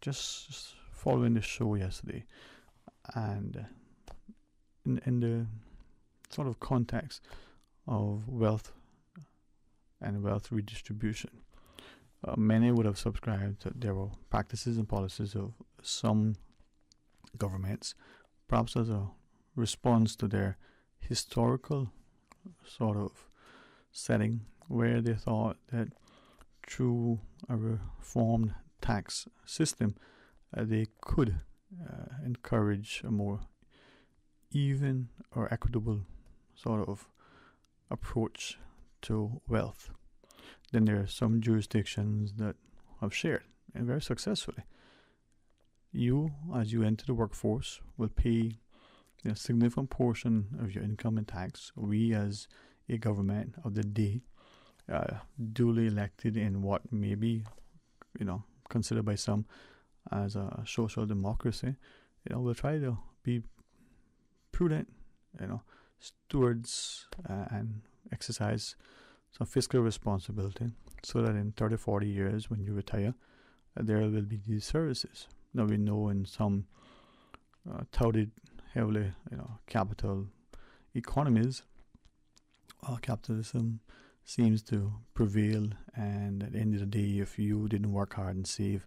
just following the show yesterday, and in the sort of context of wealth and wealth redistribution, many would have subscribed that there were practices and policies of some governments, perhaps as a response to their historical sort of setting, where they thought that through a reformed tax system they could encourage a more even or equitable sort of approach to wealth. Then there are some jurisdictions that have shared, and very successfully. You, as you enter the workforce, will pay a significant portion of your income in tax. We, as a government of the day, duly elected in what may be, considered by some as a social democracy, we'll try to be prudent, stewards, and exercise some fiscal responsibility so that in 30, 40 years when you retire, there will be these services. Now we know in some touted heavily, capital economies, capitalism seems to prevail, and at the end of the day, if you didn't work hard and save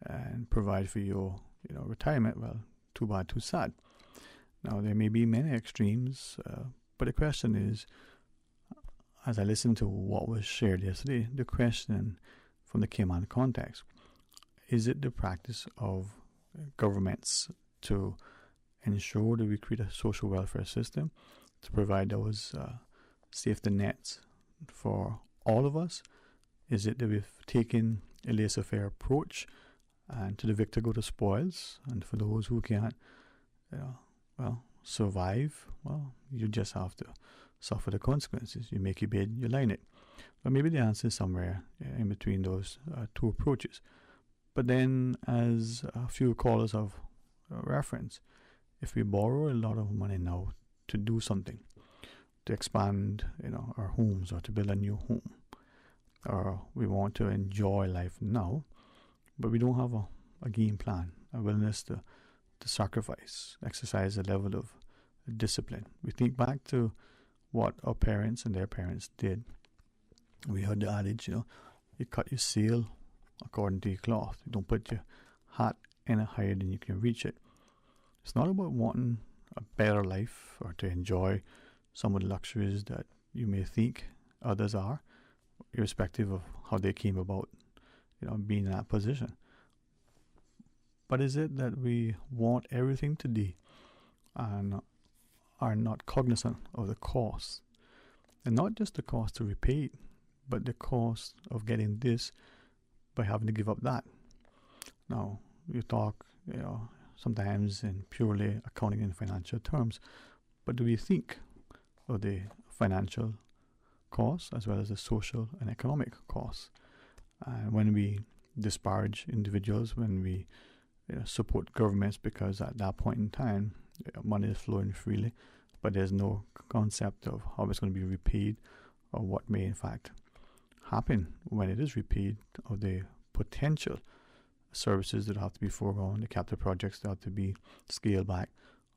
and provide for your, retirement, well, too bad, too sad. Now there may be many extremes, but the question is, as I listened to what was shared yesterday, the question from the Cayman context, is it the practice of governments to ensure that we create a social welfare system to provide those safety nets for all of us? Is it that we've taken a laissez-faire approach and to the victor go the spoils, and for those who can't survive, well, you just have to suffer the consequences. You make your bed, you lie in it. But maybe the answer is somewhere in between those two approaches. But then, as a few callers have referenced, if we borrow a lot of money now to do something, to expand, our homes or to build a new home, or we want to enjoy life now, but we don't have a game plan, a willingness to sacrifice, exercise a level of discipline. We think back to what our parents and their parents did. We heard the adage, you cut your sail according to your cloth. You don't put your hat any higher than you can reach it. It's not about wanting a better life or to enjoy some of the luxuries that you may think others are, irrespective of how they came about, being in that position. But is it that we want everything today and are not cognizant of the cost? And not just the cost to repay it, but the cost of getting this by having to give up that. Now, you talk, sometimes in purely accounting and financial terms, but do we think of the financial costs as well as the social and economic costs? When we disparage individuals, when we support governments because at that point in time money is flowing freely, but there's no concept of how it's going to be repaid or what may in fact happen when it is repaid, of the potential services that have to be foregone, the capital projects that have to be scaled back,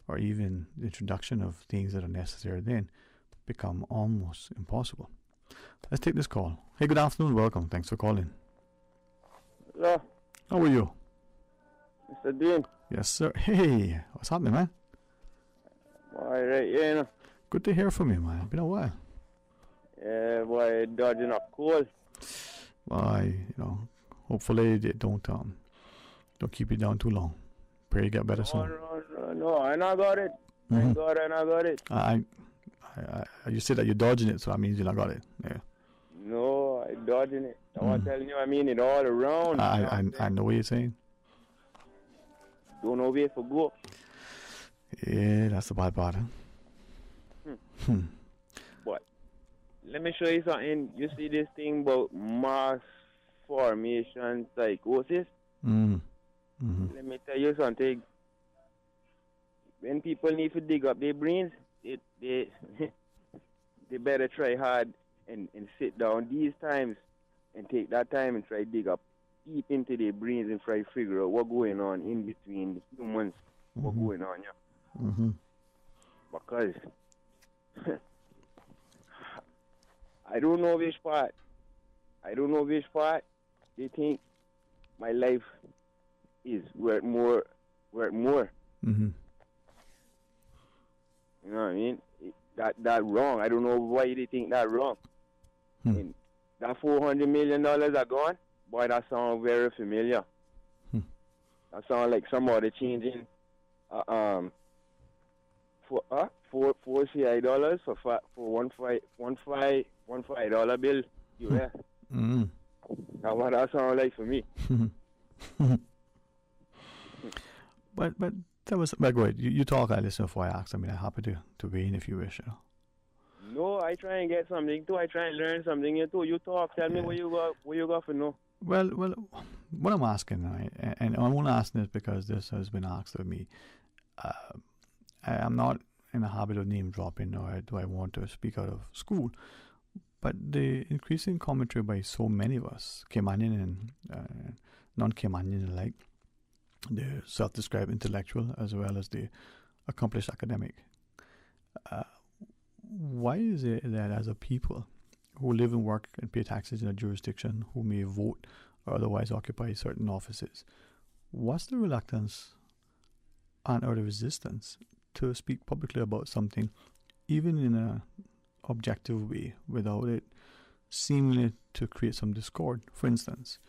or even the introduction of things that are necessary then become almost impossible. Let's take this call. Hey, good afternoon, welcome, thanks for calling. Hello. How are you? Mr. Dean. Yes, sir. Hey, what's happening, man? All right, Good to hear from you, man. Been a while. Yeah, boy, dodging up cold. Why, hopefully they don't keep you down too long. Pray you get better soon. No, I not got it. Mm-hmm. I not got it. I you said that you're dodging it, so that means you not got it. Yeah. No, I dodging it. I'm telling you, I mean it all around. I know what you're saying. Don't know where to go. Yeah, that's the bad part, huh? But let me show you something. You see this thing about mass formation psychosis? Mm-hmm. Let me tell you something. When people need to dig up their brains, they better try hard and sit down these times and take that time and try to dig up deep into their brains and try to figure out what's going on in between the humans, what's going on, yeah. Mm-hmm. Because I don't know which part they think my life is worth more. Mm-hmm. You know what I mean? That wrong. I don't know why they think that wrong. And that $400 million are gone. Boy, that sounds very familiar. That sounds like somebody changing four CI dollars for one $5 bill US. Mm-hmm. That's what that sounds like for me. But that was, but go ahead. You talk, I listen before I ask. I mean, I'm happy to weigh in if you wish. No, I try and get something too. I try and learn something here too. You talk. Tell me where you got for know. Well, what I'm asking, right, and I want to ask this because this has been asked of me. I'm not in the habit of name dropping, nor do I want to speak out of school. But the increasing commentary by so many of us, Caymanian and non-Caymanian alike, the self-described intellectual as well as the accomplished academic. Why is it that as a people who live and work and pay taxes in a jurisdiction, who may vote or otherwise occupy certain offices, what's the reluctance and or the resistance to speak publicly about something, even in an objective way, without it seemingly to create some discord? For instance,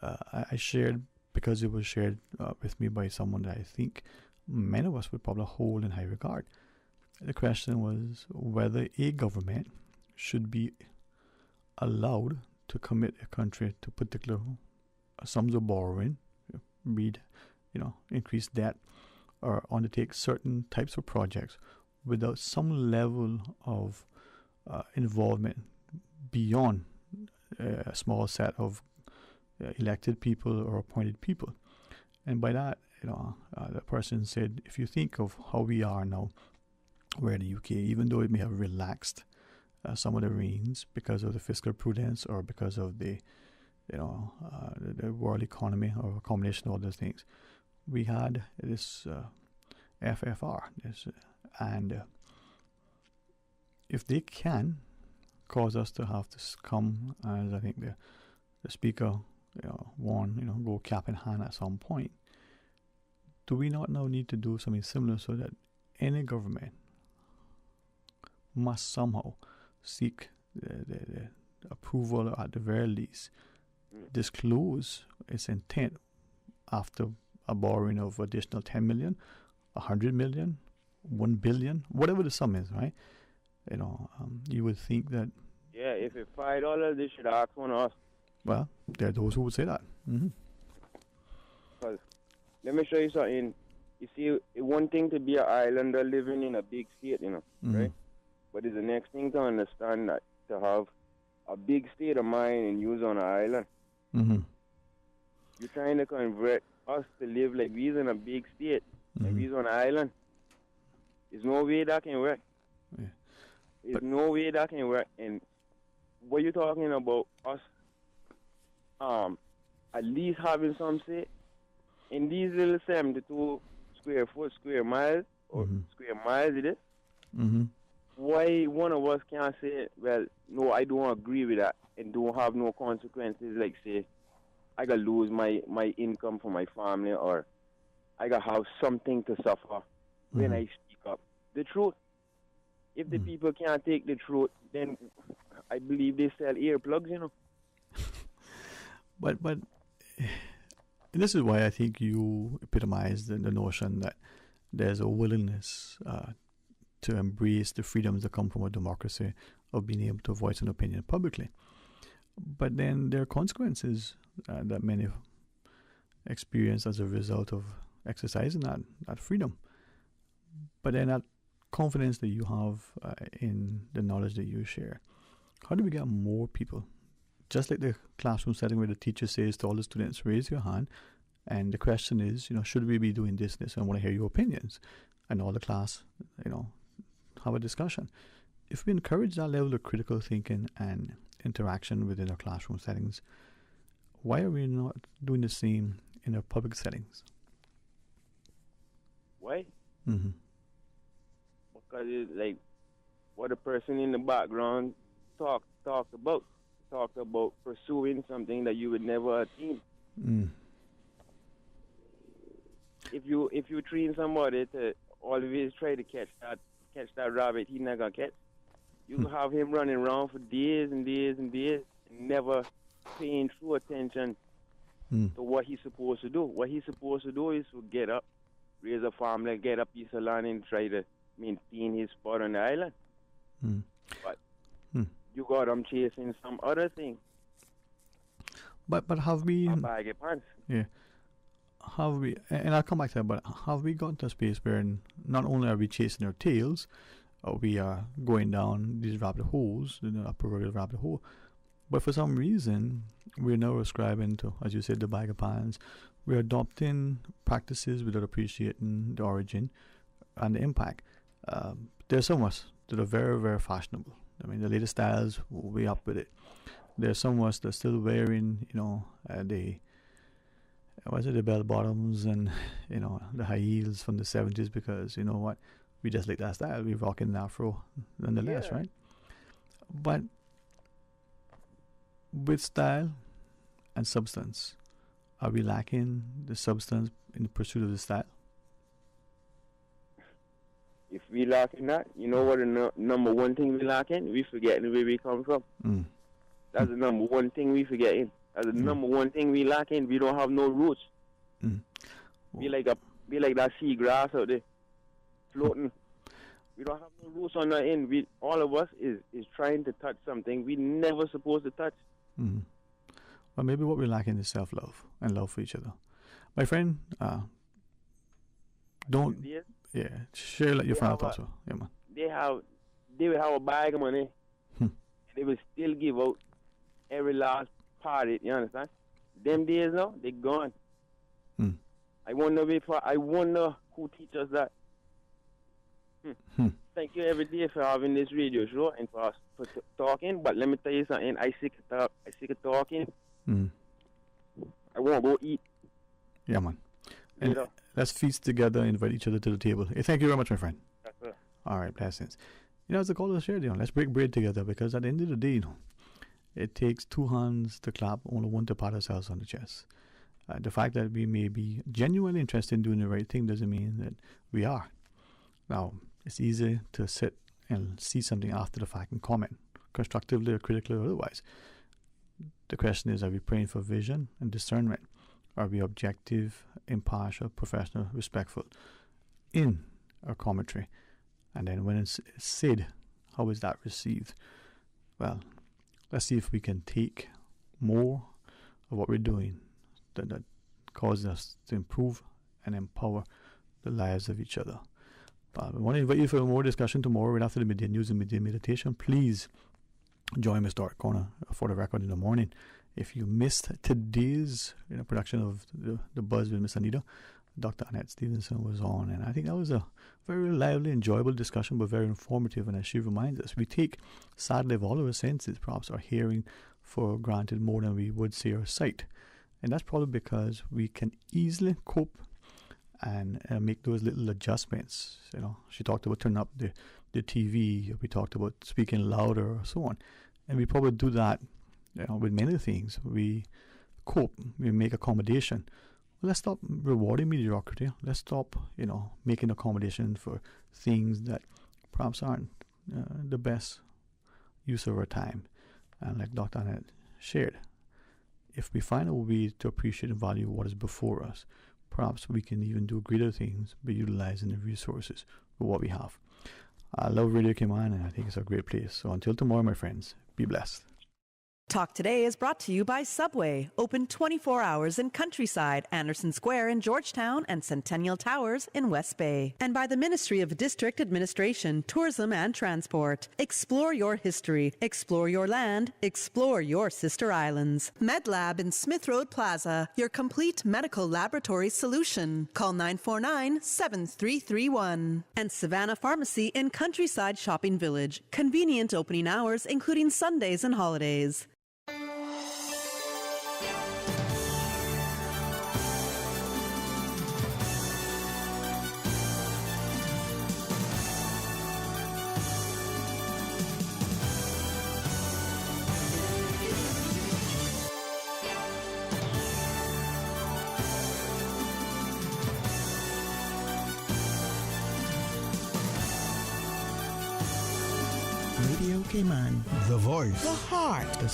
I shared, because it was shared with me by someone that I think many of us would probably hold in high regard. The question was whether a government should be allowed to commit a country to particular sums of borrowing, increase debt, or undertake certain types of projects without some level of involvement beyond a small set of elected people or appointed people. And by that, the person said, if you think of how we are now, where in the UK, even though it may have relaxed some of the reins because of the fiscal prudence or because of the world economy, or a combination of all those things, we had this FFR, and if they can cause us to have to come, as I think the speaker warned, go cap in hand at some point, do we not now need to do something similar so that any government must somehow seek the approval, or at the very least disclose its intent after a borrowing of additional 10 million, 100 million, 1 billion, whatever the sum is, right? You would think that... Yeah, if it's $5, they should ask one of us. Well, there are those who would say that. Mm-hmm. Because let me show you something. You see, it's one thing to be an islander living in a big state, right? But it's the next thing to understand that to have a big state of mind and use on an island. Mm-hmm. You're trying to convert us to live like we're in a big state, like we're on an island. There's no way that can work. Yeah. There's no way that can work. And what you're talking about, us at least having some say in these little 72 square miles, or square miles it is. Mm-hmm. Why one of us can't say, well, no, I don't agree with that, and don't have no consequences, like say, I got to lose my income for my family, or I got to have something to suffer when I speak up. The truth. If the people can't take the truth, then I believe they sell earplugs, But this is why I think you epitomize the notion that there's a willingness to embrace the freedoms that come from a democracy, of being able to voice an opinion publicly. But then there are consequences that many experience as a result of exercising that freedom. But then that confidence that you have in the knowledge that you share, how do we get more people? Just like the classroom setting where the teacher says to all the students, raise your hand, and the question is, should we be doing this? I want to hear your opinions. And all the class, have a discussion. If we encourage that level of critical thinking and interaction within our classroom settings, why are we not doing the same in our public settings? Why? Mm-hmm. Because it's like what a person in the background talked about pursuing something that you would never attain. If you train somebody to always try to catch that rabbit, he's not gonna catch. You can have him running around for days and days and days, and never paying true attention to what he's supposed to do. What he's supposed to do is to get up, raise a family, get a piece of land, and try to maintain his spot on the island. But you got him chasing some other thing. But have we... A bag of pants. Yeah. Have we... And I'll come back to that, but have we gotten to a space where not only are we chasing our tails, we are going down these rabbit holes, a proverbial rabbit hole. But for some reason, we're now ascribing to, as you said, the bag of pans. We're adopting practices without appreciating the origin and the impact. There's some of us that are very, very fashionable. I mean, the latest styles, we up with it. There's some of us that are still wearing, the bell bottoms and, the high heels from the 70s because, you know what, we just like that style. We're rocking an afro nonetheless, right? But with style and substance, are we lacking the substance in the pursuit of the style? If we lacking that, you know what the number one thing we lacking? We forgetting where we come from. That's the number one thing we forgetting. That's the number one thing we lacking. We don't have no roots. We like that sea grass out there, floating. We don't have no roots on the end. All of us is trying to touch something we never supposed to touch. Well, maybe what we're lacking is self-love and love for each other. My friend, share your final thoughts. Yeah, man. They will have a bag of money. They will still give out every last party. You understand? Them days now, they're gone. I wonder who teaches us that. Thank you every day for having this radio show and for talking. But let me tell you something. I sick of talking. I want to go eat. Yeah, man. And let's feast together and invite each other to the table. Hey, thank you very much, my friend. Yes, sir. All right, blessings. As the caller shared, let's break bread together because at the end of the day, it takes two hands to clap, only one to pat ourselves on the chest. The fact that we may be genuinely interested in doing the right thing doesn't mean that we are. Now, it's easy to sit and see something after the fact and comment, constructively or critically or otherwise. The question is, are we praying for vision and discernment? Are we objective, impartial, professional, respectful in our commentary? And then when it's said, how is that received? Well, let's see if we can take more of what we're doing that causes us to improve and empower the lives of each other. We want to invite you for more discussion tomorrow right after the midday news and midday meditation. Please join Miss Dark Corner for the record in the morning. If you missed today's production of the Buzz with Miss Anita, Dr. Annette Stevenson was on, and I think that was a very lively, enjoyable discussion, but very informative. And as she reminds us, we take, sadly, of all of our senses, perhaps our hearing, for granted more than we would say our sight. And that's probably because we can easily cope and make those little adjustments. She talked about turning up the TV. We talked about speaking louder, or so on. And we probably do that with many things. We cope. We make accommodation. Well, let's stop rewarding mediocrity. Let's stop, making accommodation for things that perhaps aren't the best use of our time. And like Dr. Annette shared, if we find a way to appreciate and value what is before us, perhaps we can even do greater things by utilizing the resources for what we have. I love Radio Cayman, and I think it's a great place. So until tomorrow, my friends, be blessed. Talk Today is brought to you by Subway, open 24 hours in Countryside, Anderson Square in Georgetown, and Centennial Towers in West Bay. And by the Ministry of District Administration, Tourism and Transport. Explore your history, explore your land, explore your sister islands. MedLab in Smith Road Plaza, your complete medical laboratory solution. Call 949-7331. And Savannah Pharmacy in Countryside Shopping Village, convenient opening hours including Sundays and holidays. Radio Cayman. The voice. The heart. The